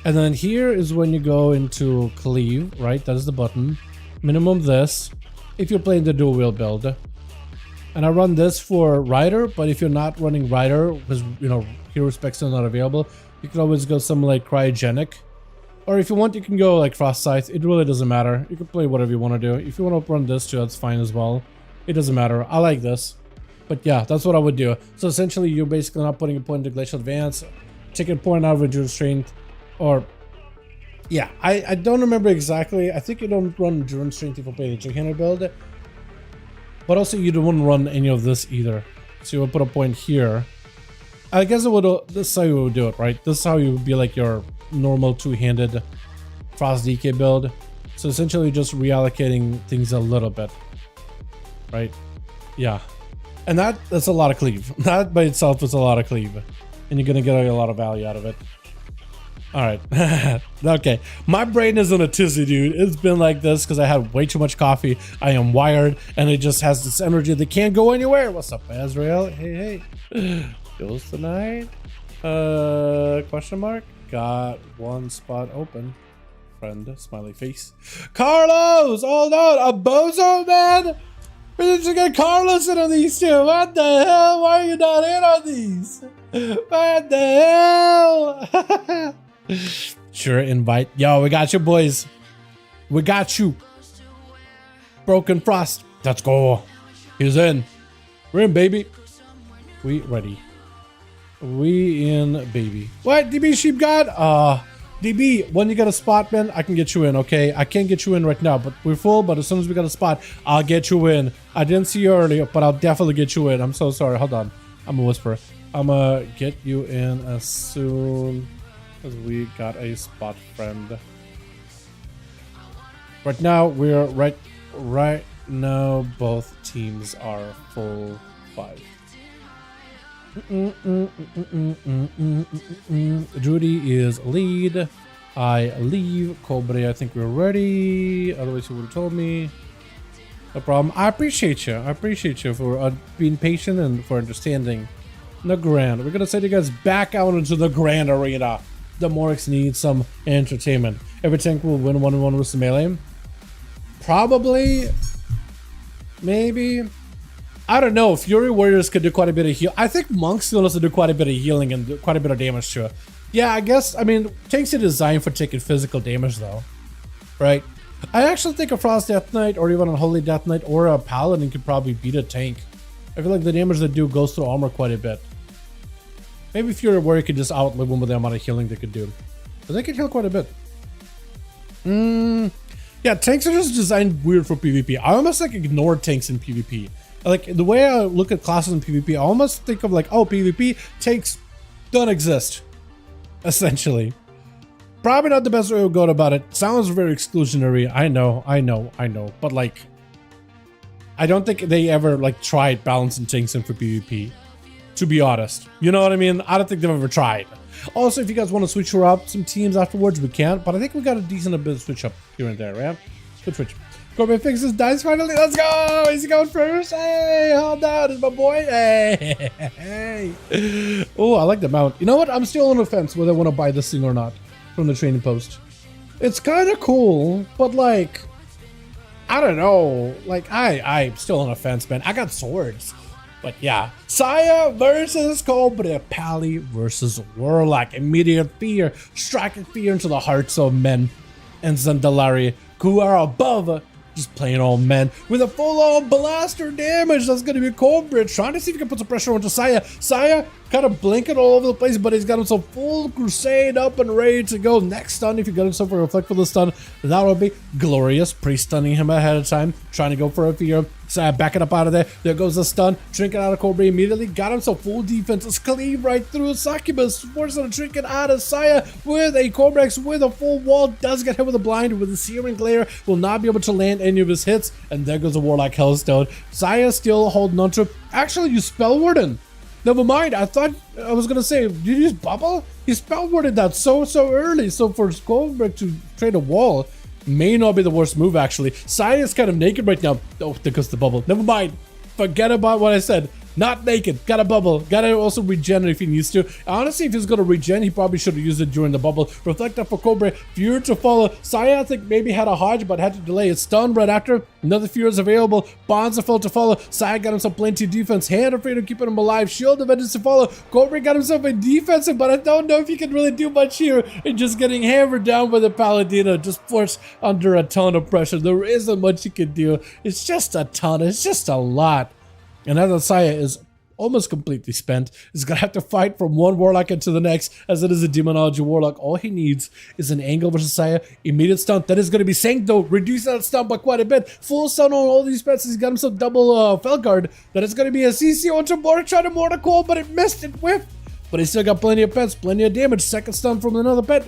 And then here is when you go into cleave, right? That is the button. Minimum this, if you're playing the dual wheel build. And I run this for Rider, but if you're not running Rider, because, you know, hero specs are not available, you can always go something like Cryogenic. Or if you want, you can go like Frost Scythe. It really doesn't matter. You can play whatever you want to do. If you want to run this too, that's fine as well. It doesn't matter. I like this. But yeah, that's what I would do. So essentially, you're basically not putting a point into Glacial Advance, taking a point out of Endurance Strength, or... Yeah, I don't remember exactly. I think you don't run Endurance Strength if you play the two-handed build. But also, you don't want to run any of this either. So you would put a point here. I guess it would. This is how you would do it, right? This is how you would be like your normal two-handed Frost DK build. So essentially just reallocating things a little bit, right? Yeah, and that's a lot of cleave. That by itself is a lot of cleave, and you're gonna get a lot of value out of it. All right. Okay, my brain is in a tizzy, dude. It's been like this because I had way too much coffee. I am wired, and it just has this energy that can't go anywhere. What's up, Azrael? Hey. Duels tonight? Question mark? Got one spot open. Friend, smiley face. Carlos! Hold on! A bozo, man? We need to get Carlos in on these two. What the hell? Why are you not in on these? What the hell? Sure, invite. Yo, we got you, boys. We got you. Broken Frost. Let's go. He's in. We're in, baby. We ready. We in, baby. What? DB Sheep God? DB, when you get a spot, man, I can get you in, okay? I can't get you in right now, but we're full. But as soon as we got a spot, I'll get you in. I didn't see you earlier, but I'll definitely get you in. I'm so sorry. Hold on. I'm a whisper. I'm gonna get you in as soon as we got a spot, friend. Right now, we're right now, both teams are full 5. Judy is lead. I leave. Cobra, I think we're ready. Otherwise, you would have told me. No problem. I appreciate you. I appreciate you for being patient and for understanding. The grand. We're gonna send you guys back out into the grand arena. The Morix needs some entertainment. Every tank will win 1-on-1 versus melee. Probably. Maybe. I don't know. Fury Warriors could do quite a bit of heal. I think Monks can also do quite a bit of healing and do quite a bit of damage too. Yeah, I guess. I mean, tanks are designed for taking physical damage though, right? I actually think a Frost Death Knight or even a Holy Death Knight or a Paladin could probably beat a tank. I feel like the damage they do goes through armor quite a bit. Maybe Fury Warrior could just outlive them with the amount of healing they could do. But they can heal quite a bit. Yeah, tanks are just designed weird for PvP. I almost like ignore tanks in PvP. Like the way I look at classes in PvP, I almost think of like, oh, PvP tanks don't exist. Essentially. Probably not the best way to go about it. Sounds very exclusionary. I know. But like, I don't think they ever like tried balancing tanks in for PvP. To be honest. You know what I mean? I don't think they've ever tried. Also, if you guys want to switch her up some teams afterwards, we can. But I think we got a decent bit of switch up here and there, right? Good switch. Corbin fixes dice finally. Let's go! Is he going first? Hey, hold on, it's my boy. Hey. Oh, I like the mount. You know what? I'm still on the fence whether I want to buy this thing or not from the training post. It's kind of cool, but like, I don't know. Like, I'm still on the fence, man. I got swords. But yeah, Saya versus Cobra, Pally versus Warlock. Immediate fear, striking fear into the hearts of men. And Zandalari, who are above, just plain old men with a full-on blaster damage. That's going to be Cobra trying to see if he can put some pressure onto Saya. Saya kind of blinking all over the place, but he's got himself full crusade up and ready to go. Next stun, if you got himself a reflect for the stun, that would be glorious. Pre-stunning him ahead of time, trying to go for a fear. Saya backing up out of there. There goes the stun. Trinket out of Cobra immediately. Got himself full defense. It's cleave right through Succubus. Forcing a Trinket out of Saya with a Cobrax with a full wall. Does get hit with a blind with a Searing Glare. Will not be able to land any of his hits. And there goes the Warlock Hellstone. Saya still holding on to. Actually, you Spell Warden. Never mind. I thought I was gonna say, did you use Bubble? He Spell Warded that so early. So for Cobra to trade a wall, may not be the worst move, actually. Saya is kind of naked right now. Oh, there goes the bubble. Never mind. Forget about what I said. Not naked. Got a bubble. Gotta also regen if he needs to. Honestly, if he's gonna regen, he probably should have used it during the bubble. Reflector for Cobra. Fear to follow. Saya, I think, maybe had a Hodge, but had to delay. It's stunned right after. Another Fear is available. Bonds are full to follow. Saya got himself plenty of defense. Hand of Freedom keeping him alive. Shield of Vengeance to follow. Cobra got himself a defensive, but I don't know if he can really do much here. And just getting hammered down by the Paladino. Just forced under a ton of pressure. There isn't much he can do. It's just a ton. It's just a lot. And now that Saya is almost completely spent, he's gonna have to fight from one Warlock into the next, as it is a Demonology Warlock. All he needs is an angle versus Saya, immediate stun. That is gonna be Sank though, reduce that stun by quite a bit. Full stun on all these pets. He's got himself double Felguard. That is gonna be a CC onto Mortar, trying to Mortar Coil, but it missed, it whiffed. But he's still got plenty of pets, plenty of damage. Second stun from another pet.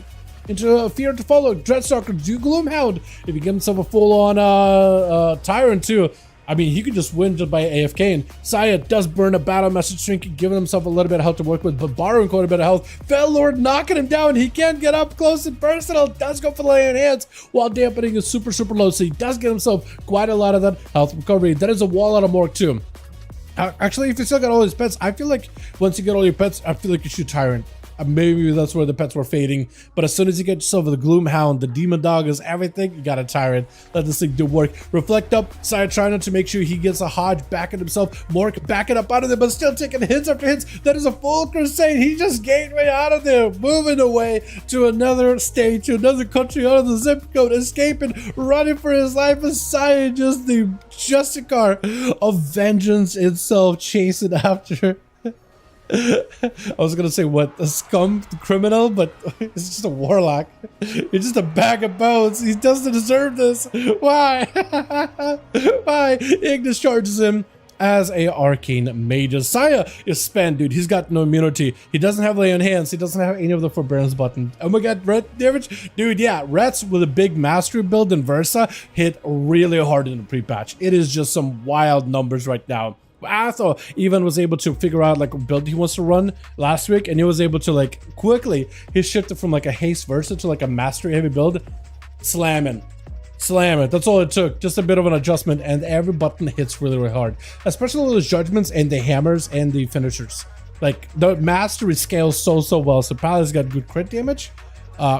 Into a Fear to follow. Dreadstalker, do Gloomhound. If he gives himself a full-on Tyrant too, I mean, he could just win just by AFKing. Saya does burn a battle message trinket, giving himself a little bit of health to work with, but borrowing quite a bit of health. Fell Lord knocking him down. He can't get up close and personal. Does go for the lay on hands while dampening is super low, so he does get himself quite a lot of that health recovery. That is a wall out of Morg too. Actually, if you still got all his pets, I feel like once you get all your pets, I feel like you shoot Tyrant. Maybe that's where the pets were fading, but as soon as you get yourself the Gloomhound, the Demon Dog is everything, you got a Tyrant. Let this thing do work. Reflect up, Saya trying not to make sure he gets a Hodge backing himself. Mork backing up out of there, but still taking hits after hits. That is a full crusade. He just gateway out of there, moving away to another state, to another country, out of the zip code, escaping, running for his life. As Saya just the Justicar of vengeance itself, chasing after. I was gonna say what, a scum criminal, but it's just a warlock. You're just a bag of bones. He doesn't deserve this. Why? Why? Ignis charges him as a arcane mage. Saya is spent, dude. He's got no immunity. He doesn't have lay on hands. He doesn't have any of the forbearance button. Oh my god, red damage, dude. Yeah, Rets with a big mastery build in Versa hit really hard in the pre-patch. It is just some wild numbers right now. Atho even was able to figure out like what build he wants to run last week, and he was able to like quickly, he shifted from like a haste Versa to like a mastery heavy build. Slam it. That's all it took. Just a bit of an adjustment, and every button hits really hard, especially those judgments and the hammers and the finishers. Like the mastery scales so well. So Palace got good crit damage,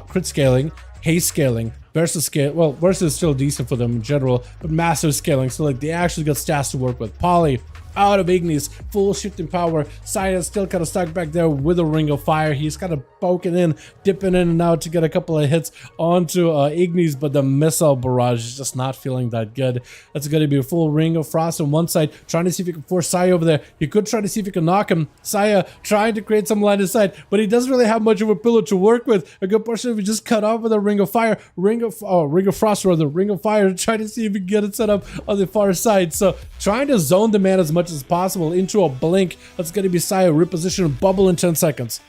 crit scaling, haste scaling, Versa scale. Well, Versa is still decent for them in general, but massive scaling. So like they actually got stats to work with. Poly out of Ignis, full shifting power. Saya still kind of stuck back there with a Ring of Fire. He's kind of poking in, dipping in and out to get a couple of hits onto Ignis, but the missile barrage is just not feeling that good. That's going to be a full Ring of Frost on one side, trying to see if he can force Saya over there. He could try to see if he can knock him. Saya trying to create some line of sight, but he doesn't really have much of a pillar to work with. A good portion of it just cut off with a Ring of Fire, Ring of Frost rather, Ring of Fire, trying to see if he can get it set up on the far side. So trying to zone the man as much as possible into a blink. That's going to be Saya reposition, bubble in 10 seconds.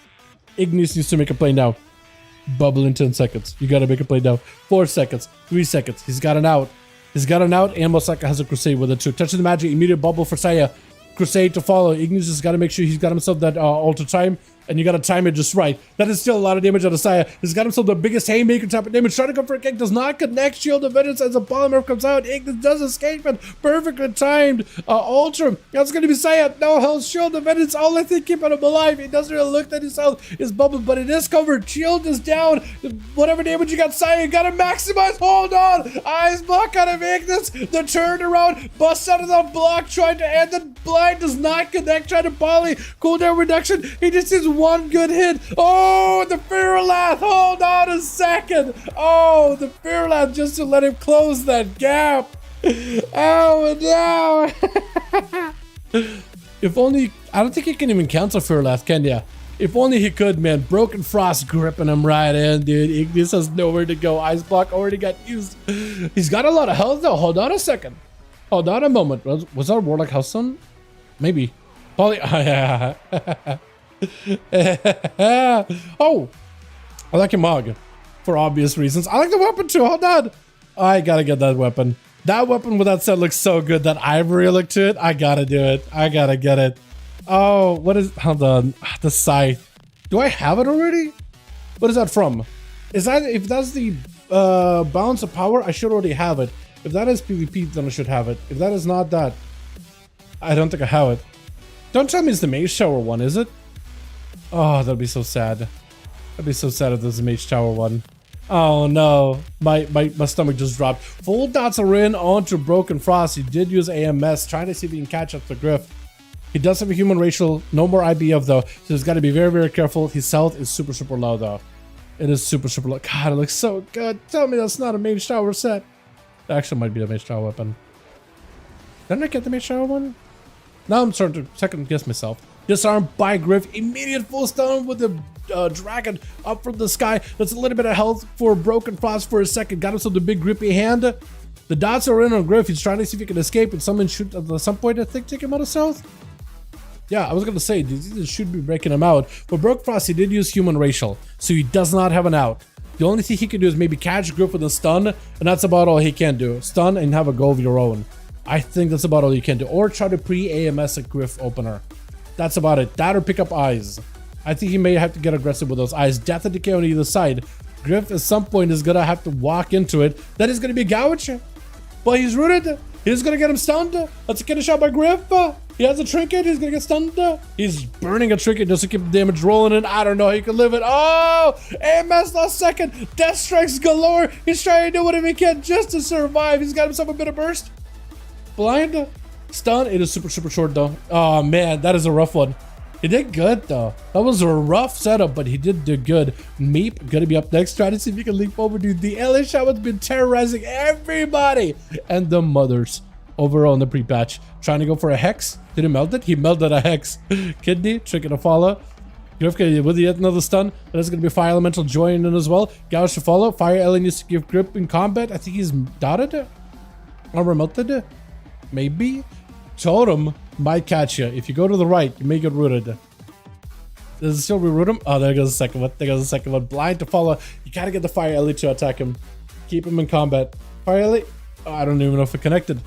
Ignis needs to make a play now. Bubble in 10 seconds. You got to make a play now. 4 seconds, 3 seconds. He's got an out. And Mosaka has a crusade with it too. Touch of the magic, immediate bubble for Saya. Crusade to follow. Ignis has got to make sure he's got himself that alter time, and you got to time it just right. That is still a lot of damage out of Saya. He's got himself the biggest haymaker type of damage. Trying to go for a kick, does not connect. Shield of Vengeance as a polymer comes out. Ignis does escape it. Perfectly timed. Ultra. That's going to be Saya. No health. Shield of Vengeance. All I think keeping him alive. He doesn't really look that his health is bubbled, but it is covered. Shield is down. Whatever damage you got, Saya, you got to maximize. Hold on. Eyes block out of Ignis. The turnaround. Busts out of the block. Trying to end the blind. Does not connect. Trying to poly. Cooldown reduction. He just needs one good hit. Oh, the Fearlath. Hold on a second. Oh, the Fearlath just to let him close that gap. Oh, no. If only, I don't think he can even cancel Fearlath, can ya? If only he could, man. Broken Frost gripping him right in, dude. Ignis has nowhere to go. Ice block already got used. He's got a lot of health, though. Hold on a second. Hold on a moment. Was that Warlock House Sun? Maybe. Poly. Oh, I like your mug for obvious reasons. I like the weapon too. Hold on. I gotta get that weapon. That weapon with that set looks so good. That ivory look to it. I gotta do it. I gotta get it. Oh, what is, hold on. The scythe. Do I have it already? What is that from? Is that, if that's the balance of power, I should already have it. If that is PvP, then I should have it. If that is not that, I don't think I have it. Don't tell me it's the Mage Tower one, is it? Oh, that'd be so sad. That'd be so sad if this is the Mage Tower one. Oh no, my stomach just dropped. Full dots are in onto Broken Frost. He did use AMS, trying to see if he can catch up to Griff. He does have a human racial, no more IBF though, so he's got to be very, very careful. His health is super, super low though. It is super, super low. God, it looks so good. Tell me that's not a Mage Tower set. It actually might be a Mage Tower weapon. Didn't I get the Mage Tower one? Now I'm starting to second guess myself. Disarmed by Griff, immediate full stun with the dragon up from the sky. That's a little bit of health for Broken Frost for a second. Got himself the big grippy hand. The dots are in on Griff. He's trying to see if he can escape, and someone should at some point I think take him out of stealth. Yeah, I was gonna say these should be breaking him out. But Broken Frost, he did use human racial, so he does not have an out. The only thing he can do is maybe catch Griff with a stun, and that's about all he can do. Stun and have a go of your own. I think that's about all you can do. Or try to pre-AMS a Griff opener. That's about it. That or pick up eyes. I think he may have to get aggressive with those eyes. Death and decay on either side. Griff at some point is gonna have to walk into it. That is gonna be a gouge. But he's rooted. He's gonna get him stunned. Let's get a shot by Griff. He has a trinket. He's gonna get stunned. He's burning a trinket just to keep the damage rolling in. I don't know. He can live it. Oh! AMS last second. Death strikes galore. He's trying to do whatever he can just to survive. He's got himself a bit of burst. Blind. Stun. It is super, super short though. Oh man, that is a rough one. He did good though. That was a rough setup, but he did do good. Meep gonna be up next. Try to see if he can leap over, dude. The LA Shaman's been terrorizing everybody and the mothers overall in the pre-patch. Trying to go for a hex. Did he melt it? He melted a hex. Kidney, tricky to follow. Griff with yet another stun. There's gonna be Fire Elemental joining in as well. Gouge to follow. Fire Ele needs to give grip in combat. I think he's dotted. Armor melted. Maybe. Totem might catch you. If you go to the right, you may get rooted. Does it still re-root him? Oh, there goes the second one. There goes the second one. Blind to follow. You gotta get the Fire Elite to attack him. Keep him in combat. Fire Elite? Oh, I don't even know if it connected.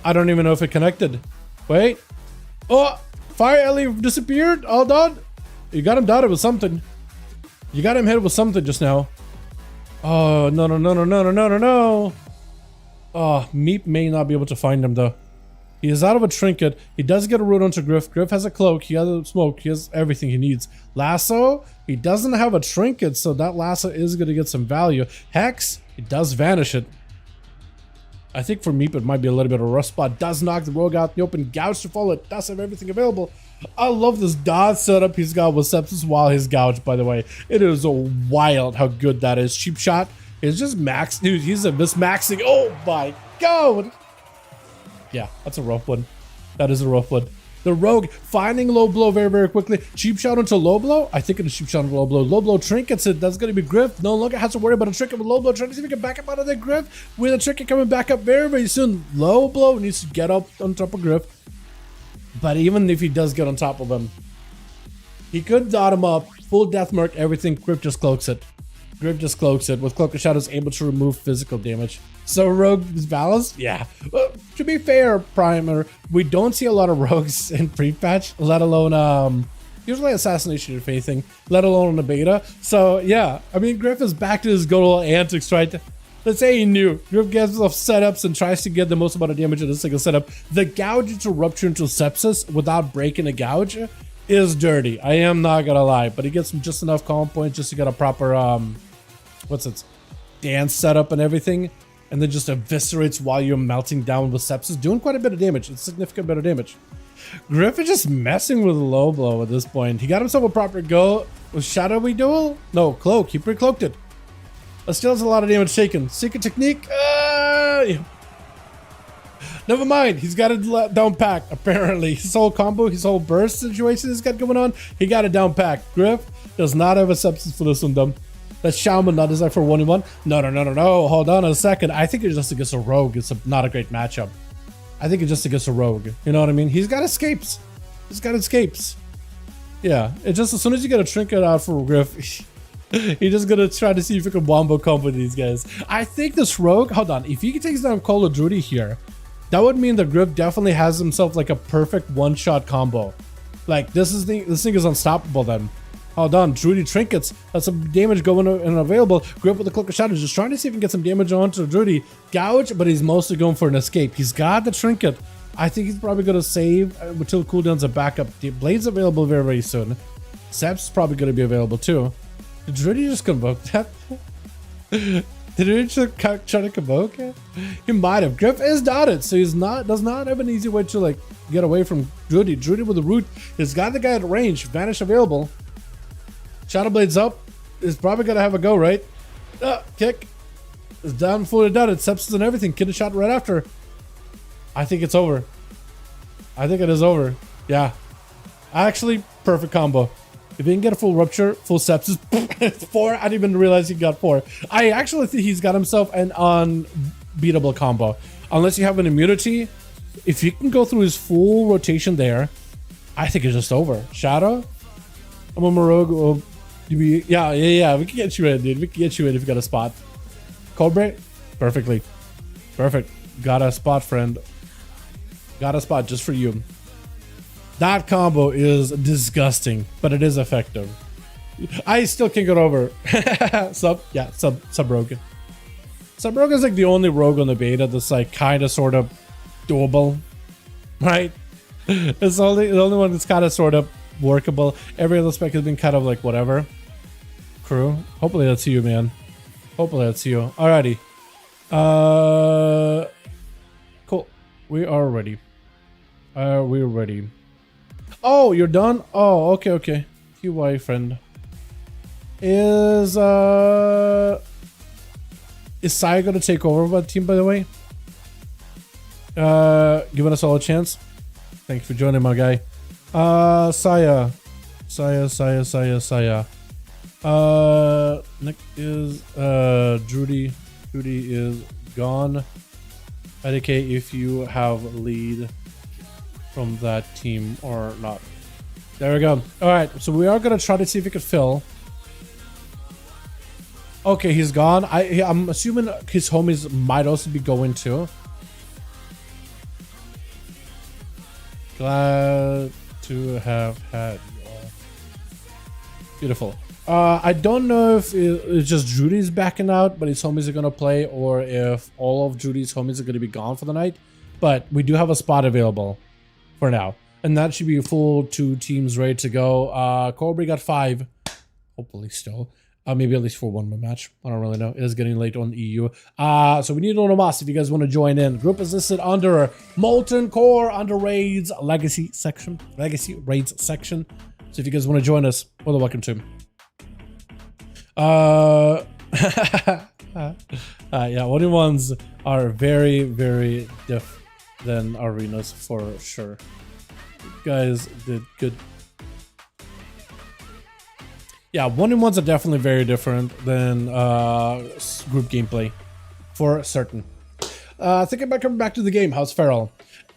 I don't even know if it connected. Wait. Oh! Fire Elite disappeared. All done. You got him dotted with something. You got him hit with something just now. Oh, no, no, no, no, no, no, no, no, no. Oh, Meep may not be able to find him though. He is out of a trinket. He does get a root onto Griff. Griff has a cloak. He has a smoke. He has everything he needs. Lasso. He doesn't have a trinket, so that lasso is going to get some value. Hex. He does vanish it. I think for Meep it might be a little bit of a rough spot. Does knock the rogue out in the open. Gouge to follow it. Does have everything available. I love this dodge setup he's got with Sepsis while his gouge, by the way. It is a wild how good that is. Cheap shot is just max. Dude, he's a mismaxing. Oh my god. Yeah, that's a rough one. That is a rough one. The rogue finding low blow very, very quickly. Cheap shot into low blow. I think it is cheap shot into low blow. Low blow trinkets it. That's going to be Griff. No longer has to worry about a trinket with low blow. Trying to see if he can back up out of the Griff. With a trinket coming back up very, very soon. Low blow needs to get up on top of Griff. But even if he does get on top of him, he could dot him up. Full death mark, everything. Griff just cloaks it. Griff just cloaks it. With Cloak of Shadows able to remove physical damage. So rogue is balanced? Yeah. Well, to be fair, Primer, we don't see a lot of rogues in pre-patch, let alone usually assassination if anything, let alone in the beta. So yeah, I mean Griff is back to his good old antics, right? Let's say he knew. Griff gets off setups and tries to get the most amount of damage in a single setup. The gouge into rupture into sepsis without breaking a gouge is dirty. I am not gonna lie, but he gets just enough calm points just to get a proper what's it, dance setup and everything. And then just eviscerates while you're melting down with sepsis, doing quite a bit of damage. It's significant bit of damage. Griff is just messing with low blow at this point. He got himself a proper go with Shadowy Duel. No, Cloak. He pre-cloaked it. But still has a lot of damage taken. Secret technique. Never mind. He's got it down pack, apparently. His whole combo, his whole burst situation he's got going on, he got it down pack. Griff does not have a sepsis for this one, dumb. That Shaman not designed for 1v1. No, no, no, no, no. Hold on a second. I think it's just against a rogue. It's not a great matchup. I think it's just against a rogue. You know what I mean? He's got escapes. He's got escapes. Yeah. It's just as soon as you get a trinket out for Griff, he's just gonna try to see if he can wombo combo these guys. I think this rogue, hold on. If he takes down Call of Duty here, that would mean that Griff definitely has himself like a perfect one-shot combo. Like this thing is unstoppable then. Hold on, Drudy trinkets. That's some damage going and available. Grip with the Cloak of Shadows. Just trying to see if he can get some damage onto Drudy. Gouge, but he's mostly going for an escape. He's got the trinket. I think he's probably going to save until cooldowns are back up. The Blade's available very, very soon. Sep's probably going to be available too. Did Drudy just convoke that? Did he just try to convoke it? He might have. Griff is dotted, so does not have an easy way to like get away from Drudy. Drudy with the root. He's got the guy at range. Vanish available. Shadowblade's up. Is probably gonna have a go, right? Kick. Is down fully dotted. Sepsis and everything. Kid a shot right after. I think it's over. I think it is over. Yeah. Actually, perfect combo. If he can get a full rupture, full sepsis, 4. I didn't even realize he got 4. I actually think he's got himself an unbeatable combo. Unless you have an immunity, if he can go through his full rotation there, I think it's just over. Shadow? I'm a Morogue. Yeah. We can get you in, dude. We can get you in if you got a spot. Cobra? Perfectly. Perfect. Got a spot, friend. Got a spot just for you. That combo is disgusting, but it is effective. I still can't get over. Sub rogue. Sub rogue is like the only rogue on the beta that's like kind of sort of doable, right? It's the only one that's kind of sort of workable. Every other spec has been kind of like whatever. Crew. Hopefully that's you, man. Hopefully that's you. Alrighty. Cool. We are ready. We're ready. Oh, you're done? Oh, okay. QY friend. Is Saya gonna take over the team, by the way? Giving us all a chance. Thanks for joining, my guy. Saya. Nick is Drudy is gone. Indicate if you have lead from that team or not. There we go. All right, so we are gonna try to see if we can fill. Okay, he's gone. I'm assuming his homies might also be going too. Glad to have had you all. Beautiful. I don't know if it's just Drudy's backing out, but his homies are gonna play, or if all of Drudy's homies are gonna be gone for the night. But we do have a spot available for now, and that should be full 2 teams ready to go. Cobra got 5, hopefully still. Maybe at least for 1 more match. I don't really know. It is getting late on EU. So we need ONYXIA if you guys want to join in. Group is listed under Molten Core, under Raids Legacy section. Legacy Raids section. So if you guys want to join us, well, welcome to. Yeah, 1v1s are very, very different than arenas for sure. You guys did good. Yeah, 1v1s are definitely very different than group gameplay, for certain. Thinking about coming back to the game, how's Feral?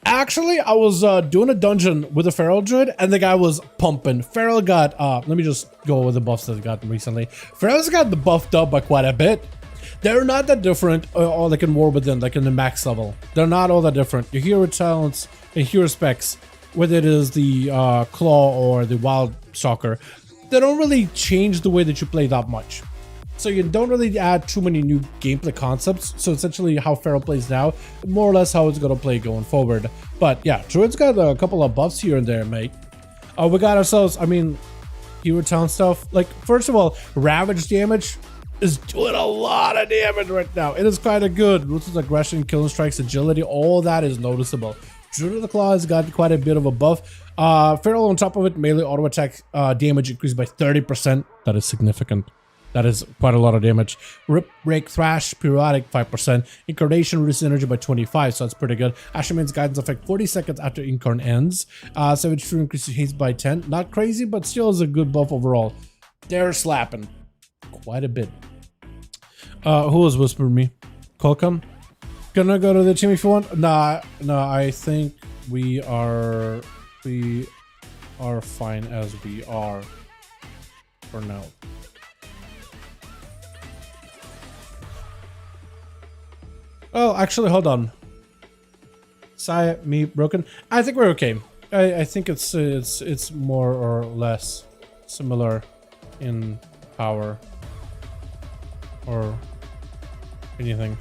Actually, I was doing a dungeon with a Feral Druid, and the guy was pumping. Feral got, let me just go with the buffs that I got recently. Feral's got the buffed up by quite a bit. They're not that different, or like in War Within, like in the max level. They're not all that different. Your hero talents and hero specs, whether it is the Claw or the Wild Stalker, they don't really change the way that you play that much. So you don't really add too many new gameplay concepts. So essentially how Feral plays now, more or less how it's going to play going forward. But yeah, Druid's got a couple of buffs here and there, mate. We got ourselves, I mean, hero talent stuff. Like, first of all, Ravage damage is doing a lot of damage right now. It is kind of good. Ruthless aggression, killing strikes, agility, all that is noticeable. Druid of the Claw has got quite a bit of a buff. Feral on top of it, melee auto attack damage increased by 30%. That is significant. That is quite a lot of damage. Rip, Break, Thrash, Periodic 5%. Incarnation reduces energy by 25, so that's pretty good. Asherman's Guidance effect 40 seconds after Incarn ends. Savage Fury increases haste by 10. Not crazy, but still is a good buff overall. They're slapping quite a bit. Who was whispering me? Colcom? Gonna go to the team if you want? Nah, I think we are fine as we are for now. Oh, actually, hold on. Saya, me, broken. I think we're okay. I think it's more or less similar in power or anything.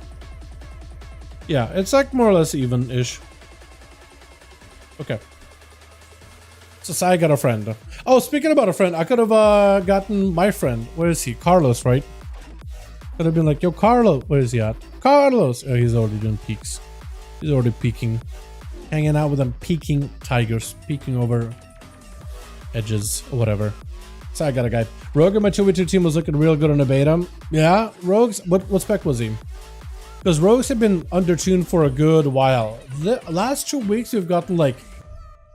Yeah, it's like more or less even-ish. Okay. So Sai got a friend. Oh, speaking about a friend, I could have gotten my friend. Where is he? Carlos, right? Could have been like, yo, Carlos. Where is he at? Carlos. Oh, he's already doing peaks. He's already peeking. Hanging out with them, peeking tigers. Peeking over edges or whatever. So I got a guy. Rogue in my 2v2 team was looking real good on the beta. Yeah, Rogues. What spec was he? Because Rogues have been undertuned for a good while. The last 2 weeks we've gotten like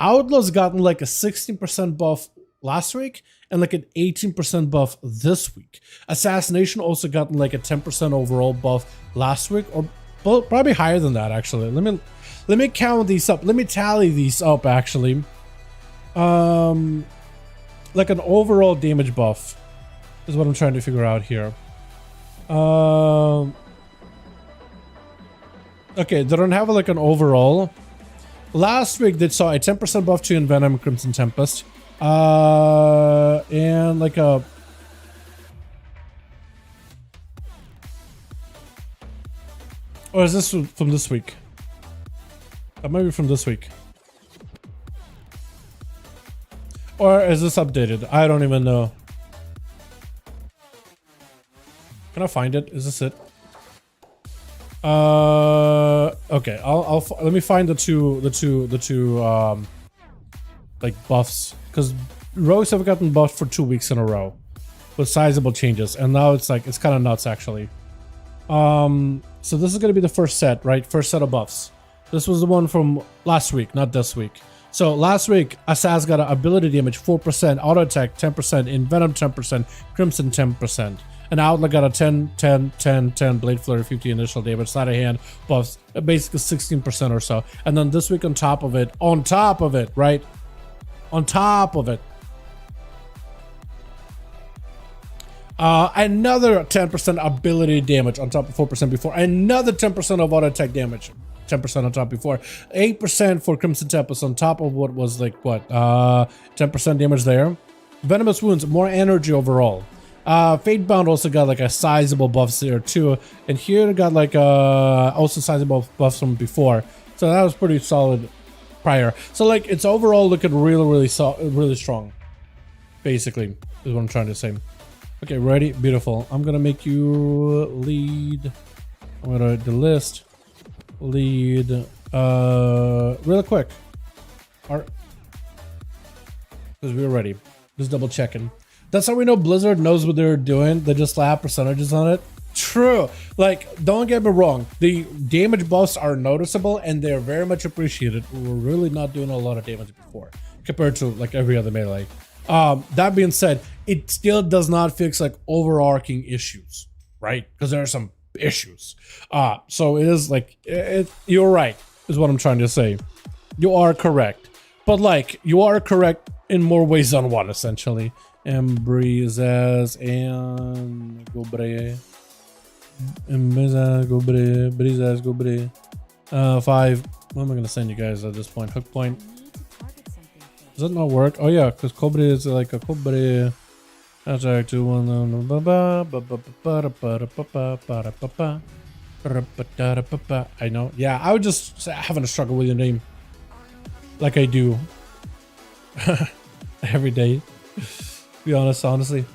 Outlaw's gotten like a 16% buff last week and like an 18% buff this week. Assassination also gotten like a 10% overall buff last week, or probably higher than that actually. Let me count these up. Let me tally these up actually. Like an overall damage buff is what I'm trying to figure out here. Okay, they don't have like an overall. Last week they saw a 10% buff to Envenom Crimson Tempest. And like a... Or is this from this week? That might be from this week. Or is this updated? I don't even know. Can I find it? Is this it? Okay. Let me find the two like buffs, because rogues have gotten buffed for 2 weeks in a row with sizable changes, and now it's like it's kind of nuts actually. So this is gonna be the first set, right? First set of buffs. This was the one from last week, not this week. So last week, Assas got an ability damage 4%, auto attack 10%, Envenom 10%, Crimson 10%. And Outlaw got a 10, 10, 10, 10, Blade Flurry 50 initial damage, sleight of hand buffs, basically 16% or so. And then this week on top of it, right? On top of it, another 10% ability damage on top of 4% before, another 10% of auto attack damage. 10% on top before, 8% for Crimson Tempest on top of what was like what 10% damage there. Venomous Wounds, more energy overall. Fatebound also got like a sizable buffs there too, and here got like also sizable buffs from before, so that was pretty solid prior. So like it's overall looking really strong, basically is what I'm trying to say. Okay, ready? Beautiful. I'm gonna make you lead. I'm gonna delist lead real quick, because we're ready. Just double checking. That's how we know Blizzard knows what they're doing. They just slap percentages on it. True. Like, don't get me wrong. The damage buffs are noticeable and they're very much appreciated. We're really not doing a lot of damage before compared to like every other melee. That being said, it still does not fix like overarching issues, right? Because there are some issues. So it is like, you're right, is what I'm trying to say. You are correct. But like, you are correct in more ways than one, essentially. And Brizaz and Gobre. And Brizaz Gobre. 5. What am I gonna send you guys at this point? Hook point. Does that not work? Oh yeah, because Cobre is like a Cobre. Attack 2 1. I know. Yeah, I was just having a struggle with your name, like I do every day. Be honest, honestly.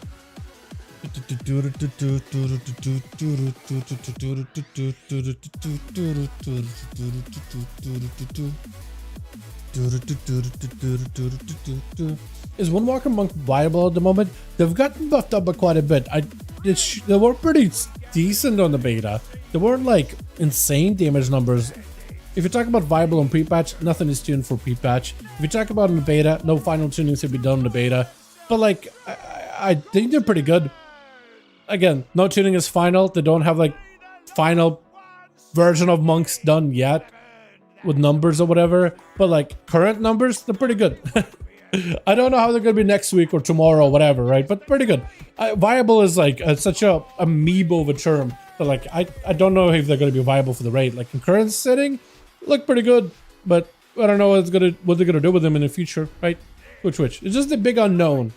Is One Walker Monk viable at the moment? They've gotten buffed up by quite a bit. They were pretty decent on the beta. They weren't like insane damage numbers. If you talk about viable on pre-patch, nothing is tuned for pre-patch. If you talk about in the beta, no final tunings have been done in the beta. But like, I think they're pretty good. Again, no tuning is final. They don't have like final version of monks done yet with numbers or whatever. But like current numbers, they're pretty good. I don't know how they're gonna be next week or tomorrow or whatever, right? But pretty good. Viable is like such a amoeba of a term. But like, I don't know if they're gonna be viable for the raid. Like in current setting, look pretty good. But I don't know what they're gonna do with them in the future, right? Which? It's just a big unknown.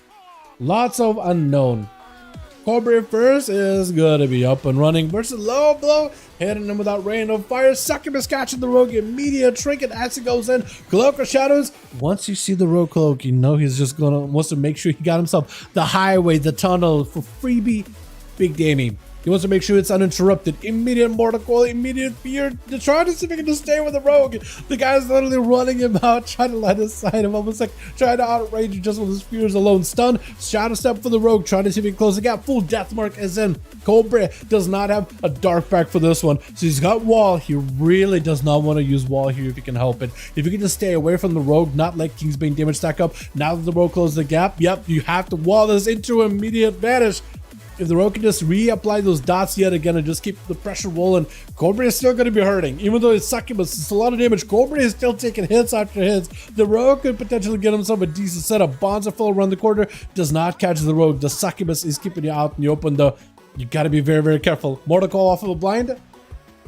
Lots of unknown. Cobra first is gonna be up and running versus low blow, hitting him without rain of fire. Succubus catching the rogue, immediate trinket as he goes in. Cloak of shadows. Once you see the rogue cloak, you know he's just wants to make sure he got himself the highway, the tunnel for freebie. Big damage. He wants to make sure it's uninterrupted. Immediate mortal coil, immediate fear. They're trying to see if he can just stay with the rogue. The guy's literally running him out, trying to let his side him, almost like trying to outrage you just with his fears alone. Stun, shadow step for the rogue, trying to see if he can close the gap. Full death mark is in. Cobra does not have a dark back for this one, so he's got wall. He really does not want to use wall here if he can help it. If you can just stay away from the rogue, not let Kingsbane damage stack up. Now that the rogue closes the gap, yep, you have to wall this into immediate vanish. If the rogue can just reapply those dots yet again and just keep the pressure rolling, Cobra is still going to be hurting. Even though it's succubus, it's a lot of damage. Cobra is still taking hits after hits. The rogue could potentially get himself a decent setup. Bonza full around the corner, does not catch the rogue. The succubus is keeping you out in the open though. You got to be very, very careful. Mortal coil off of a blind.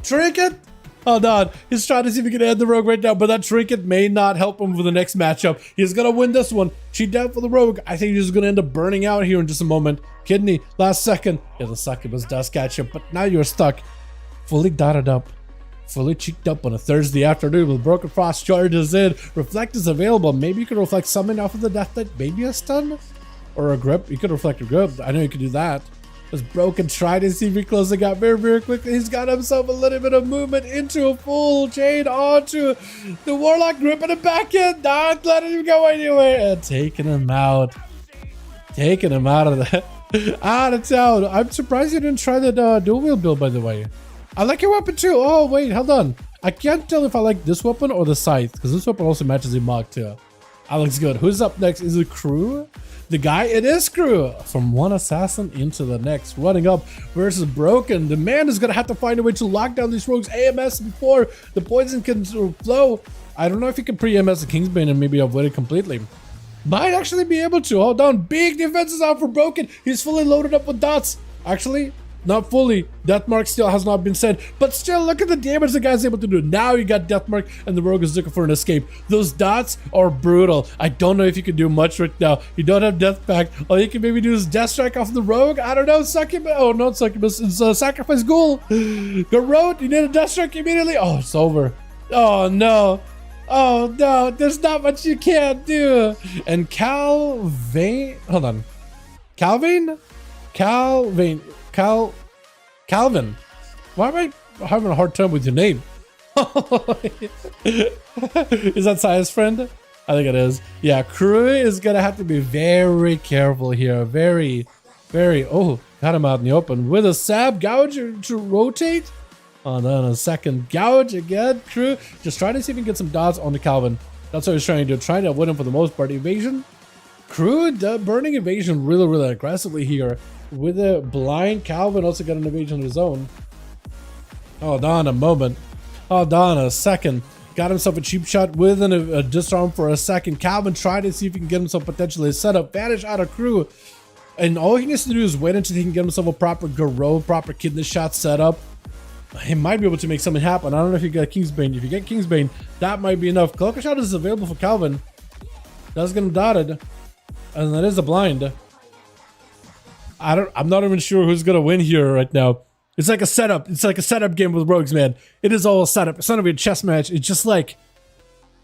Trinket. Hold on, he's trying to see if he can end the rogue right now, but that trinket may not help him for the next matchup. He's gonna win this one. Cheat down for the rogue. I think he's gonna end up burning out here in just a moment. Kidney, last second. Yeah, the succubus does catch him, but now you're stuck. Fully dotted up. Fully cheeked up on a Thursday afternoon with Broken Frost charges in. Reflect is available. Maybe you could reflect something off of the Death Knight. Maybe a stun? Or a grip. You could reflect a grip. I know you could do that. Was Broken trying to see if he closed the gap very, very quickly. He's got himself a little bit of movement into a full chain onto the Warlock, gripping him back in, not letting him go anywhere, and taking him out. Taking him out of the out of town. I'm surprised you didn't try the dual wield build, by the way. I like your weapon too. Oh wait, hold on. I can't tell if I like this weapon or the scythe, because this weapon also matches the Mach too. That looks good. Who's up next? Is it Crew? The guy, it is Crew. From one assassin into the next. Running up versus Broken. The man is going to have to find a way to lock down these rogues AMS before the poison can flow. I don't know if he can pre-AMS the Kingsbane and maybe avoid it completely. Might actually be able to. Hold on. Big defenses out for Broken. He's fully loaded up with dots. Actually, not fully. Death Mark still has not been sent. But still, look at the damage the guy's able to do. Now you got Death Mark and the rogue is looking for an escape. Those dots are brutal. I don't know if you can do much right now. You don't have Death Pact. All you can maybe do is Death Strike off the rogue. I don't know. Succubus. Oh, not Succubus. It's Sacrifice Ghoul. Garrote. You need a Death Strike immediately. Oh, it's over. Oh, no. Oh, no. There's not much you can't do. And Calvin. Hold on. Calvin? Calvin. Calvin. Why am I having a hard time with your name? Is that Sia's friend? I think it is. Yeah, Crew is gonna have to be very careful here. Very. Oh, got him out in the open with a sab gouge to rotate. And then a second gouge again. Crew just trying to see if he can get some dots on the Calvin. That's what he's trying to do. Trying to avoid him for the most part. Evasion. Crew burning evasion really aggressively here. With a blind, Calvin also got an evasion of his own. Hold on a moment. Hold on a second. Got himself a cheap shot with a disarm for a second. Calvin tried to see if he can get himself potentially a setup. Vanish out of Crew. And all he needs to do is wait until he can get himself a proper Garrote, proper kidney shot set up. He might be able to make something happen. I don't know if you got Kingsbane. If you get Kingsbane, that might be enough. Cloak of Shadows is available for Calvin. That's gonna dotted. And that is a blind. I'm not even sure who's gonna win here right now. It's like a setup. It's like a setup game with rogues, man. It is all a setup. It's not even a chess match. It's just like,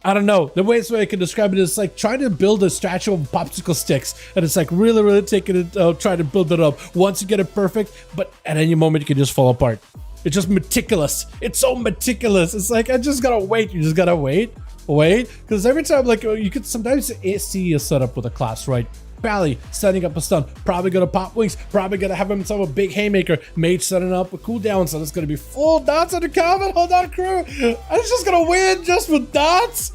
I don't know. The way I can describe it is like trying to build a statue of popsicle sticks, and it's like really taking it, trying to build it up. Once you get it perfect, but at any moment it can just fall apart. It's just meticulous. It's so meticulous. It's like I just gotta wait. You just gotta wait, because every time, like, you could sometimes see a setup with a class, right? Pally setting up a stun, probably gonna pop wings, probably gonna have himself a big haymaker. Mage setting up a cooldown, so it's gonna be full dots on the Calvin. Hold on, Crew. I'm just gonna win just with dots.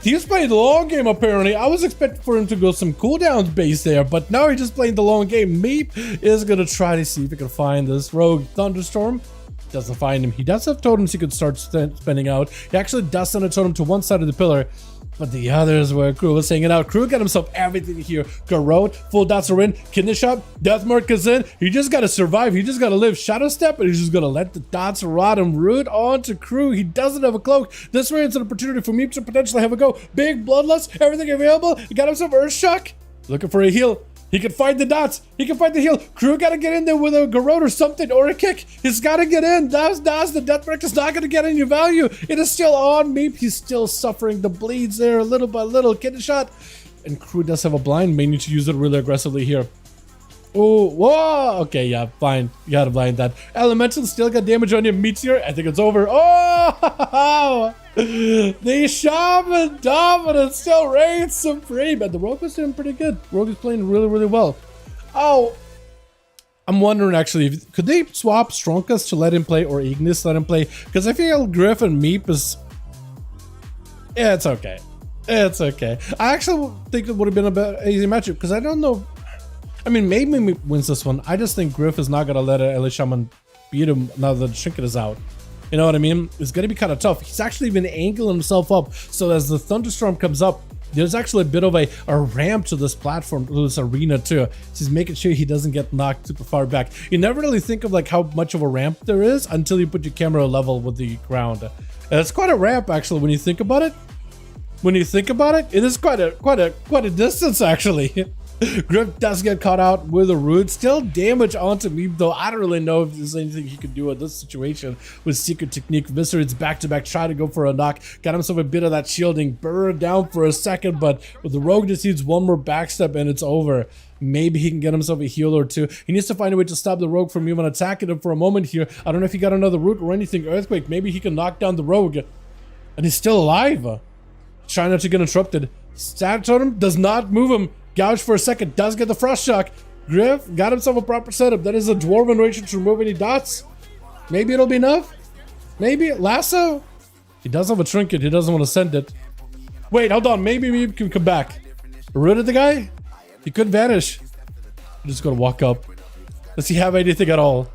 He's playing the long game apparently. I was expecting for him to go some cooldowns base there, but now he's just playing the long game. Meep is gonna try to see if he can find this rogue Thunderstorm. Doesn't find him. He does have totems he could start spending out. He actually does send a totem to one side of the pillar, but the others where Crew was hanging out. Crew got himself everything here. Garrote, full dots are in. Kidney shot, death mark is in. He just gotta survive. He just gotta live. Shadow step, and he's just gonna let the dots rot him root on to Crew. He doesn't have a cloak. This way it's an opportunity for me to potentially have a go. Big bloodlust, everything available. He got himself Earth Shock. Looking for a heal. He can find the dots. He can find the heal. Crew gotta get in there with a garrote or something, or a kick. He's gotta get in. Das, the death break is not gonna get any value. It is still on me. He's still suffering the bleeds there little by little. Get a shot. And Crew does have a blind. May need to use it really aggressively here. Oh, whoa. Okay, yeah, fine. You gotta blind that. Elemental still got damage on your Meteor. I think it's over. Oh! The Shaman Dominant still reigns supreme. And the Rogue was doing pretty good. Rogue is playing really, really well. Oh, I'm wondering actually, could they swap Stronkas to let him play or Ignis let him play? Because I feel Griff and Meep is... Yeah, it's okay. It's okay. I actually think it would have been a bit easy matchup because I don't know. I mean, maybe Meep wins this one. I just think Griff is not going to let LA Shaman beat him now that the Trinket is out. You know what I mean? It's going to be kind of tough. He's actually been angling himself up. So as the Thunderstorm comes up, there's actually a bit of a ramp to this platform, to this arena too. So he's making sure he doesn't get knocked super far back. You never really think of like how much of a ramp there is until you put your camera level with the ground. And it's quite a ramp actually when you think about it. When you think about it, it is quite a distance actually. Griff does get caught out with a root. Still damage onto me, though. I don't really know if there's anything he could do in this situation with Secret Technique. Viscerates back-to-back, try to go for a knock. Got himself a bit of that shielding. Burrowed down for a second, but with the Rogue just needs one more backstep and it's over. Maybe he can get himself a heal or two. He needs to find a way to stop the Rogue from even attacking him for a moment here. I don't know if he got another root or anything. Earthquake, maybe he can knock down the Rogue. And he's still alive. Trying not to get interrupted. Stat Totem does not move him. Gouge for a second, does get the Frost Shock. Griff got himself a proper setup. That is a Dwarven Rage to remove any dots. Maybe it'll be enough. Maybe. Lasso? He does have a Trinket. He doesn't want to send it. Wait, hold on. Maybe he can come back. Rooted the guy? He could vanish. I'm just going to walk up. Does he have anything at all?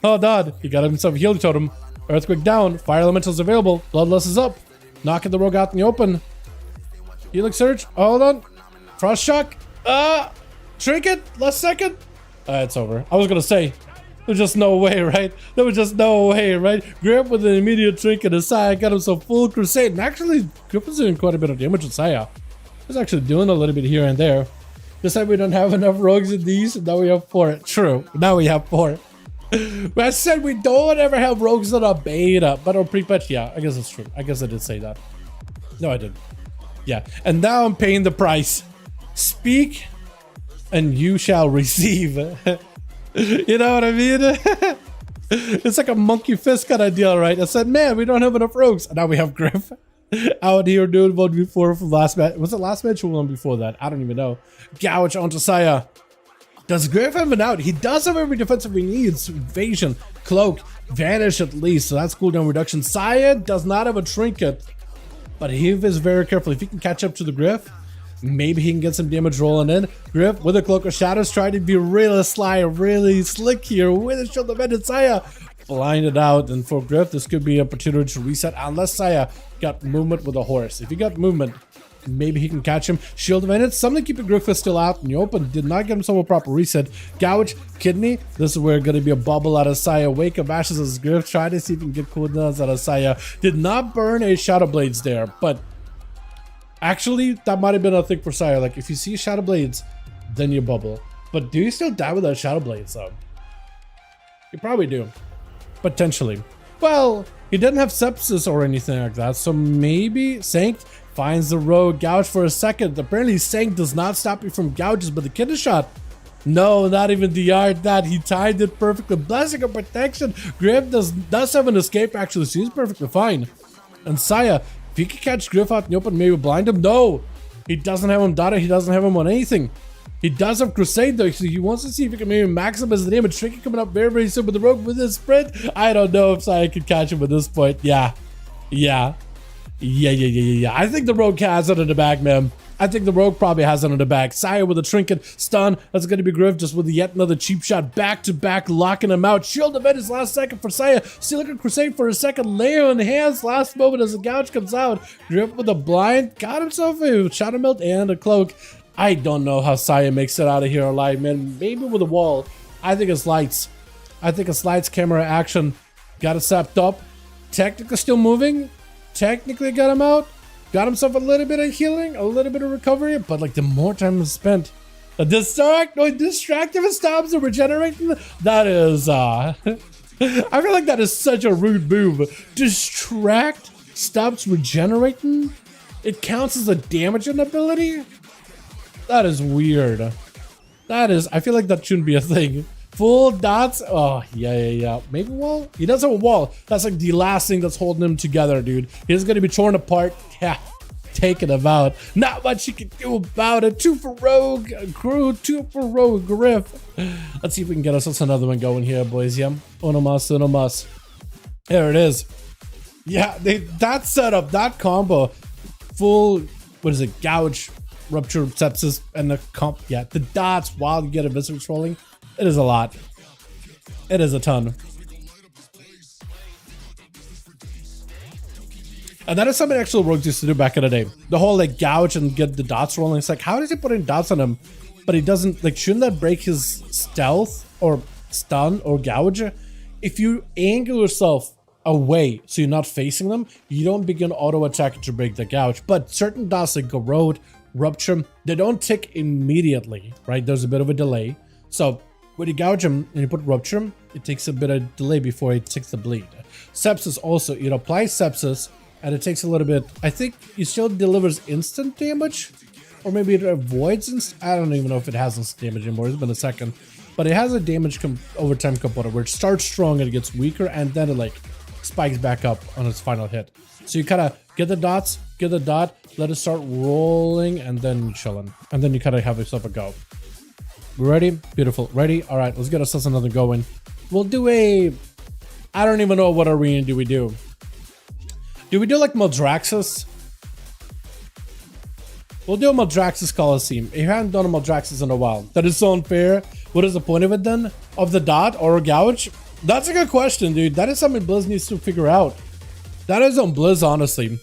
Oh, God. He got himself a Healing Totem. Earthquake down. Fire Elemental's available. Bloodlust is up. Knocking the Rogue out in the open. Healing Surge. Hold on. Frost Shock. Trinket. Last second. It's over. I was gonna say, there's just no way, right? There was just no way, right? Grip with an immediate Trinket aside, got himself full Crusade. And actually, Grip was doing quite a bit of damage with Saya. He's actually doing a little bit here and there. Just that we don't have enough rogues in these, and now we have 4. True. Now we have 4. But I said we don't ever have rogues that are beta, but are pre-patch. Yeah, I guess it's true. I guess I did say that. No, I didn't. Yeah, and now I'm paying the price. Speak and you shall receive. You know what I mean? It's like a monkey fist kind of deal, right? I said, man, we don't have enough rogues. And now we have Griff out here doing 1v4 from last match. Was it last match or one before that? I don't even know. Gouge onto Saya. Does Griff have an out? He does have every defensive he needs. Evasion, Cloak, Vanish at least. So that's cooldown reduction. Saya does not have a Trinket. But he is very careful. If he can catch up to the Griff, maybe he can get some damage rolling in. Griff with a Cloak of Shadows trying to be really sly, really slick here with a Shield of Ended. Saya blinded out. And for Griff, this could be an opportunity to reset unless Saya got movement with a horse. If he got movement, maybe he can catch him. Shield of Ended, something keeping Griff still out in the open. Did not get himself a proper reset. Gouge, Kidney. This is where going to be a bubble out of Saya. Wake of Ashes as Griff. Try to see if he can get cooldowns out of Saya. Did not burn a Shadow Blades there, but actually, that might have been a thing for Saya. Like, if you see Shadow Blades, then you bubble. But do you still die without Shadow Blades, though? You probably do. Potentially. Well, he didn't have Sepsis or anything like that, so maybe Sanct finds the Rogue. Gouge for a second. Apparently, Sanct does not stop you from gouges, but the Kidney Shot. No, not even the art that. He timed it perfectly. Blessing of Protection. Griff does have an escape, actually, so he's perfectly fine. And Saya, if he can catch Griff out in the open, maybe blind him. No, he doesn't have him data. He doesn't have him on anything. He does have Crusade though, so he wants to see if he can maybe maximize the damage. Tricky coming up very, very soon with the Rogue with his sprint. I don't know if Saya can catch him at this point. Yeah. I think the Rogue has it in the bag, man. I think the Rogue probably has it in the bag. Saya with a Trinket, stun. That's going to be Griff just with yet another cheap shot back to back, locking him out. Shield event is last second for Saya. Still looking Crusade for a second. Leo in hands, last moment as the Gouge comes out. Griff with a blind, got himself a Shadow Melt and a Cloak. I don't know how Saya makes it out of here alive, man. Maybe with a wall. I think it's lights. Camera action. Got it sapped up. Technically still moving. Technically got him out. Got himself a little bit of healing, a little bit of recovery, but like the more time is spent, A distractive stops and regenerating. That is, I feel like that is such a rude move. Distract stops regenerating. It counts as a damaging ability. That is weird. That is, I feel like that shouldn't be a thing. Full dots. Oh, yeah. Maybe wall? He does have a wall. That's like the last thing that's holding him together, dude. He's gonna be torn apart. Yeah, taking him out. Not much you can do about it. 2 for Rogue Crew, 2 for Rogue Griff. Let's see if we can get ourselves another one going here, boys. Yeah, uno mas. There it is. Yeah, that setup, that combo, full, what is it, gouge, rupture, sepsis, and the the dots while you get a visitors rolling. It is a lot. It is a ton. And that is something actual rogues used to do back in the day. The whole like gouge and get the dots rolling. It's like, how does he put in dots on him? But he doesn't, like, shouldn't that break his stealth or stun or gouge? If you angle yourself away so you're not facing them, you don't begin auto attacking to break the gouge. But certain dots like corrode, rupture, they don't tick immediately, right? There's a bit of a delay. So when you gouge him and you put rupture, it takes a bit of delay before it takes the bleed. Sepsis also, it applies sepsis and it takes a little bit. I think it still delivers instant damage, or maybe it avoids I don't even know if it has instant damage anymore. It's been a second, but it has a damage over time component where it starts strong and it gets weaker and then it like spikes back up on its final hit. So you kind of get the dots, get the dot, let it start rolling, and then chilling, and then you kind of have yourself a go. Ready? Beautiful. Ready? All right, let's get ourselves another going. We'll do a, I don't even know what arena do we do. Do we do like Maldraxxus? We'll do a Maldraxxus Coliseum. If you haven't done a Maldraxxus in a while, that is so unfair. What is the point of it then? Of the dot or gouge? That's a good question, dude. That is something Blizz needs to figure out. That is on Blizz, honestly.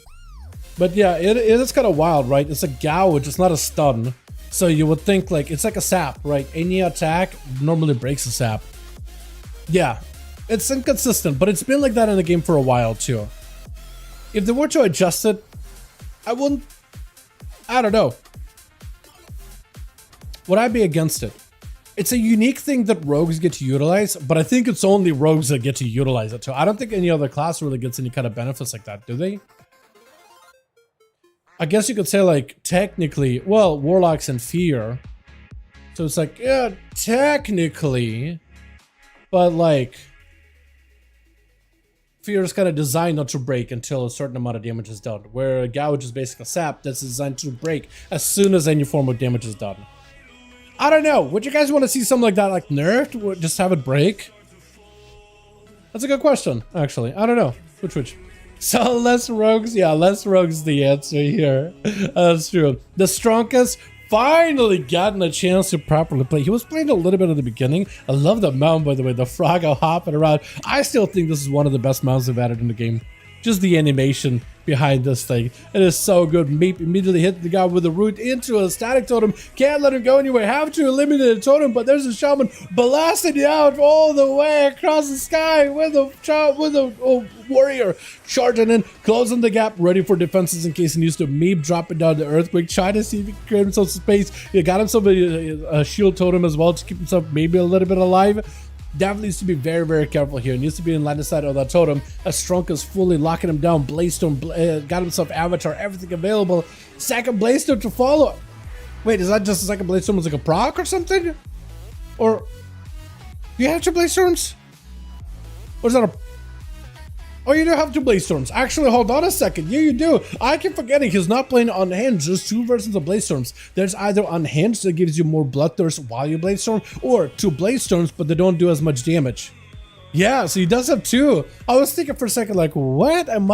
But yeah, it is kind of wild, right? It's a gouge, it's not a stun. So you would think like, it's like a sap, right? Any attack normally breaks a sap. Yeah, it's inconsistent, but it's been like that in the game for a while too. If they were to adjust it, I don't know. Would I be against it? It's a unique thing that rogues get to utilize, but I think it's only rogues that get to utilize it too. I don't think any other class really gets any kind of benefits like that, do they? I guess you could say like technically, well, warlocks and fear. So it's like, yeah, technically, but like fear is kind of designed not to break until a certain amount of damage is done, where a gouge is basically a sap that's designed to break as soon as any form of damage is done. I don't know. Would you guys want to see something like that, like nerfed? Just have it break? That's a good question, actually. I don't know. Which? So less rogues? Yeah, less rogues the answer here. That's true. The strongest finally gotten a chance to properly play. He was playing a little bit at the beginning. I love the mount, by the way. The Froggo hopping around. I still think this is one of the best mounts they've added in the game. Just the animation behind this thing. It is so good. Meep immediately hit the guy with a root into a static totem. Can't let him go anywhere. Have to eliminate a totem, but there's a shaman blasting it out all the way across the sky with a warrior charging in, closing the gap, ready for defenses in case he needs to. Meep dropping down the earthquake, trying to see if he can create himself some space. He got himself a shield totem as well to keep himself maybe a little bit alive. Definitely needs to be very, very careful here. He needs to be in line of sight of that totem. As Strunk is fully locking him down. Blaze-Stone got himself avatar, everything available. Second Blaze-Stone to follow. Wait, is that just a second Blaze-Stone was like a proc or something? Or do you have 2 Blaze-Storms? Or is that a... Oh, you do have 2 Blaze-Storms. Actually, hold on a second. Yeah, you do. I keep forgetting he's not playing Unhinged. There's 2 versions of Blaze-Storms. There's either Unhinged that gives you more Bloodthirst while you Blaze-Storm, or 2 Blaze-Storms, but they don't do as much damage. Yeah, so he does have 2. I was thinking for a second, like, what? Am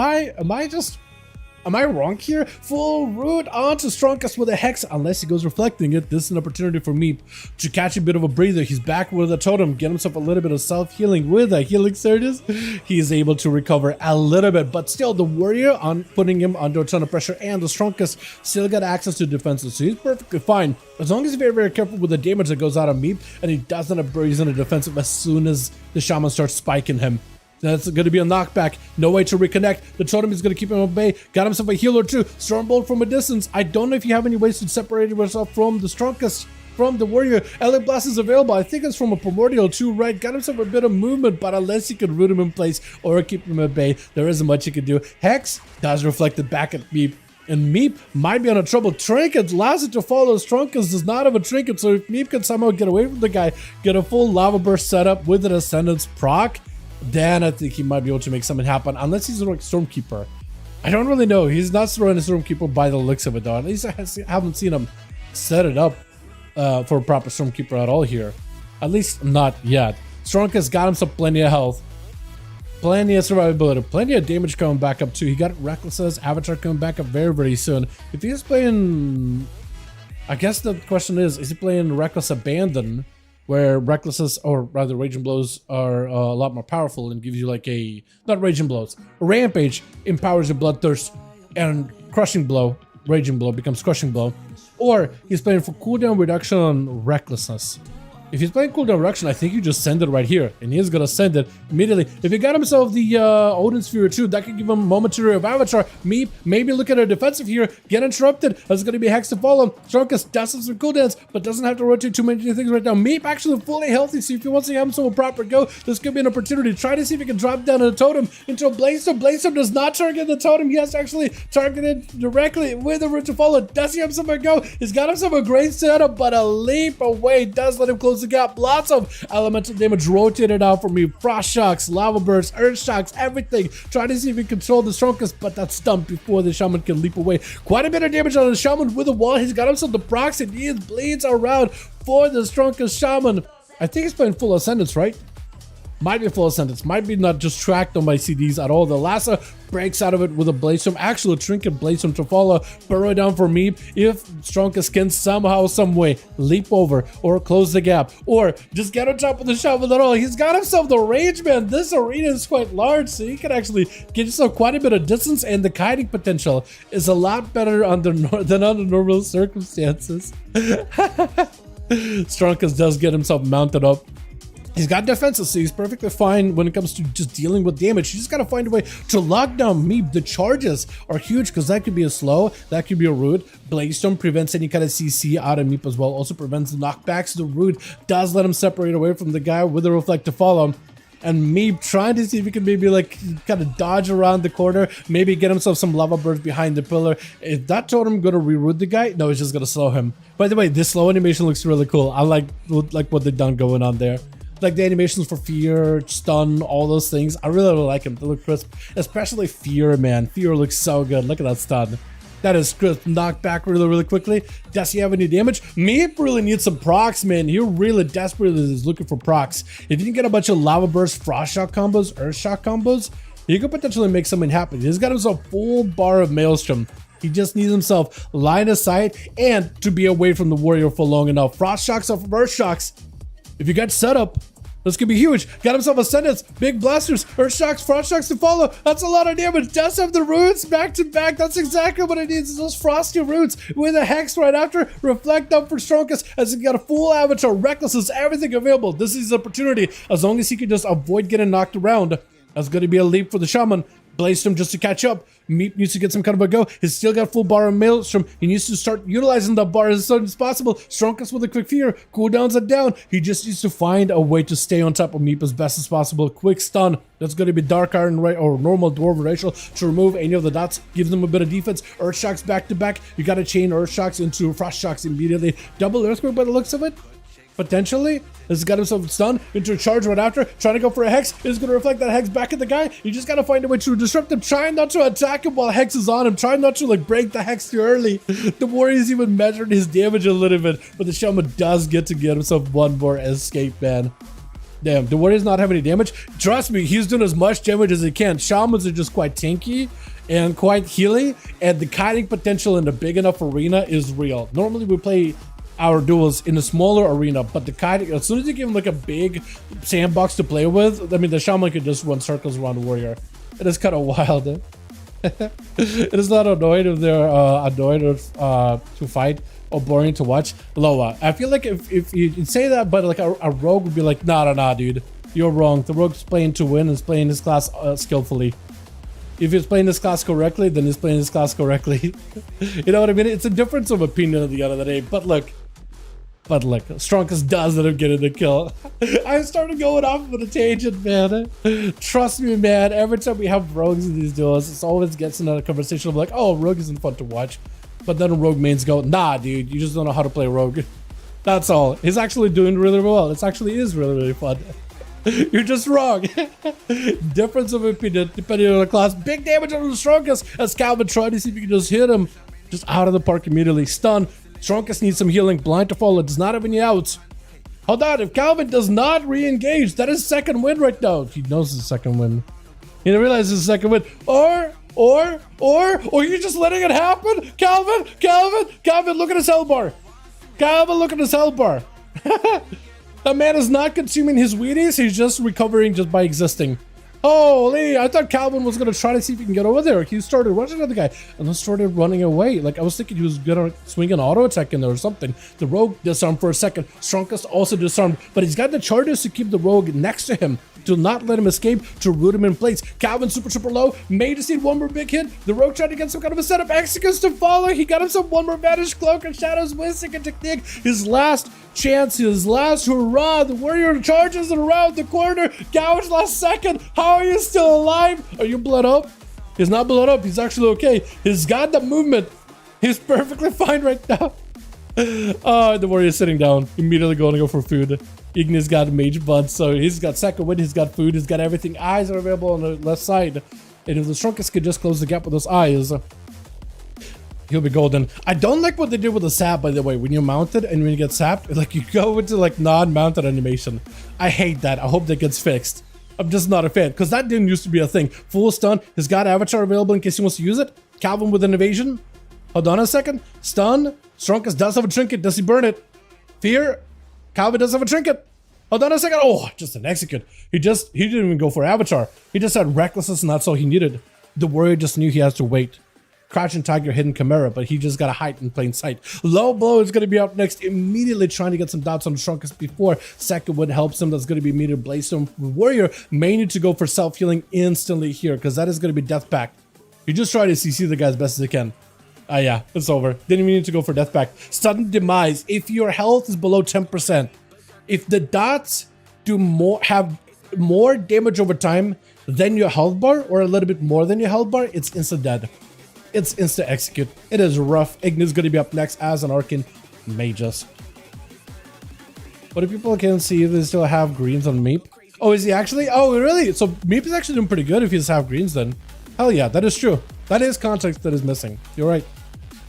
I wrong here? Full root onto Strongest with a Hex, unless he goes reflecting it. This is an opportunity for me to catch a bit of a breather. He's back with a totem, get himself a little bit of self-healing with a healing surges. He's able to recover a little bit, but still the warrior on putting him under a ton of pressure, and the Strongest still got access to defenses, so he's perfectly fine. As long as he's very, very careful with the damage that goes out of Meep, and he doesn't abuse in a defensive as soon as the shaman starts spiking him. That's going to be a knockback. No way to reconnect. The totem is going to keep him at bay. Got himself a healer too. Stormbolt from a distance. I don't know if you have any ways to separate yourself from the Strongest. from the warrior. LA Blast is available. I think it's from a primordial too, right? Got himself a bit of movement, but unless you can root him in place or keep him at bay, there isn't much you can do. Hex does reflect it back at Meep. And Meep might be on a trouble. Trinket allows it to follow. Strunkus does not have a trinket, so if Meep can somehow get away from the guy, get a full lava burst setup with an Ascendance proc, then I think he might be able to make something happen, unless he's like Stormkeeper. I don't really know. He's not throwing a Stormkeeper by the looks of it, though. At least I haven't seen him set it up for a proper Stormkeeper at all here. At least not yet. Strunkus got himself plenty of health. Plenty of survivability, plenty of damage coming back up too. He got Reckless's Avatar coming back up very, very soon. If he's playing, I guess the question is he playing Reckless Abandon, where Reckless's, or rather Raging Blows, are a lot more powerful and gives you like a, not Raging Blows, Rampage empowers your Bloodthirst, and Crushing Blow, Raging Blow becomes Crushing Blow. Or he's playing for cooldown reduction on Recklessness. If he's playing cooldown reduction, I think you just send it right here, and he's gonna send it immediately. If he got himself the Odin Sphere too, that could give him momentary of Avatar. Meep, maybe look at a defensive here, get interrupted. That's gonna be Hex to follow. Strunkus does have some cooldowns, but doesn't have to rotate too many things right now. Meep actually fully healthy, so if he wants to have himself a proper go, this could be an opportunity. Try to see if he can drop down a totem into a Bladestone. Bladestone does not target the totem. He has to actually target it directly with a root to follow. Does he have himself a go? He's got himself a great setup, but a leap away does let him close the gap. Lots of elemental damage rotated out for me. Frost shocks, lava bursts, earth shocks, everything. Try to see if he can control the Strunkus, but that's stumped before the shaman can leap away. Quite a bit of damage on the shaman with a wall. He's got himself the procs, and he bleeds around for the Strunkus shaman. I think he's playing full Ascendance, right? Might be full Ascendance, might be not just tracked on my CDs at all. The Lassa breaks out of it with a Bladestone, actual Trinket Bladestone to follow, burrow down for Meep. If Strunkus can somehow, some way leap over or close the gap or just get on top of the shovel at all, he's got himself the Rage Man. This arena is quite large, so he can actually get himself quite a bit of distance, and the kiting potential is a lot better than under normal circumstances. Strunkus does get himself mounted up. He's got defenses, so he's perfectly fine when it comes to just dealing with damage. You just gotta find a way to lock down Meep. The charges are huge, because that could be a slow, that could be a root. Bladestone prevents any kind of CC out of Meep as well. Also prevents the knockbacks. The root does let him separate away from the guy with a reflect to follow. And Meep trying to see if he can maybe like kind of dodge around the corner, maybe get himself some lava burst behind the pillar. Is that totem gonna reroute the guy? No, it's just gonna slow him. By the way, this slow animation looks really cool. I like what they've done going on there. Like the animations for Fear, Stun, all those things. I really like them. They look crisp. Especially Fear, man. Fear looks so good. Look at that stun. That is crisp. Knocked back really, really quickly. Does he have any damage? Meep really needs some procs, man. He really desperately is looking for procs. If you can get a bunch of Lava Burst, Frost Shock combos, Earth Shock combos, he could potentially make something happen. He's got himself a full bar of Maelstrom. He just needs himself line of sight and to be away from the warrior for long enough. Frost Shocks off of Earth Shocks. If you got set up, this could be huge. Got himself Ascendance, big blasters, Earth Shocks, Frost Shocks to follow. That's a lot of damage. Does have the roots back to back. That's exactly what it needs, is those frosty roots with a Hex right after. Reflect up for Strunkus as he got a full Avatar. Reckless is everything available. This is his opportunity. As long as he can just avoid getting knocked around, that's going to be a leap for the shaman. Bladestone just to catch up. Meep needs to get some kind of a go. He's still got full bar of Maelstrom. He needs to start utilizing that bar as soon as possible. Strunkus with a quick fear. Cooldowns are down. He just needs to find a way to stay on top of Meep as best as possible. Quick stun. That's going to be Dark Iron or normal Dwarven Racial to remove any of the dots. Gives them a bit of defense. Earth Shocks back to back. You got to chain Earth Shocks into Frost Shocks immediately. Double Earthquake by the looks of it. Potentially, has got himself stunned into a charge right after, trying to go for a Hex. Is going to reflect that Hex back at the guy. You just got to find a way to disrupt him, trying not to attack him while Hex is on him, trying not to like break the Hex too early. The warrior's even measured his damage a little bit, but the shaman does get himself one more escape, man. Damn, the warrior's not having any damage. Trust me, he's doing as much damage as he can. Shamans are just quite tanky and quite healy, and the kiting potential in a big enough arena is real. Normally we play our duels in a smaller arena, but the kiting, as soon as you give him like a big sandbox to play with, I mean, the shaman can just run circles around the warrior. It is kind of wild. It is not annoying if they're annoyed to fight or boring to watch. Loa, I feel like if you say that, but like a rogue would be like, nah, dude, you're wrong. The rogue's playing to win, is playing his class skillfully. If he's playing this class correctly, then he's playing this class correctly. You know what I mean? It's a difference of opinion at the end of the day. But look, But like, Strongest does end up getting the kill. I started going off on a tangent, man. Trust me, man. Every time we have rogues in these duels, it always gets in a conversation of like, oh, rogue isn't fun to watch. But then rogue mains go, nah, dude, you just don't know how to play rogue. That's all. He's actually doing really well. It actually is really, really fun. You're just wrong. Difference of opinion depending on the class. Big damage on the Strongest as Calvin tried to see if you can just hit him. Just out of the park immediately. Stun. Strongest needs some healing. Blind to follow. Does not have any outs. Hold on. If Calvin does not re-engage, that is second win right now. He knows it's second win. He didn't realize it's second win. Or you're just letting it happen? Calvin, look at his health bar. Calvin, look at his health bar. That man is not consuming his Wheaties. He's just recovering just by existing. Holy, I thought Calvin was going to try to see if he can get over there. He started rushing at the guy and then started running away. Like, I was thinking he was going to swing an auto attack in there or something. The rogue disarmed for a second. Strongest also disarmed, but he's got the charges to keep the rogue next to him, to not let him escape, to root him in place. Calvin super low. May just need one more big hit. The rogue tried to get some kind of a setup. Executes to follow. He got himself one more Vanish Cloak and Shadow's Wisdom and technique. His last chance, his last hurrah. The warrior charges around the corner. Gouge last second. How are you still alive? Are you blood up? He's not blood up. He's actually okay. He's got the movement. He's perfectly fine right now. The warrior's sitting down. Immediately going to go for food. Ignis got mage bud, so he's got second win, he's got food, he's got everything. Eyes are available on the left side. And if the Strongest could just close the gap with those eyes, he'll be golden. I don't like what they did with the sap, by the way. When you mount it and when you get sapped, like you go into like non-mounted animation. I hate that. I hope that gets fixed. I'm just not a fan, because that didn't used to be a thing. Full stun, he's got avatar available in case he wants to use it. Calvin with an evasion. Hold on a second. Stun. Strongest does have a trinket. Does he burn it? Fear. Calvin does have a trinket. Hold on a second. Oh, just an execute. He didn't even go for avatar. He just had recklessness and that's all he needed. The warrior just knew he has to wait. Crouching Tiger, hidden Chimera, but he just got to hide in plain sight. Low blow is going to be up next, immediately trying to get some dots on the Strongest before second would helps him. That's going to be immediate Blaze-Stone. Warrior may need to go for self-healing instantly here, because that is going to be Death Pact. You just try to CC the guy as best as you can. Yeah, it's over. Didn't even need to go for Death Pact. Sudden Demise. If your health is below 10%, if the dots have more damage over time than your health bar, or a little bit more than your health bar, it's instant dead. It's instant execute. It is rough. Ignis is going to be up next as an Arcane Magus. What if people can see if they still have greens on Meep? Oh, is he actually? Oh, really? So Meep is actually doing pretty good if he does have greens then. Hell yeah, that is true. That is context that is missing. You're right.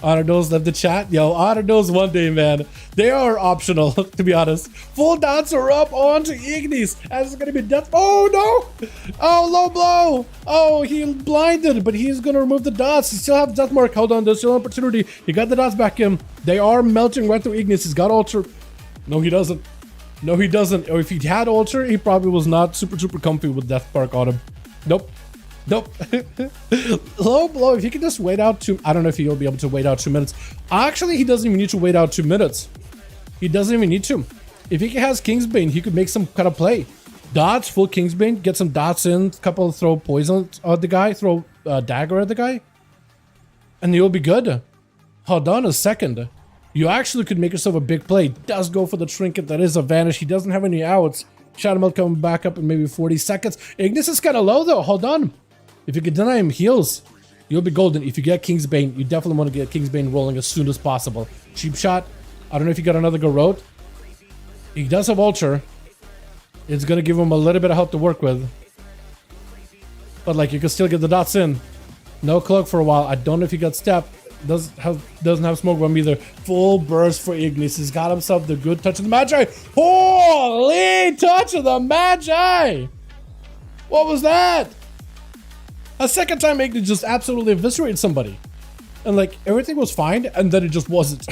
Addons left the chat. Yo, Addons one day, man. They are optional, to be honest. Full dots are up onto Ignis. As it's going to be death. Oh, no. Oh, low blow. Oh, he blinded, but he's going to remove the dots. He still has death mark. Hold on. There's still an opportunity. He got the dots back in. They are melting right through Ignis. He's got altar. No, he doesn't. No, he doesn't. Or if he had altar, he probably was not super comfy with death mark on him. Nope. Nope. Low blow. If he can just wait out I don't know if he'll be able to wait out 2 minutes. Actually, he doesn't even need to wait out 2 minutes. He doesn't even need to. If he has Kingsbane, he could make some kind of play. Dots, full Kingsbane, get some dots in, couple throw poison at the guy, throw dagger at the guy, and you'll be good. Hold on a second. You actually could make yourself a big play. Does go for the trinket. That is a vanish. He doesn't have any outs. Shadow Melt coming back up in maybe 40 seconds. Ignis is kind of low though. Hold on. If you can deny him heals, you'll be golden. If you get Kingsbane, you definitely want to get Kingsbane rolling as soon as possible. Cheap shot. I don't know if you got another Garrote. He does have Ultra. It's going to give him a little bit of help to work with. But like, you can still get the dots in. No cloak for a while. I don't know if he got step. Doesn't have smoke bomb either. Full burst for Ignis. He's got himself the good touch of the Magi. Holy touch of the Magi! What was that? A second time Ignis just absolutely eviscerated somebody. And like, everything was fine, and then it just wasn't.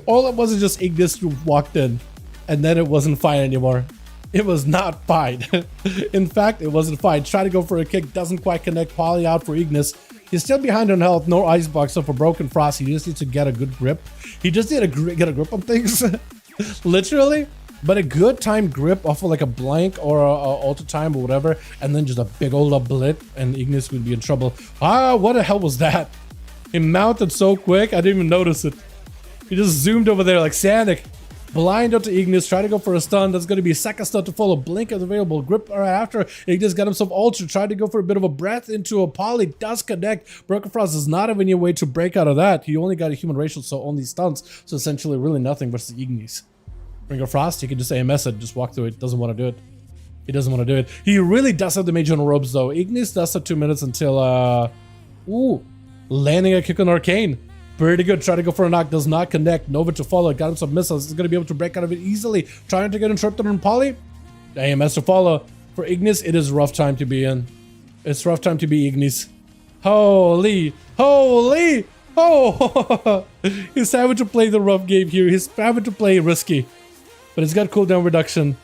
All it was is just Ignis who walked in, and then it wasn't fine anymore. It was not fine. In fact, it wasn't fine. Try to go for a kick, doesn't quite connect. Poly out for Ignis. He's still behind on health, no icebox, so for Broken Frost, he just needs to get a good grip. He just need to get a grip on things. Literally. But a good time grip off of like a blank or a alter time or whatever, and then just a big old blip, and Ignis would be in trouble. Ah, what the hell was that? He mounted so quick, I didn't even notice it. He just zoomed over there like Sanic. Blind onto Ignis, try to go for a stun. That's going to be a second stun to follow. Blink is available. Grip right after. Ignis got himself ultra. Tried to go for a bit of a breath into a poly. Does connect. Broken Frost does not have any way to break out of that. He only got a human racial, so only stuns. So essentially really nothing versus Ignis. Ring of Frost, he can just AMS it, just walk through it. Doesn't want to do it. He doesn't want to do it. He really does have the mage on ropes though. Ignis does have 2 minutes until landing a kick on Arcane. Pretty good. Try to go for a knock. Does not connect. Nova to follow. Got him some missiles. He's going to be able to break out of it easily. Trying to get interrupted on Poly. AMS to follow. For Ignis, it is rough time to be in. It's rough time to be Ignis. Holy. Holy. Oh. He's having to play the rough game here. He's having to play risky. But he's got cooldown reduction.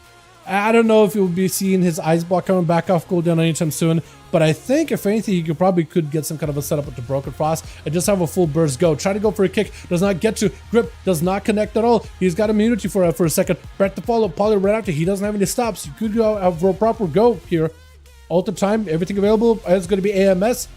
I don't know if you'll be seeing his ice block coming back off cooldown anytime soon, but I think if anything, he could get some kind of a setup with the Broken Frost and just have a full burst go. Try to go for a kick, does not get to. Grip does not connect at all. He's got immunity for a second. Breath to follow, Poly right after. He doesn't have any stops. You could go have a proper go here. Ult time, everything available. It's going to be AMS.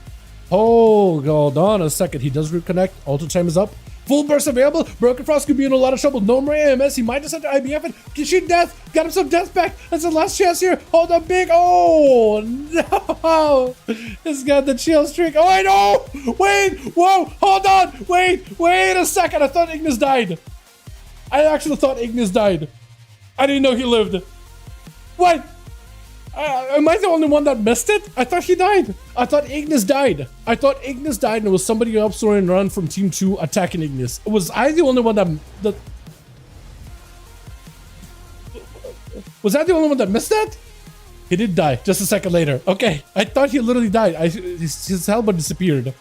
Oh, hold on a second. He does reconnect. Ult time is up. Full burst available. Broken Frost could be in a lot of trouble. No more AMS. He might just have to IBF it. Can shoot death. Got him some death back. That's the last chance here. Hold up big. Oh, no. He's got the chill streak. Oh, I know. Wait. Whoa. Hold on. Wait a second. I thought Ignis died. I actually thought Ignis died. I didn't know he lived. What? Am I the only one that missed it? I thought he died. I thought Ignis died. I thought Ignis died and it was somebody else throwing run from team 2 attacking Ignis. Was I the only one that... Was I the only one that missed that? He did die just a second later. Okay, I thought he literally died. His health bar disappeared.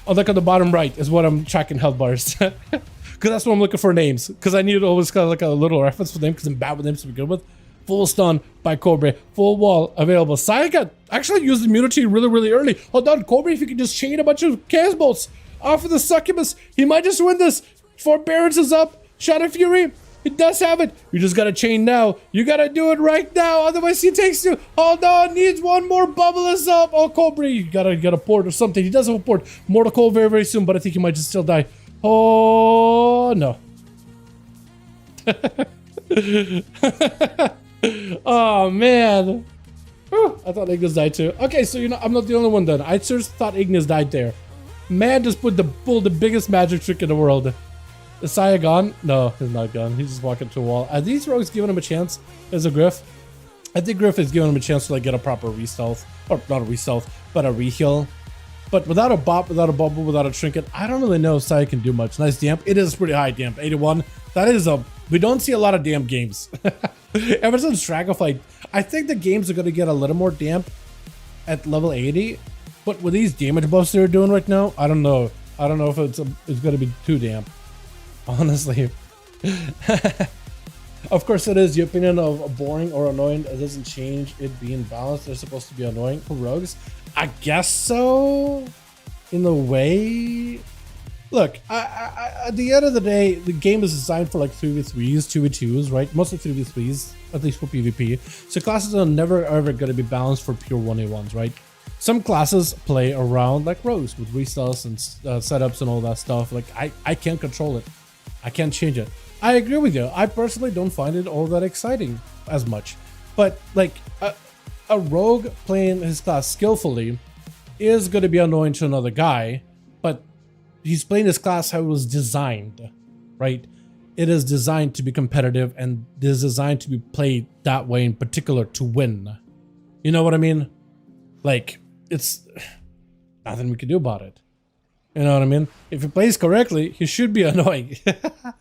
Oh, look at the bottom right is what I'm tracking health bars. Because that's what I'm looking for names. Because I need to always got like a little reference for them because I'm bad with names to begin with. Full stun by Cobra. Full wall available. Sayaka actually used immunity really early. Hold on, Cobra, if you can just chain a bunch of chaos bolts off of the succubus, he might just win this. Forbearance is up. Shadow Fury, he does have it. You just gotta chain now. You gotta do it right now, otherwise he takes you. Hold on, needs one more bubble is up. Oh, Cobra, you gotta get a port or something. He does have a port. Mortal Coil very soon, but I think he might just still die. Oh, no. Oh man. Whew, I thought Ignis died too. Okay, so you know I'm not the only one then. I seriously thought Ignis died there. Man just pulled the biggest magic trick in the world. Is Saya gone? No, he's not gone. He's just walking to a wall. Are these rogues giving him a chance as a Griff? I think Griff is giving him a chance to like get a proper re-stealth. Or not a re-stealth, but a re-heal. But without a bop, without a bubble, without a trinket, I don't really know if Saya can do much. Nice damp. It is pretty high damp. 81. That is a... We don't see a lot of damp games. Ever since Dragonflight, I think the games are going to get a little more damp at level 80. But with these damage buffs they're doing right now, I don't know. I don't know if it's going to be too damp. Honestly. Of course, it is your opinion of boring or annoying. It doesn't change it being balanced. They're supposed to be annoying for rogues. I guess so. In a way. Look, at the end of the day, the game is designed for like 3v3s, 2v2s, right? Mostly 3v3s, at least for PvP. So classes are never ever going to be balanced for pure 1v1s, right? Some classes play around like rogues with restarts and setups and all that stuff. Like I can't control it. I can't change it. I agree with you. I personally don't find it all that exciting as much. But like a rogue playing his class skillfully is going to be annoying to another guy, but he's playing his class how it was designed, right? It is designed to be competitive and it is designed to be played that way in particular to win. You know what I mean? Like, it's nothing we can do about it. You know what I mean? If he plays correctly, he should be annoying.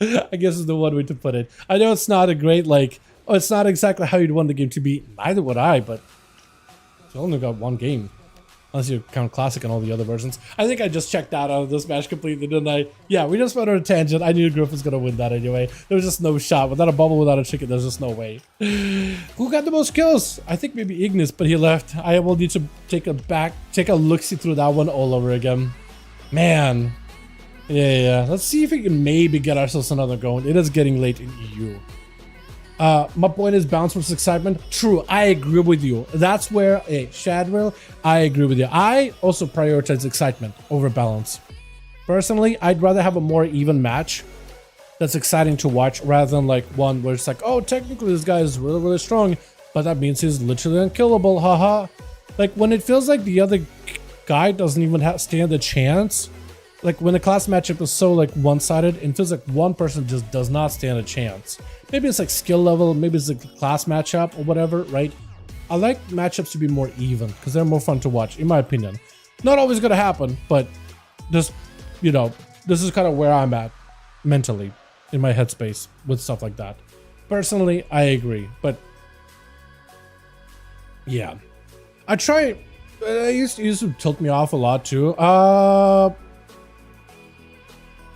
I guess is the one way to put it. I know it's not a great, like, oh, it's not exactly how you'd want the game to be. Neither would I, but you only got one game. Unless you count Classic and all the other versions. I think I just checked that out of this match completely, didn't I? Yeah, we just went on a tangent. I knew Griff was going to win that anyway. There was just no shot. Without a bubble, without a chicken, there's just no way. Who got the most kills? I think maybe Ignis, but he left. I will need to take a look-see through that one all over again. Man. Yeah. Let's see if we can maybe get ourselves another going. It is getting late in EU. My point is balance versus excitement. True, I agree with you. That's where, hey, Shadwell, I agree with you. I also prioritize excitement over balance. Personally, I'd rather have a more even match that's exciting to watch, rather than like one where it's like, oh, technically this guy is really, really strong, but that means he's literally unkillable, haha. Like when it feels like the other guy doesn't even stand a chance, like when the class matchup is so like one-sided, it feels like one person just does not stand a chance. Maybe it's like skill level, maybe it's like the class matchup or whatever, right? I like matchups to be more even because they're more fun to watch, in my opinion. Not always gonna happen, but just, you know, this is kind of where I'm at mentally in my headspace with stuff like that. Personally, I agree, but yeah, I try. It used to tilt me off a lot too.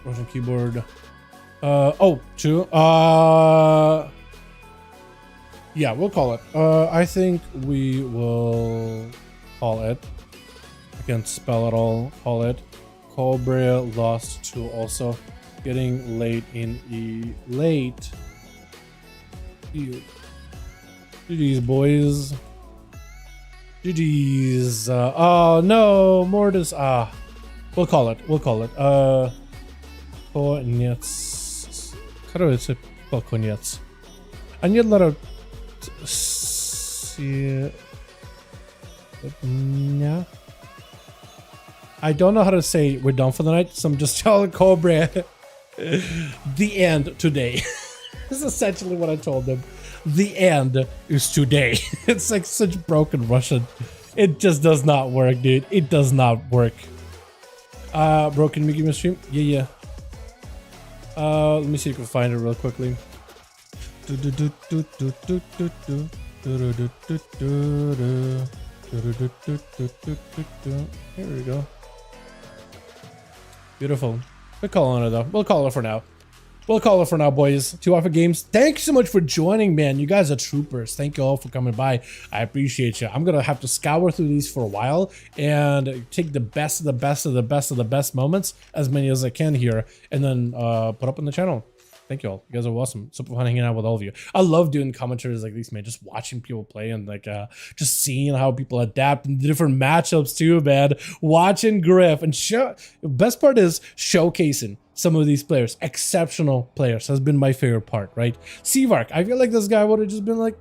Russian keyboard. Yeah, we'll call it. I think we will call it. I can't spell it all. Call it. Cobra lost to also getting late in late. GG's, boys. GG's. Oh no, Mortis. We'll call it. We'll call it. Koniec. Короче, koniec. I need a lot of. Yeah. I don't know how to say we're done for the night, so I'm just telling Cobra the end today. This is essentially what I told them. The end is today. It's like such broken Russian. It just does not work, dude. It does not work. Bro, can you give me a stream? Yeah. Let me see if I can find it real quickly. Here we go. Beautiful. We'll call on it though. We'll call it for now. We'll call it for now, boys. 2 Alpha Games. Thanks so much for joining, man. You guys are troopers. Thank you all for coming by. I appreciate you. I'm gonna have to scour through these for a while and take the best of the best of the best of the best moments, as many as I can here, and then put up on the channel. Thank you all. You guys are awesome. Super fun hanging out with all of you. I love doing commentaries like these, man. Just watching people play and like just seeing how people adapt in different matchups too, man. Watching Griff and best part is showcasing some of these players. Exceptional players has been my favorite part, right? Seavark, I feel like this guy would have just been like,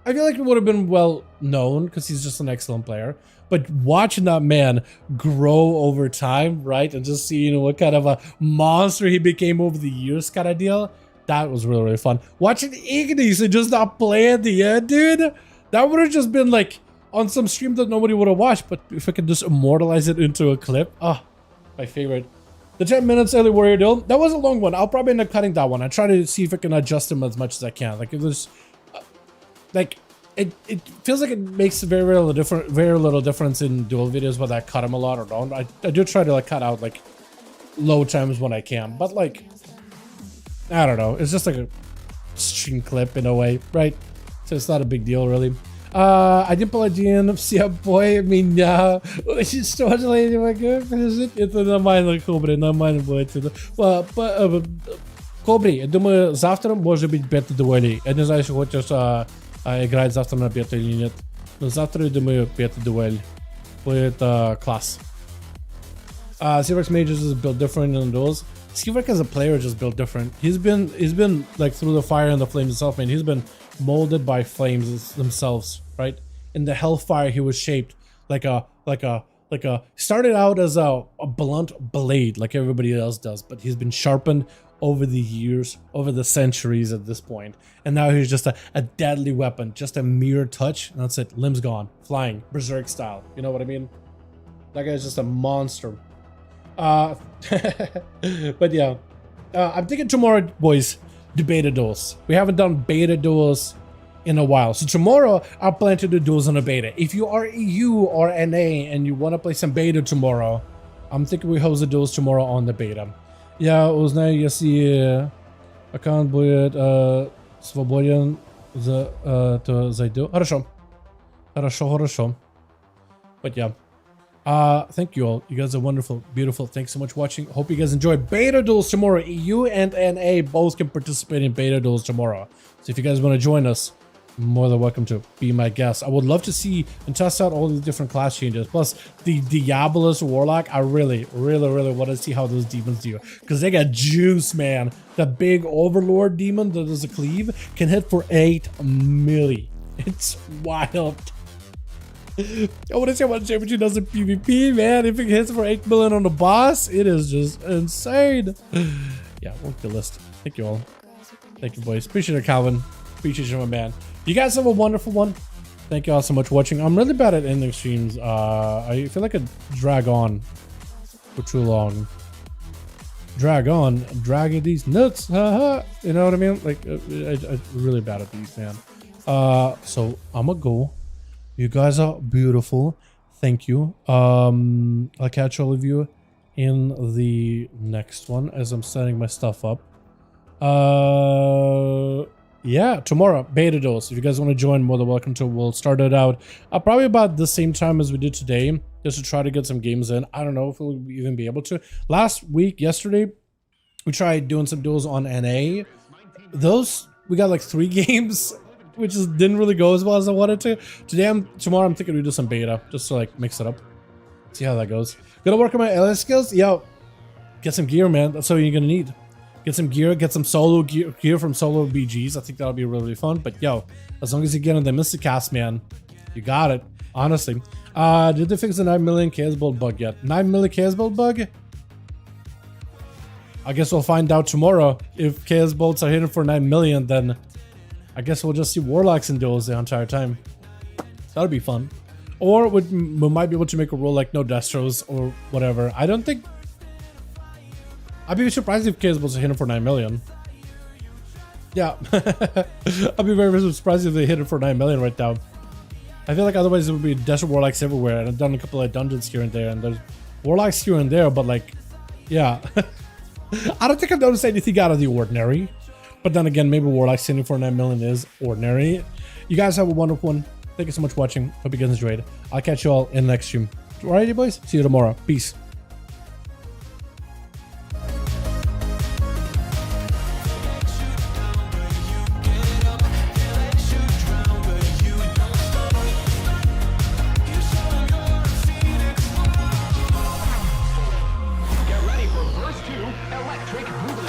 I feel like it would have been well known because he's just an excellent player. But watching that man grow over time, right, and just seeing what kind of a monster he became over the years kind of deal, that was really, really fun. Watching Ignis and just not play at the end, dude, that would have just been like on some stream that nobody would have watched. But if I could just immortalize it into a clip, my favorite. The 10 minutes early warrior duel, that was a long one. I'll probably end up cutting that one. I try to see if I can adjust him as much as I can. Like, it was like, it feels like it makes very little difference in duel videos whether I cut him a lot or don't. I do try to like cut out like low times when I can, but like, I don't know. It's just like a stream clip in a way, right? So it's not a big deal really. Один паладин, все бои меня уничтожили, не могу пережить. Это нормально, Кобри, нормально будет. Кобри, я думаю, завтра может быть бета-дуэли. Я не знаю, если хочешь играть завтра на бета или нет. Но завтра, я думаю, бета-дуэль будет класс. Seavark's mages is built different in those. Seavark as a player just built different. He's been like through the fire and the flames himself, man. He's been molded by flames themselves, right? In the hellfire, he was shaped like a started out as a blunt blade like everybody else does, but he's been sharpened over the years, over the centuries at this point, and now he's just a deadly weapon, just a mere touch, and that's it. Limbs gone, flying, berserk style. You know what I mean? That guy's just a monster. But yeah, I'm thinking tomorrow, boys, do beta duels. We haven't done beta duels in a while, so tomorrow I plan to do duels on a beta. If you are EU or NA and you want to play some beta tomorrow, I'm thinking we host the duels tomorrow on the beta. Я узнаю, если аккаунт будет свободен, то зайду. Хорошо. But yeah. Thank you all. You guys are wonderful, beautiful. Thanks so much for watching. Hope you guys enjoy beta duels tomorrow. EU and NA both can participate in beta duels tomorrow. So if you guys want to join us, more than welcome to be my guest. I would love to see and test out all the different class changes. Plus the Diabolus Warlock. I really want to see how those demons do, because they got juice, man. The big Overlord demon that does a cleave can hit for 8 milli. It's wild. I want to see what Championship does in PvP, man. If it hits for 8 million on the boss, it is just insane. Yeah, work the list. Thank you all. Thank you, boys. Appreciate it, Calvin. Appreciate you, my man. You guys have a wonderful one. Thank you all so much for watching. I'm really bad at ending streams. I feel like I drag on for too long. Drag these nuts. You know what I mean? Like, I'm really bad at these, man. So I'm gonna go. You guys are beautiful. Thank you. I'll catch all of you in the next one as I'm setting my stuff up. Yeah, tomorrow, beta duels. If you guys want to join, more than welcome to. We'll start it out probably about the same time as we did today, just to try to get some games in. I don't know if we'll even be able to. Yesterday, we tried doing some duels on NA. Those, we got like 3 games, which just didn't really go as well as I wanted to. Tomorrow, I'm thinking we do some beta, just to like mix it up. See how that goes. Gonna work on my LS skills. Yo, get some gear, man. That's all you're gonna need. Get some gear, get some solo gear from solo BGs. I think that'll be really fun. But yo, as long as you get on the Mystic Cast, man, you got it. Honestly. Did they fix the 9 million KS build bug yet? 9 million KS build bug? I guess we'll find out tomorrow. If KS bolts are hitting for 9 million, then I guess we'll just see Warlocks and duels the entire time. That'll be fun. Or we might be able to make a rule like no Destros or whatever. I don't think... I'd be surprised if KS bolts are hitting for 9 million. Yeah. I'd be very surprised if they hit it for 9 million right now. I feel like otherwise it would be Desert Warlocks everywhere. And I've done a couple of dungeons here and there. And there's Warlocks here and there, but like... Yeah. I don't think I've noticed anything out of the ordinary. But then again, maybe Warlocks hitting for 9 million is ordinary. You guys have a wonderful one. Thank you so much for watching. Hope you guys enjoyed. I'll catch you all in the next stream. Alrighty, boys. See you tomorrow. Peace. Get ready for Burst 2 Electric Boost.